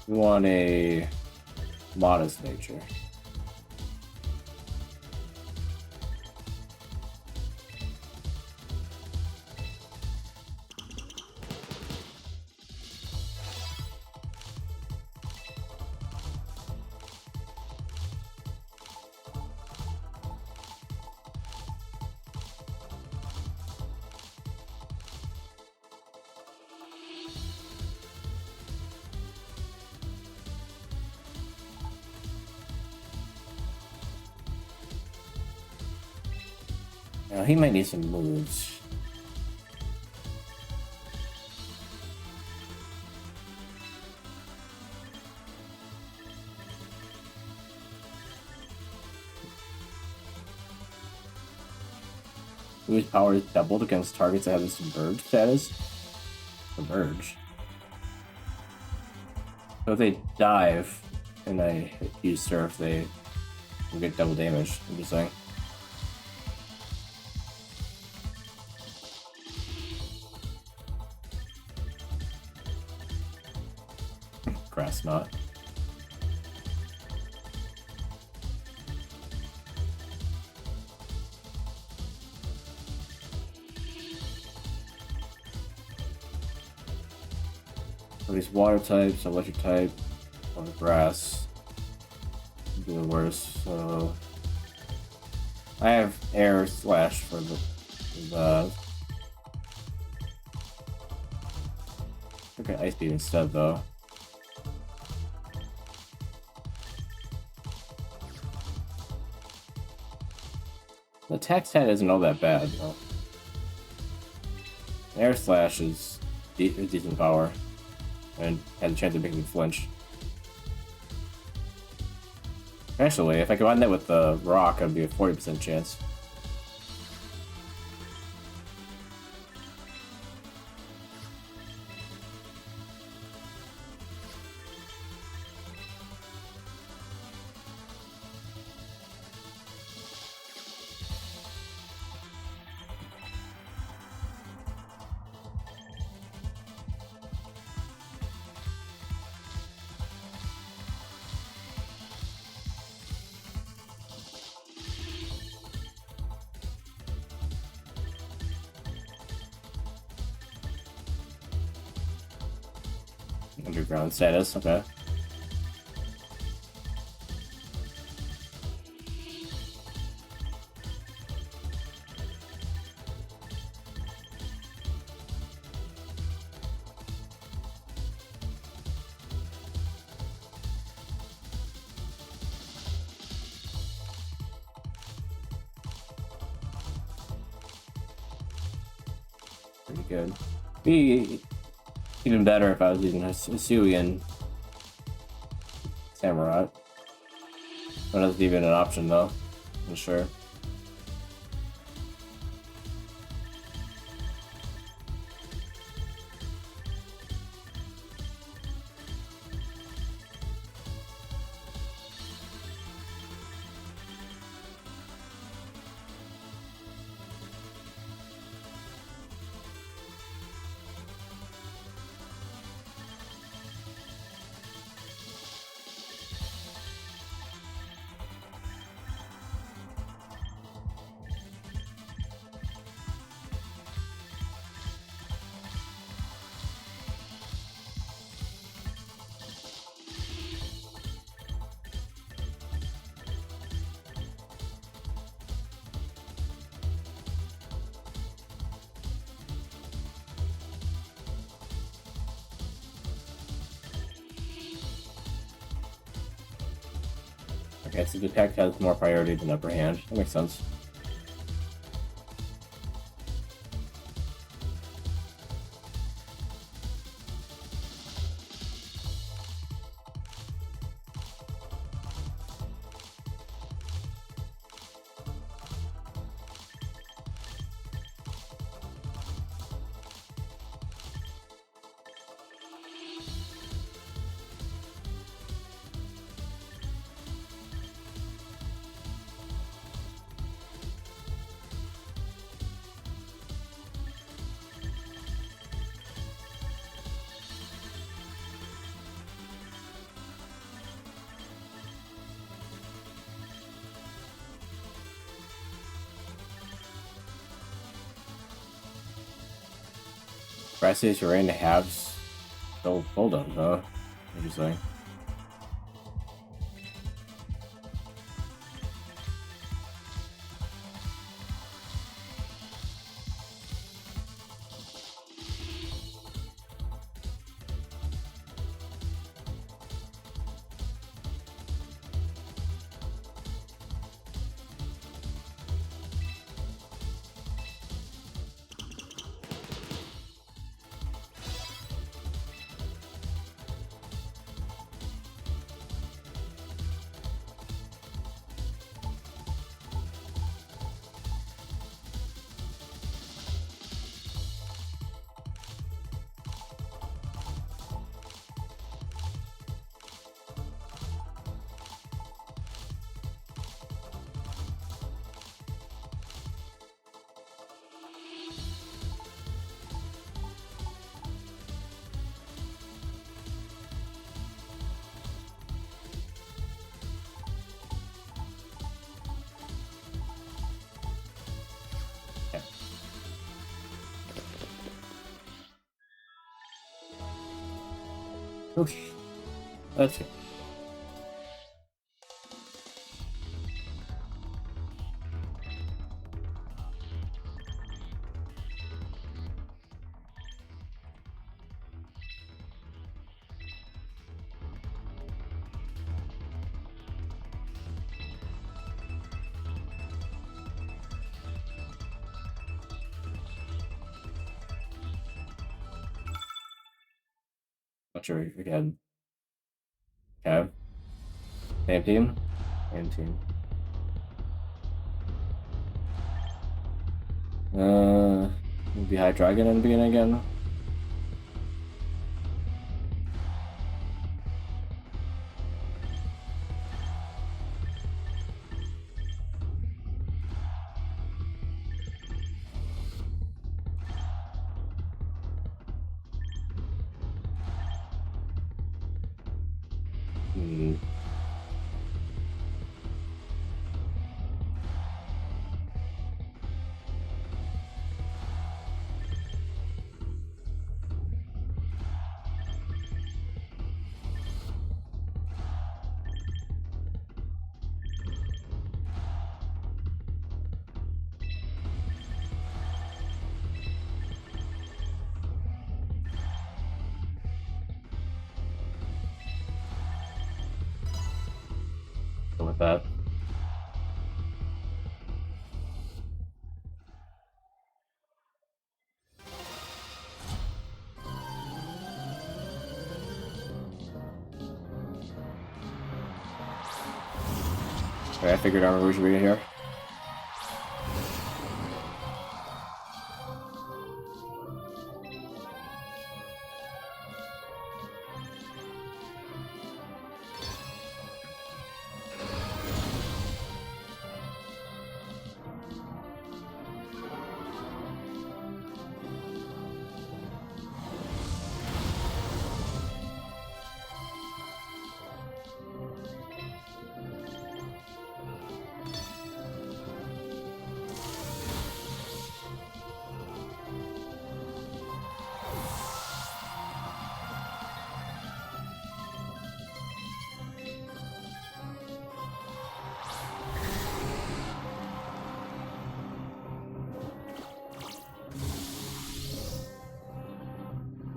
We want a modest nature. Now, he might need some moves. Whose power is doubled against targets that have this Submerge status? Submerge. So if they dive and I use Surf, they will get double damage. I'm just saying. Grass knot. So these water types, electric type, or grass, doing worse. So I have air slash for the Okay, Ice Beam instead, though. The attack stat isn't all that bad, though. Air Slash is decent power, and has a chance of making me flinch. Actually, if I combine that with the Rock, it'd be a 40% chance. Underground status, okay. Pretty good. Be even better if I was using Hisui and Samurai. That isn't even an option though, I'm sure. Okay, so Detect has more priority than Upper Hand. That makes sense. Gracias Terrain halves still hold on, huh? Interesting. Okay. That's it. Clutcher again. Okay. Same team? Same team. Maybe High Dragon in the beginning again. Go with that. Okay, I figured out where we should be here.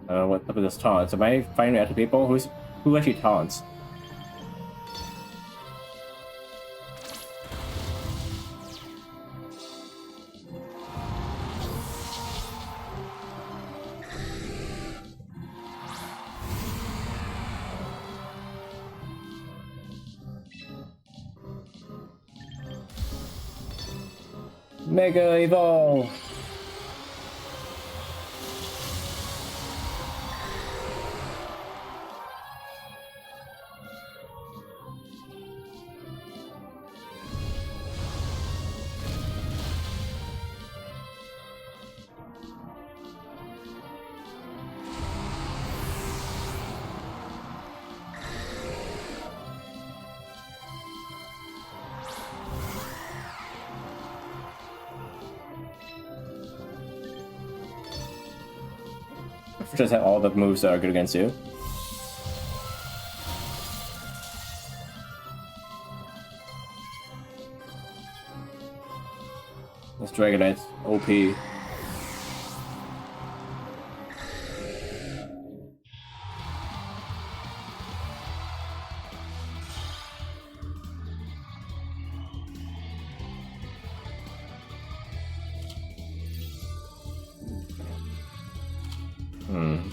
What's up with this taunts? Am I fighting after people? Who actually taunts? Mega Evolve! Just have all the moves that are good against you. This Dragonite's OP.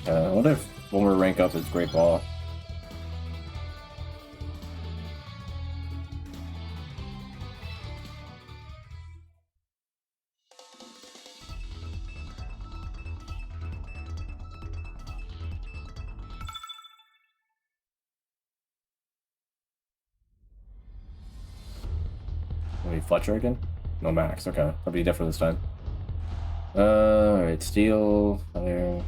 I wonder if when we rank up is Great Ball. Maybe Fletcher again? No Max, okay. That'll be different this time. Alright, Steel, Fire.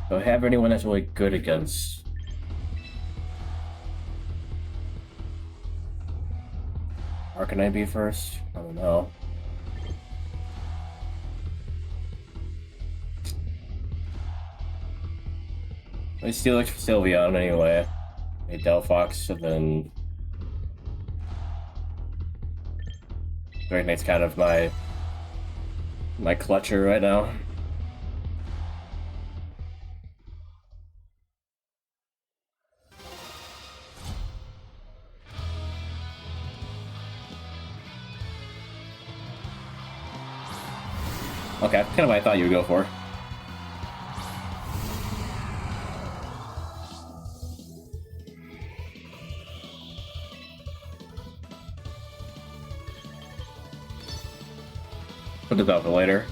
Do I have anyone that's really good against? Can I be first? I don't know. I still look for Sylveon anyway. A Delphox, and then Dragonite's kind of my clutcher right now. Okay, kind of what I thought you would go for. Put this out for later.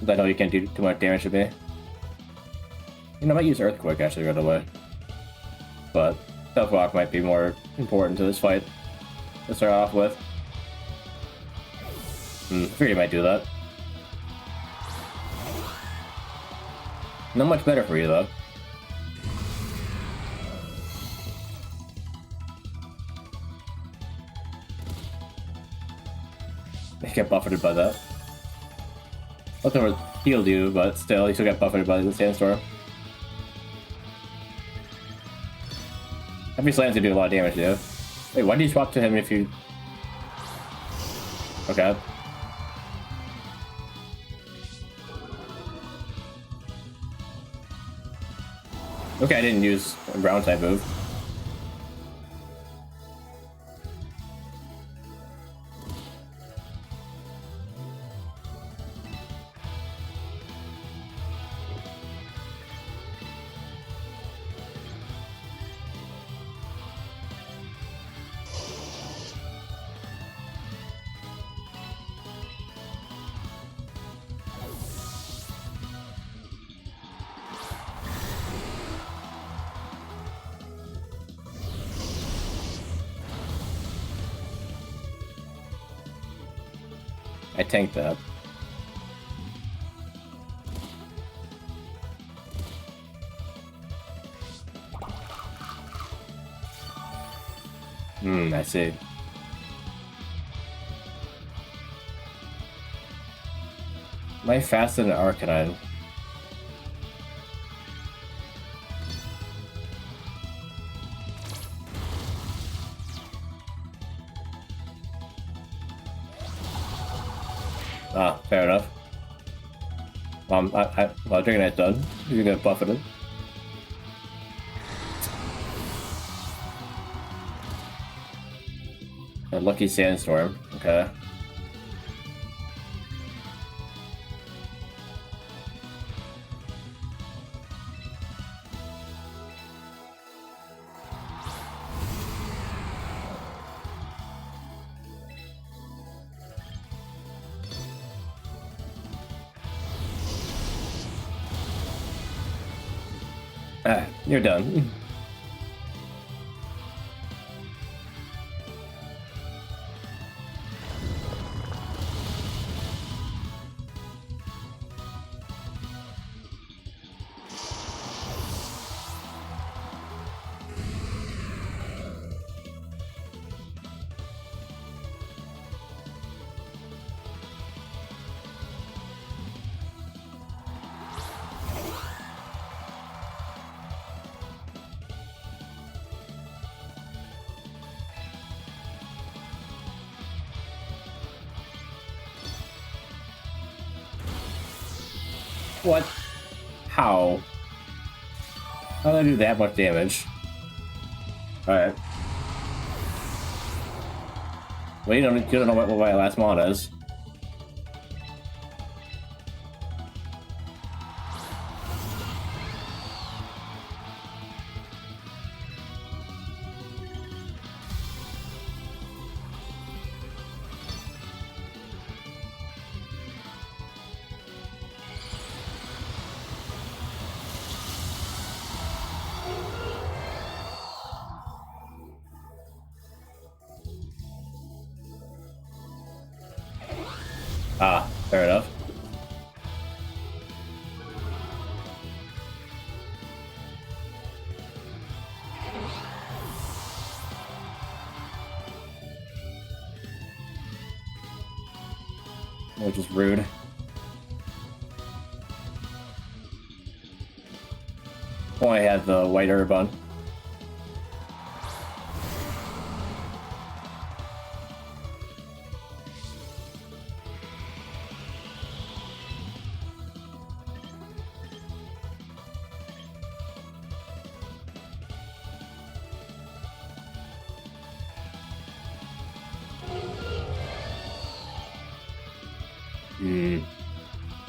I know you can't do too much damage to me. You know, I might use Earthquake actually right away. But Stealth Rock might be more important to this fight to start off with. I figured you might do that. Not much better for you though. You get buffeted by that. Nothing healed you, but still, you still get buffeted by the Sandstorm. Every slam's gonna do a lot of damage to you. Wait, why did you swap to him if you... Okay. Okay, I didn't use a ground type move. I tanked that. I see. Am I faster than Arcanine? Ah, fair enough. Well, Dragonite's done. You're gonna buff it in. A lucky Sandstorm. Okay. Ah, you're done. What? How? How did I do that much damage? Alright. Well, you don't know what my last mod is. Ah, fair enough. Which is rude. Oh, I had the white herb on.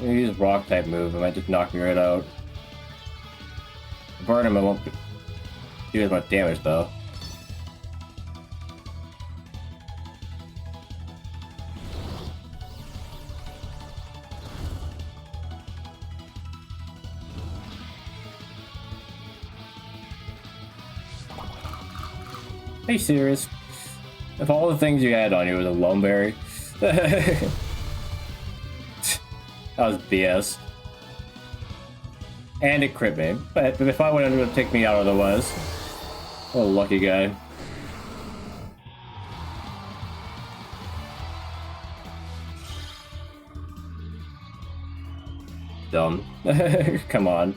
Use rock type move, it might just knock me right out. Burn him, it won't do as much damage though. Are you serious? If all the things you had on you was a Loneberry. That was BS. And it crit me. But if I would have take me out otherwise. Oh, lucky guy. Dumb. Come on.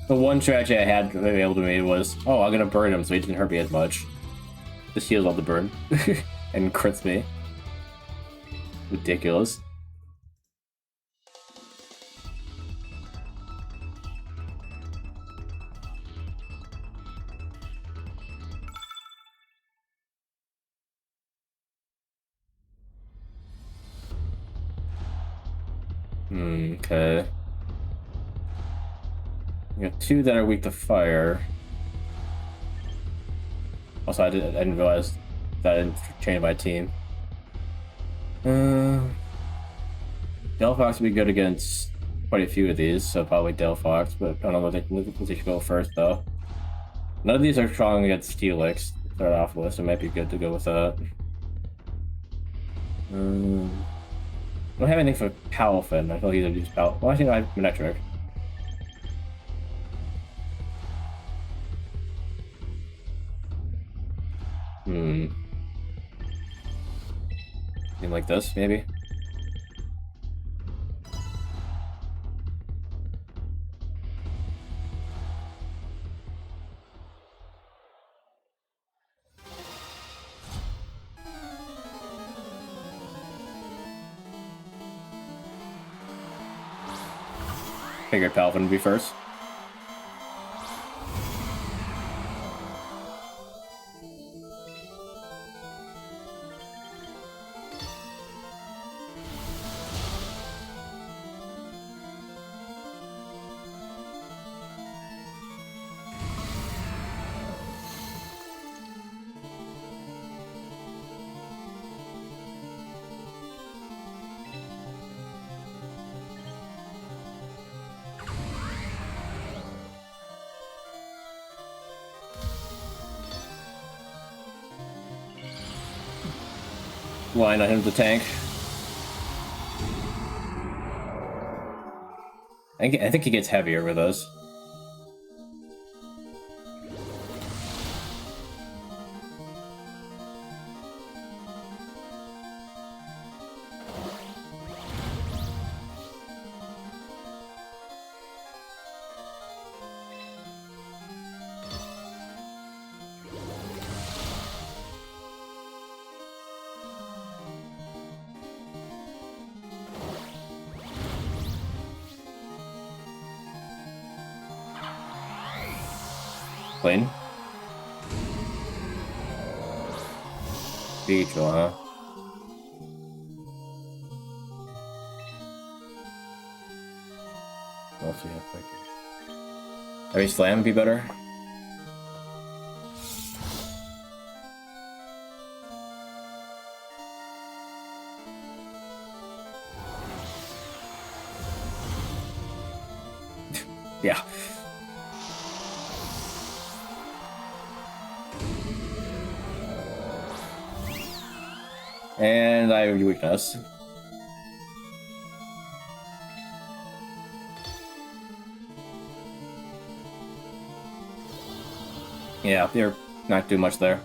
The one strategy I had available to me was, oh, I'm gonna burn him so he doesn't hurt me as much. Just heals all the burn. And crits me. Ridiculous. Okay. You got two that are weak to fire. Also, I didn't realize that I didn't change my team. Delphox would be good against quite a few of these, so probably Delphox, but I don't know what they should go first, though. None of these are strong against Steelix to start off with, so it might be good to go with that. I don't have anything for Palafin. I feel like he's use Palafin. Well, I think I have Menetric. Something like this, maybe? Figured Palafin would be first. Line on him to tank. I think he gets heavier with us. Plane. Beetle, huh? We'll see how quick. Maybe Slam be better? Yeah. And I have weakness. Yeah, you're not doing much there.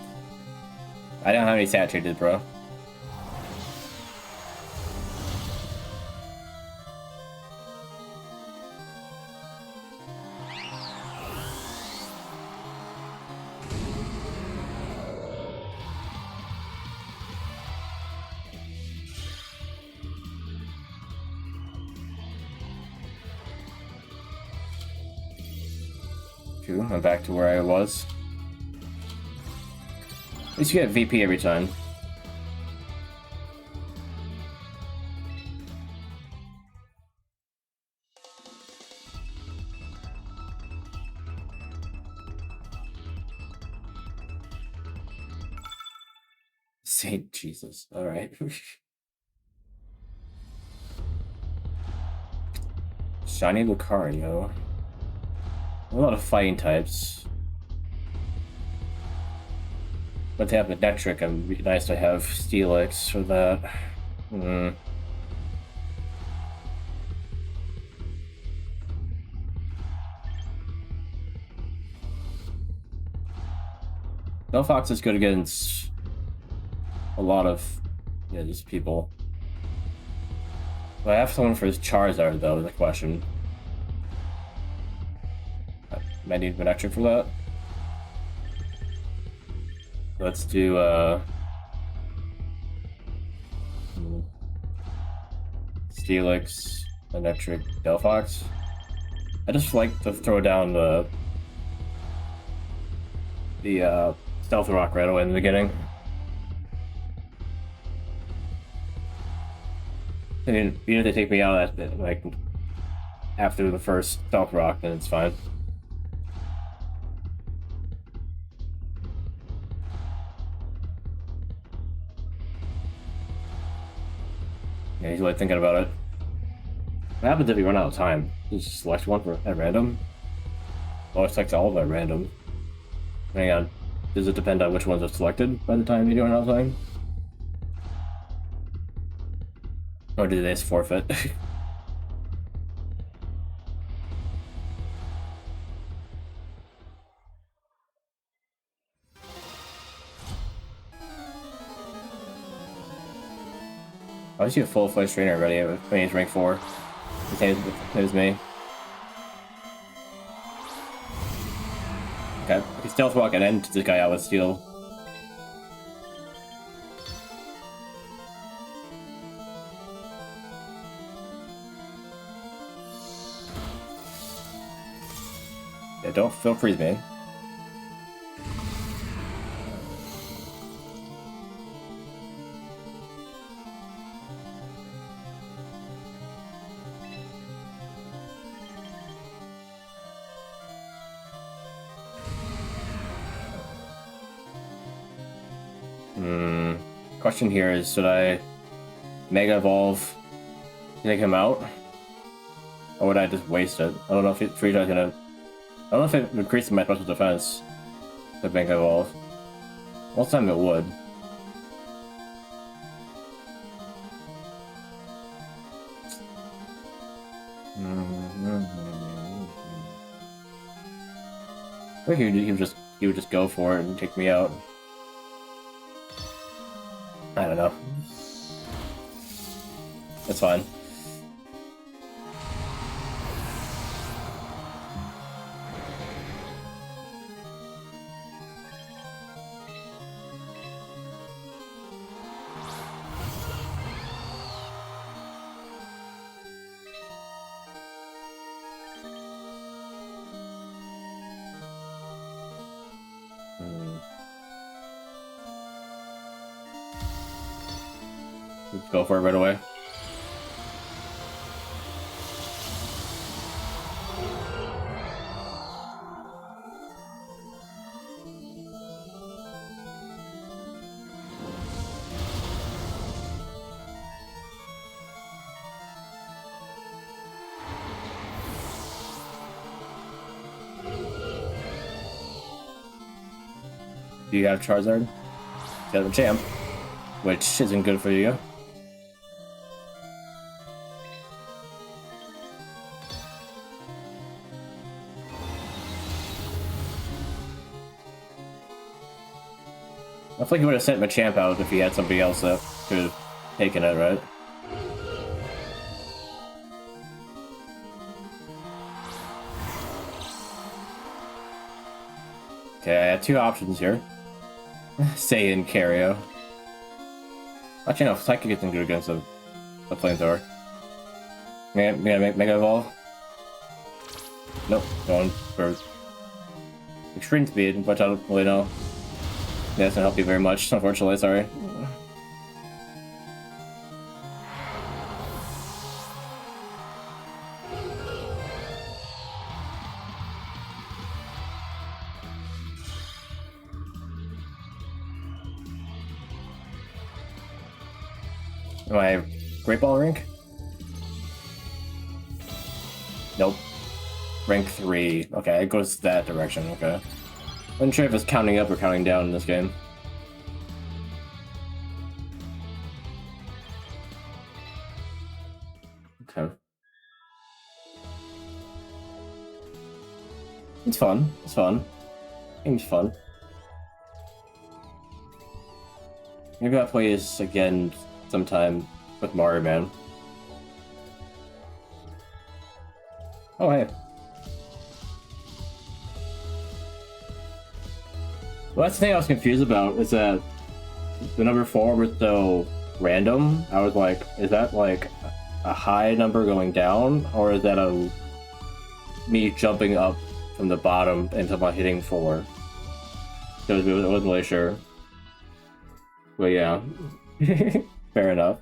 I don't have any saturated, bro. I'm back to where I was. At least you get VP every time. Saint Jesus. All right. Shiny Lucario. A lot of fighting types. But to have a Electric, it'd be nice to have Steelix for that. Delphox is good against a lot of these people. Do I have someone for his Charizard though, is the question. I might need an extra for that. Let's do Steelix, Electric, Delphox. I just like to throw down the Stealth Rock right away in the beginning. I mean, even if they take me out of that, like, after the first Stealth Rock, then it's fine. Yeah, he's really thinking about it. What happens if you run out of time? You just select one at random? Oh, it selects all of them at random. Hang on. Does it depend on which ones are selected by the time you run out of time? Or do they just forfeit? I see a full-fledged trainer already when he's rank 4. The same as me. Okay, I can Stealth Rock and end this guy out with Steel. Yeah, don't freeze me. Question here is, should I Mega Evolve to take him out? Or would I just waste it? I don't know if Frieside's gonna... I don't know if it increases my special defense to Mega Evolve. Most time it would. I think he would just go for it and take me out. I don't know. That's fine. Go for it right away. Do you have Charizard? You have a Champ, which isn't good for you. I feel like he would have sent Machamp out if he had somebody else that could have taken it, right? Okay, I have two options here. Saiyan, Cario. Actually, no, Psychic isn't good against the Flamethrower. Mega Evolve? Nope, going for Extreme Speed, which I don't really know. Yeah, doesn't help you very much, unfortunately, sorry. Am I Great Ball rank? Nope. Rank 3. Okay, it goes that direction, okay. I'm not sure if it's counting up or counting down in this game. Okay. It's fun. It's fun. Game's fun. Maybe I'll play this again sometime with Mario Man. Oh, hey. Well, that's the thing I was confused about, is that the number 4 was so random. I was like, is that like a high number going down, or is that me jumping up from the bottom until I'm hitting 4? So I wasn't really sure. But yeah, fair enough.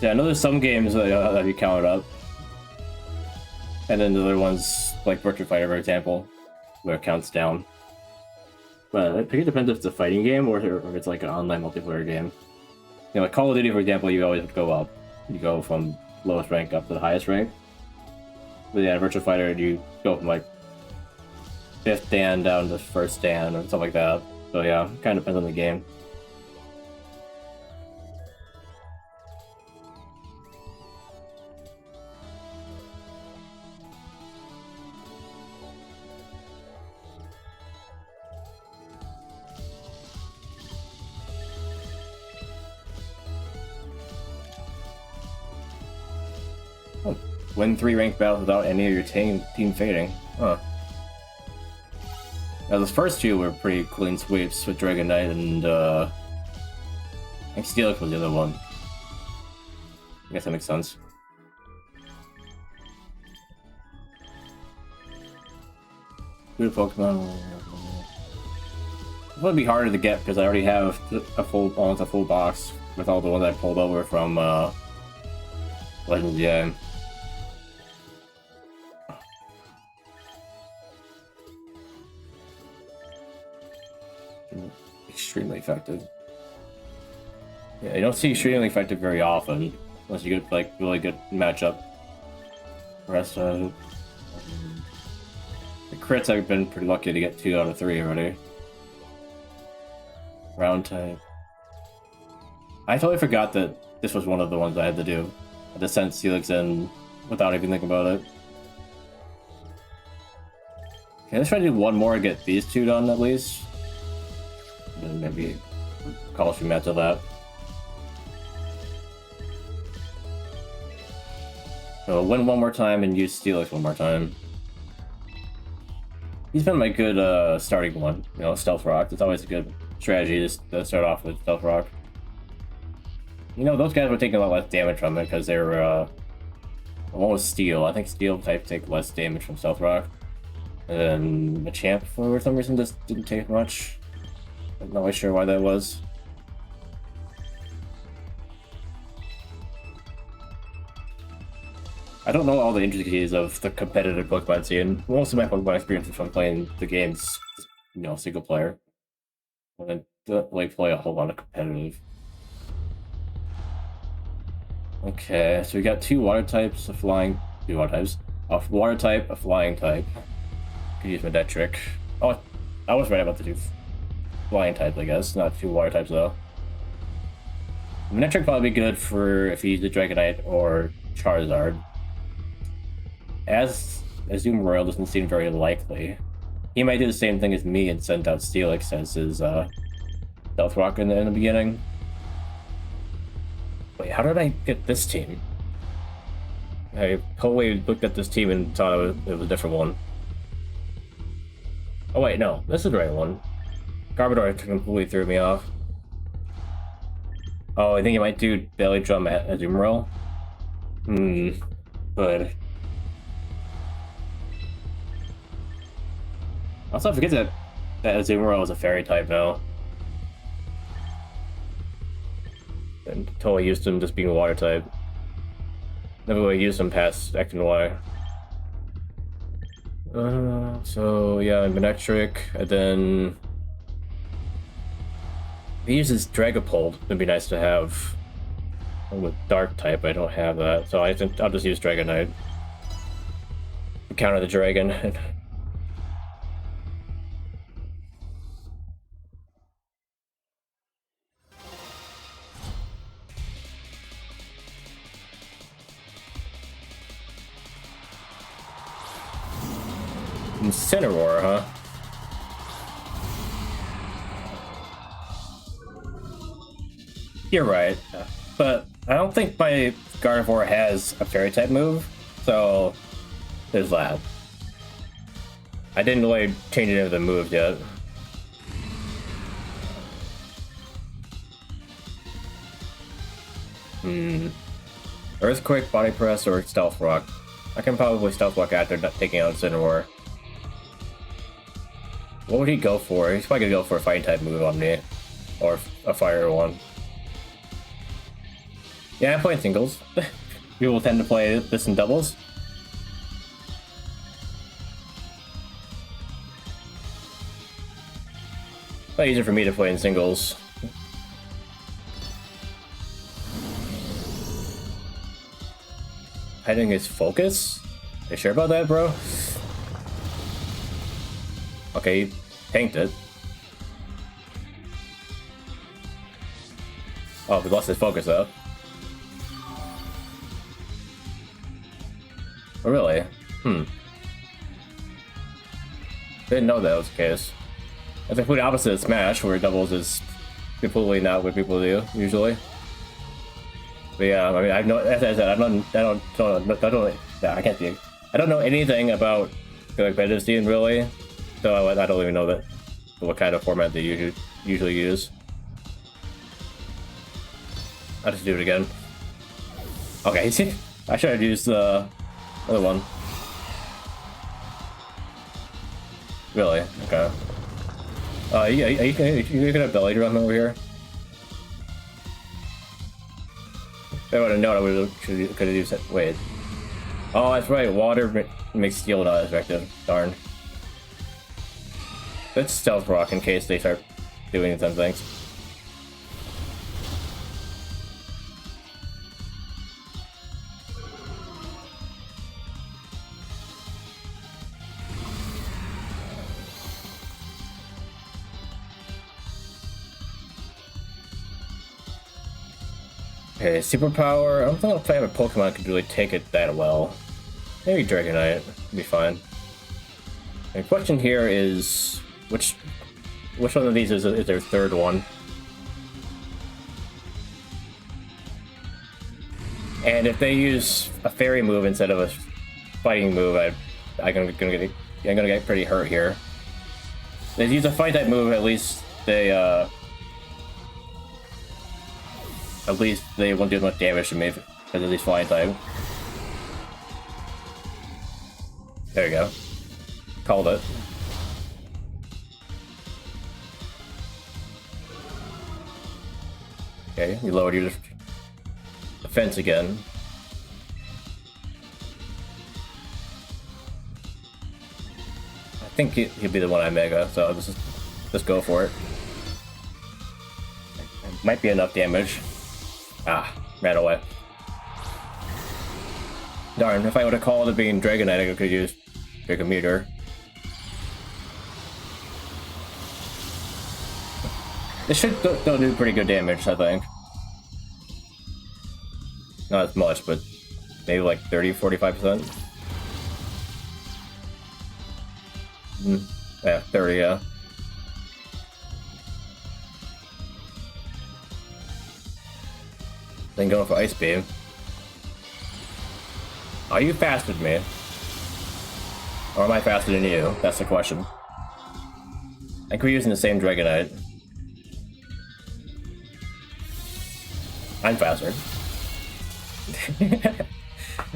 Yeah, I know there's some games that you count up, and then the other ones, like Virtua Fighter, for example, where it counts down. But I think it depends if it's a fighting game or if it's like an online multiplayer game. You know, like Call of Duty, for example, you always go up. You go from lowest rank up to the highest rank. But yeah, Virtua Fighter, you go from like 5th Dan down to 1st Dan or something like that. So yeah, kind of depends on the game. Oh, win 3 ranked battles without any of your team fading. Huh. Now, those first 2 were pretty clean sweeps with Dragon Knight and, I think Steelix was the other one. I guess that makes sense. Good Pokemon. It would be harder to get because I already have almost a full box with all the ones I pulled over from, Legends, yeah. Extremely effective. Yeah, you don't see extremely effective very often, unless you get like really good matchup. The rest of the crits, I've been pretty lucky to get 2 out of 3 already. Round type. I totally forgot that this was one of the ones I had to do. I just sent Steelix in without even thinking about it. Okay, let's try to do one more and get these 2 done at least. And then maybe call a few matches of that. So win one more time and use Steelix one more time. He's been my good starting one, you know, Stealth Rock. It's always a good strategy to start off with Stealth Rock. You know, those guys were taking a lot less damage from it because they were, what was Steel? I think Steel type take less damage from Stealth Rock. And then the Champ, for some reason, just didn't take much. I'm not really sure why that was. I don't know all the intricacies of the competitive Pokemon scene. Most of my Pokemon experience is from playing the games, you know, single player. I don't really play a whole lot of competitive. Okay, so we got 2 water types, a flying... 2 water types. A water type, a flying type. Could use my deck trick. Oh, I was right about the 2 flying types, I guess. Not 2 water types, though. Trick probably be good for if you use the Dragonite or Charizard. As Azumarill doesn't seem very likely. He might do the same thing as me and send out Steelix as his Stealth Rock in the beginning. Wait, how did I get this team? I totally looked at this team and thought it was a different one. Oh wait, no, this is the right one. Garbodor completely threw me off. Oh, I think he might do Belly Drum at Azumarill. Good. Also, I forget that Azumarill is a fairy type now. And totally used to him just being a water type. Never really used him past X and Y. So yeah, Manectric, and then he uses Dragapult. It'd be nice to have with Dark type. I don't have that, so I think I'll just use Dragonite to counter the dragon. Incineroar, huh? You're right, but I don't think my Gardevoir has a Fairy type move, so there's that. I didn't really change any of the moves yet. Earthquake, Body Press, or Stealth Rock. I can probably Stealth Rock after taking out Incineroar. What would he go for? He's probably gonna go for a Fighting type move on me, or a Fire one. Yeah, I'm playing singles. People tend to play this in doubles. It's easier for me to play in singles. Hiding his focus? Are you sure about that, bro? Okay, he tanked it. Oh, we lost his focus though. Oh, really? Didn't know that was the case. That's the complete opposite of Smash, where doubles is completely not what people do usually. But yeah, I mean, I know, as I said, I can't think. I don't know anything about the competitive scene really, so I don't even know that what kind of format they usually use. I'll just do it again. Okay, see, I should have used the other one. Really? Okay. You gonna belly drum over here? If I would have known, I would have could have used it. Wait. Oh, that's right. Water makes steel not as effective. Darn. Let's Stealth Rock in case they start doing some things. Okay, superpower. I don't think if I have a Pokemon could really take it that well. Maybe Dragonite would be fine. The question here is which one of these is their third one? And if they use a fairy move instead of a fighting move, I'm gonna get pretty hurt here. If they use a fight type move, at least they won't do as much damage to me because of these flying type. There you go. Called it. Okay, you lowered your defense again. I think he'll be the one I mega, so I'll just go for it. Might be enough damage. Ah, ran away. Darn, if I would have called it being Dragonite, I could use Dragometer. This should still do pretty good damage, I think. Not as much, but maybe like 30-45%. Yeah, 30, yeah. Then going for Ice Beam. Are you faster than me? Or am I faster than you? That's the question. I think we're using the same Dragonite. I'm faster.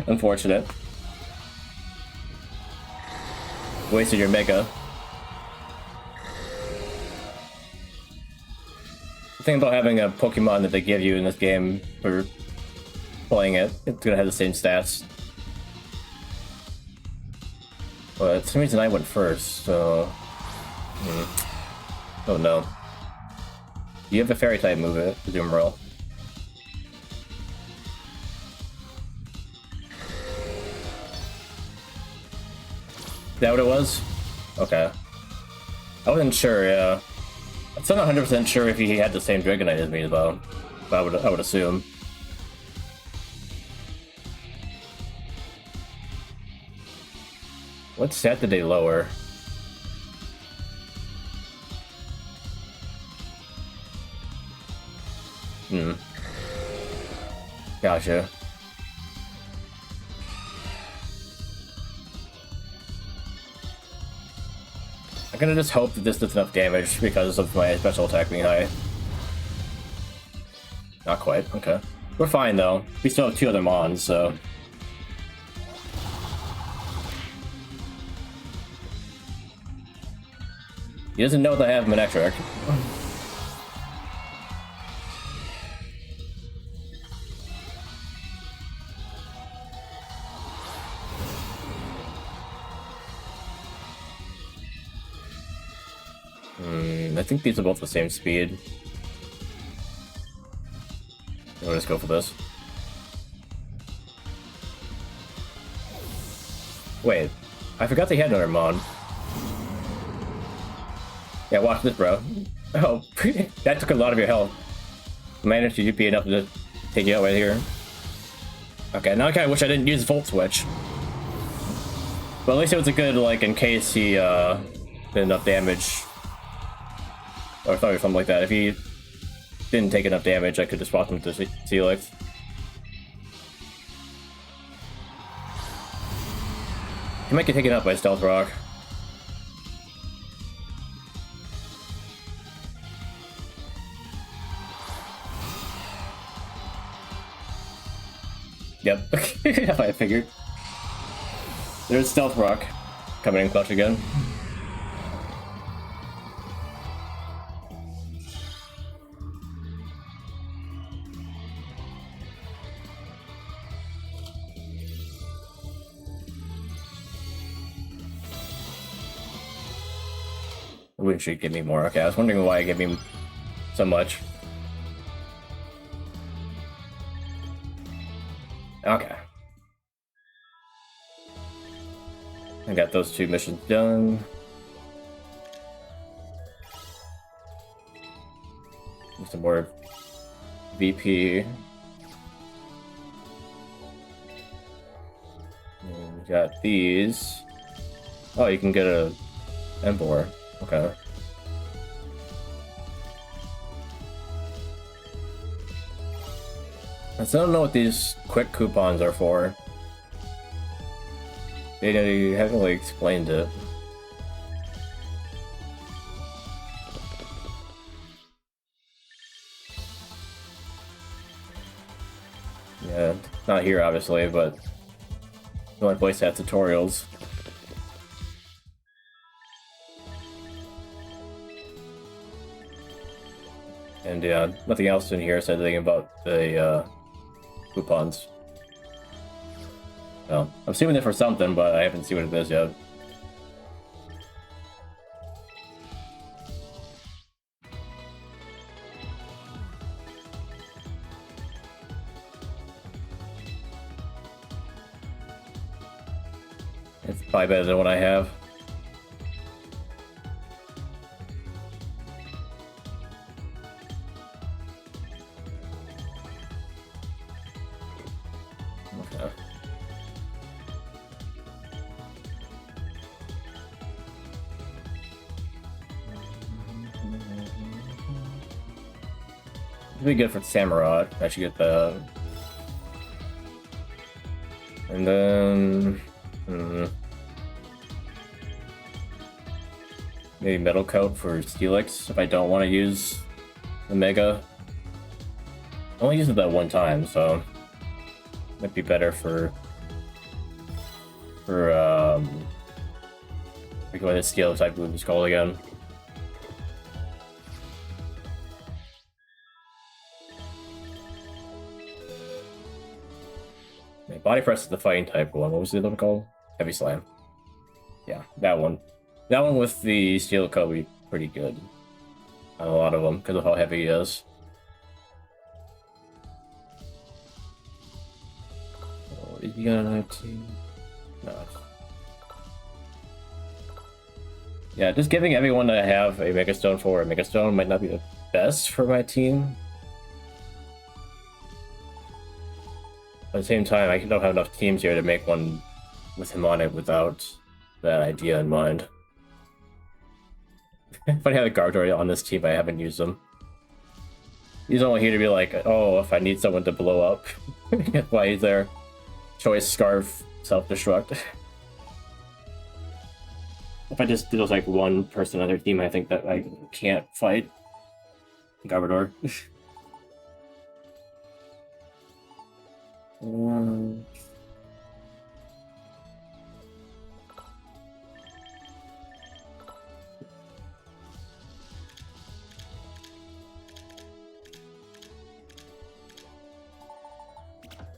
Unfortunate. Wasted your Mega. The thing about having a Pokemon that they give you in this game for playing it, it's gonna have the same stats. But for some reason I went first, so... Oh no. You have a fairy type move it, Zoom roll. Is that what it was? Okay. I wasn't sure, yeah. I'm still not 100% sure if he had the same Dragonite as me, though. But I would assume. What stat did they lower? Gotcha. I'm gonna just hope that this does enough damage because of my special attack being high. Not quite, okay. We're fine though. We still have 2 other Mons, so... He doesn't know that I have Manectric. I think these are both the same speed. I'll just go for this. Wait, I forgot they had another Mon. Yeah, watch this, bro. Oh, that took a lot of your health. Managed to be enough to take you out right here. Okay, now I kind of wish I didn't use Volt Switch. But at least it was a good, like, in case he did enough damage. Or something like that. If he didn't take enough damage, I could just swap him to Celix. He might get taken out by Stealth Rock. Yep, I figured. There's Stealth Rock coming in clutch again. Wouldn't should give me more. Okay, I was wondering why it gave me so much. Okay. I got those 2 missions done. Some more VP. And we got these. Oh, you can get a Emboar. Okay. I still don't know what these quick coupons are for. They haven't really explained it. Yeah, not here obviously, but the only place that has tutorials. And yeah, nothing else in here said anything about the coupons. Well, I'm assuming it for something, but I haven't seen what it is yet. It's probably better than what I have. Okay. It'd be good for Samurott. I should get that. And then... maybe Metal Coat for Steelix if I don't want to use the Mega. I only used it that one time, so might be better for we go ahead and Steel type move is called again. Body Press is the fighting type one. What was the other one called? Heavy Slam. Yeah, that one. That one with the steel coat would be pretty good on a lot of them because of how heavy he is. Oh, is he on 19? No. Yeah, just giving everyone to have a Megastone for a Megastone might not be the best for my team. At the same time, I don't have enough teams here to make one with him on it without that idea in mind. If I have a Gargoyle on this team, I haven't used him. He's only here to be like, oh, if I need someone to blow up. That's why he's there. Choice Scarf, self-destruct. If I just did like one person on their team, I think that I can't fight Garbodor.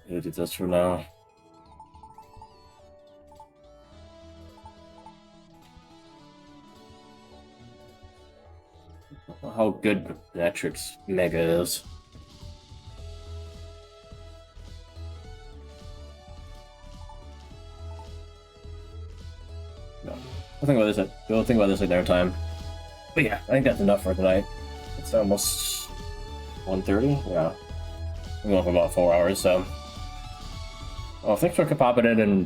I'll do this for now. How good Metrics Mega is. No, we'll think about this. We'll think about this another time. But yeah, I think that's enough for tonight. It's almost 1:30. Yeah, we're going for about 4 hours. So, well, thanks for popping in and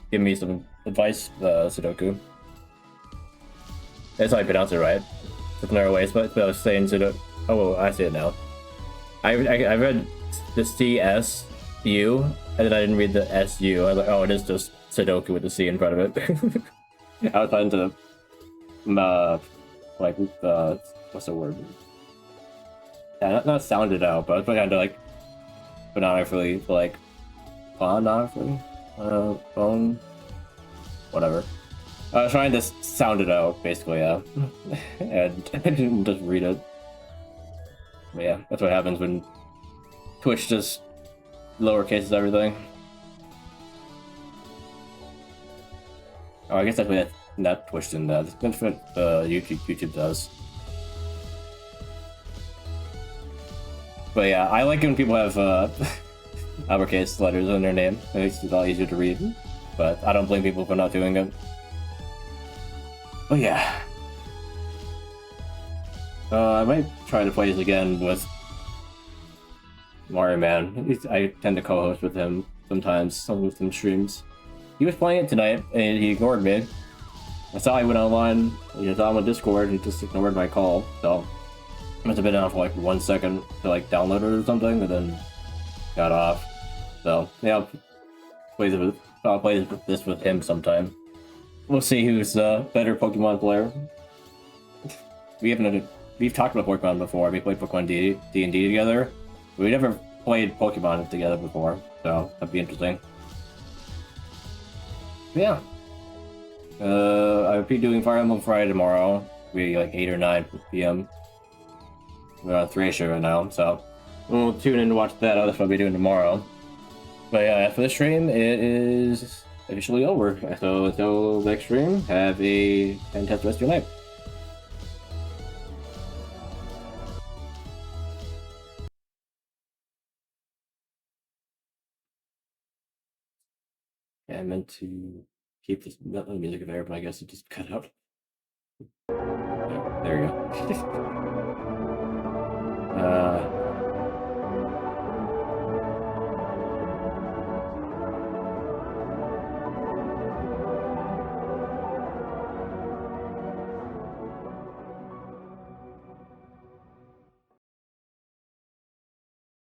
give me some advice, Sudoku. That's how I pronounce it, right? With another ways, but I was saying Sudoku. Oh, well, I see it now. I read the CSU, and then I didn't read the SU. I was like, oh, it is just Sudoku with the C in front of it. I was trying to, what's the word? Yeah, not sound it out, but I was trying to like, phonetically, like, phone, whatever. I was trying to sound it out, basically, yeah. And I didn't just read it. But yeah, that's what happens when Twitch just lowercases everything. Oh, I guess that's what that Twitch didn't do. That's what YouTube does. But yeah, I like it when people have uppercase letters in their name. It makes it a lot easier to read. But I don't blame people for not doing it. But yeah. I might try to play this again with Mario Man. I tend to co-host with him sometimes, with some streams. He was playing it tonight, and he ignored me. I saw he went online, I saw him on Discord, and he just ignored my call, so... I must have been on for like 1 second to like download it or something, and then got off. So, yeah, I'll play this with him sometime. We'll see who's a better Pokemon player. We've talked about Pokemon before. We played Pokemon D&D together. We never played Pokemon together before, so that'd be interesting. But yeah. I'll be doing Fire Emblem Friday tomorrow. Be like 8 or 9 p.m. We're on Thracia right now, so we'll tune in to watch that. That's what I'll be doing tomorrow. But yeah, after the stream, it is officially over. So until next stream, have a fantastic rest of your night. Yeah, I meant to keep this music there, but I guess it just cut out. There we go.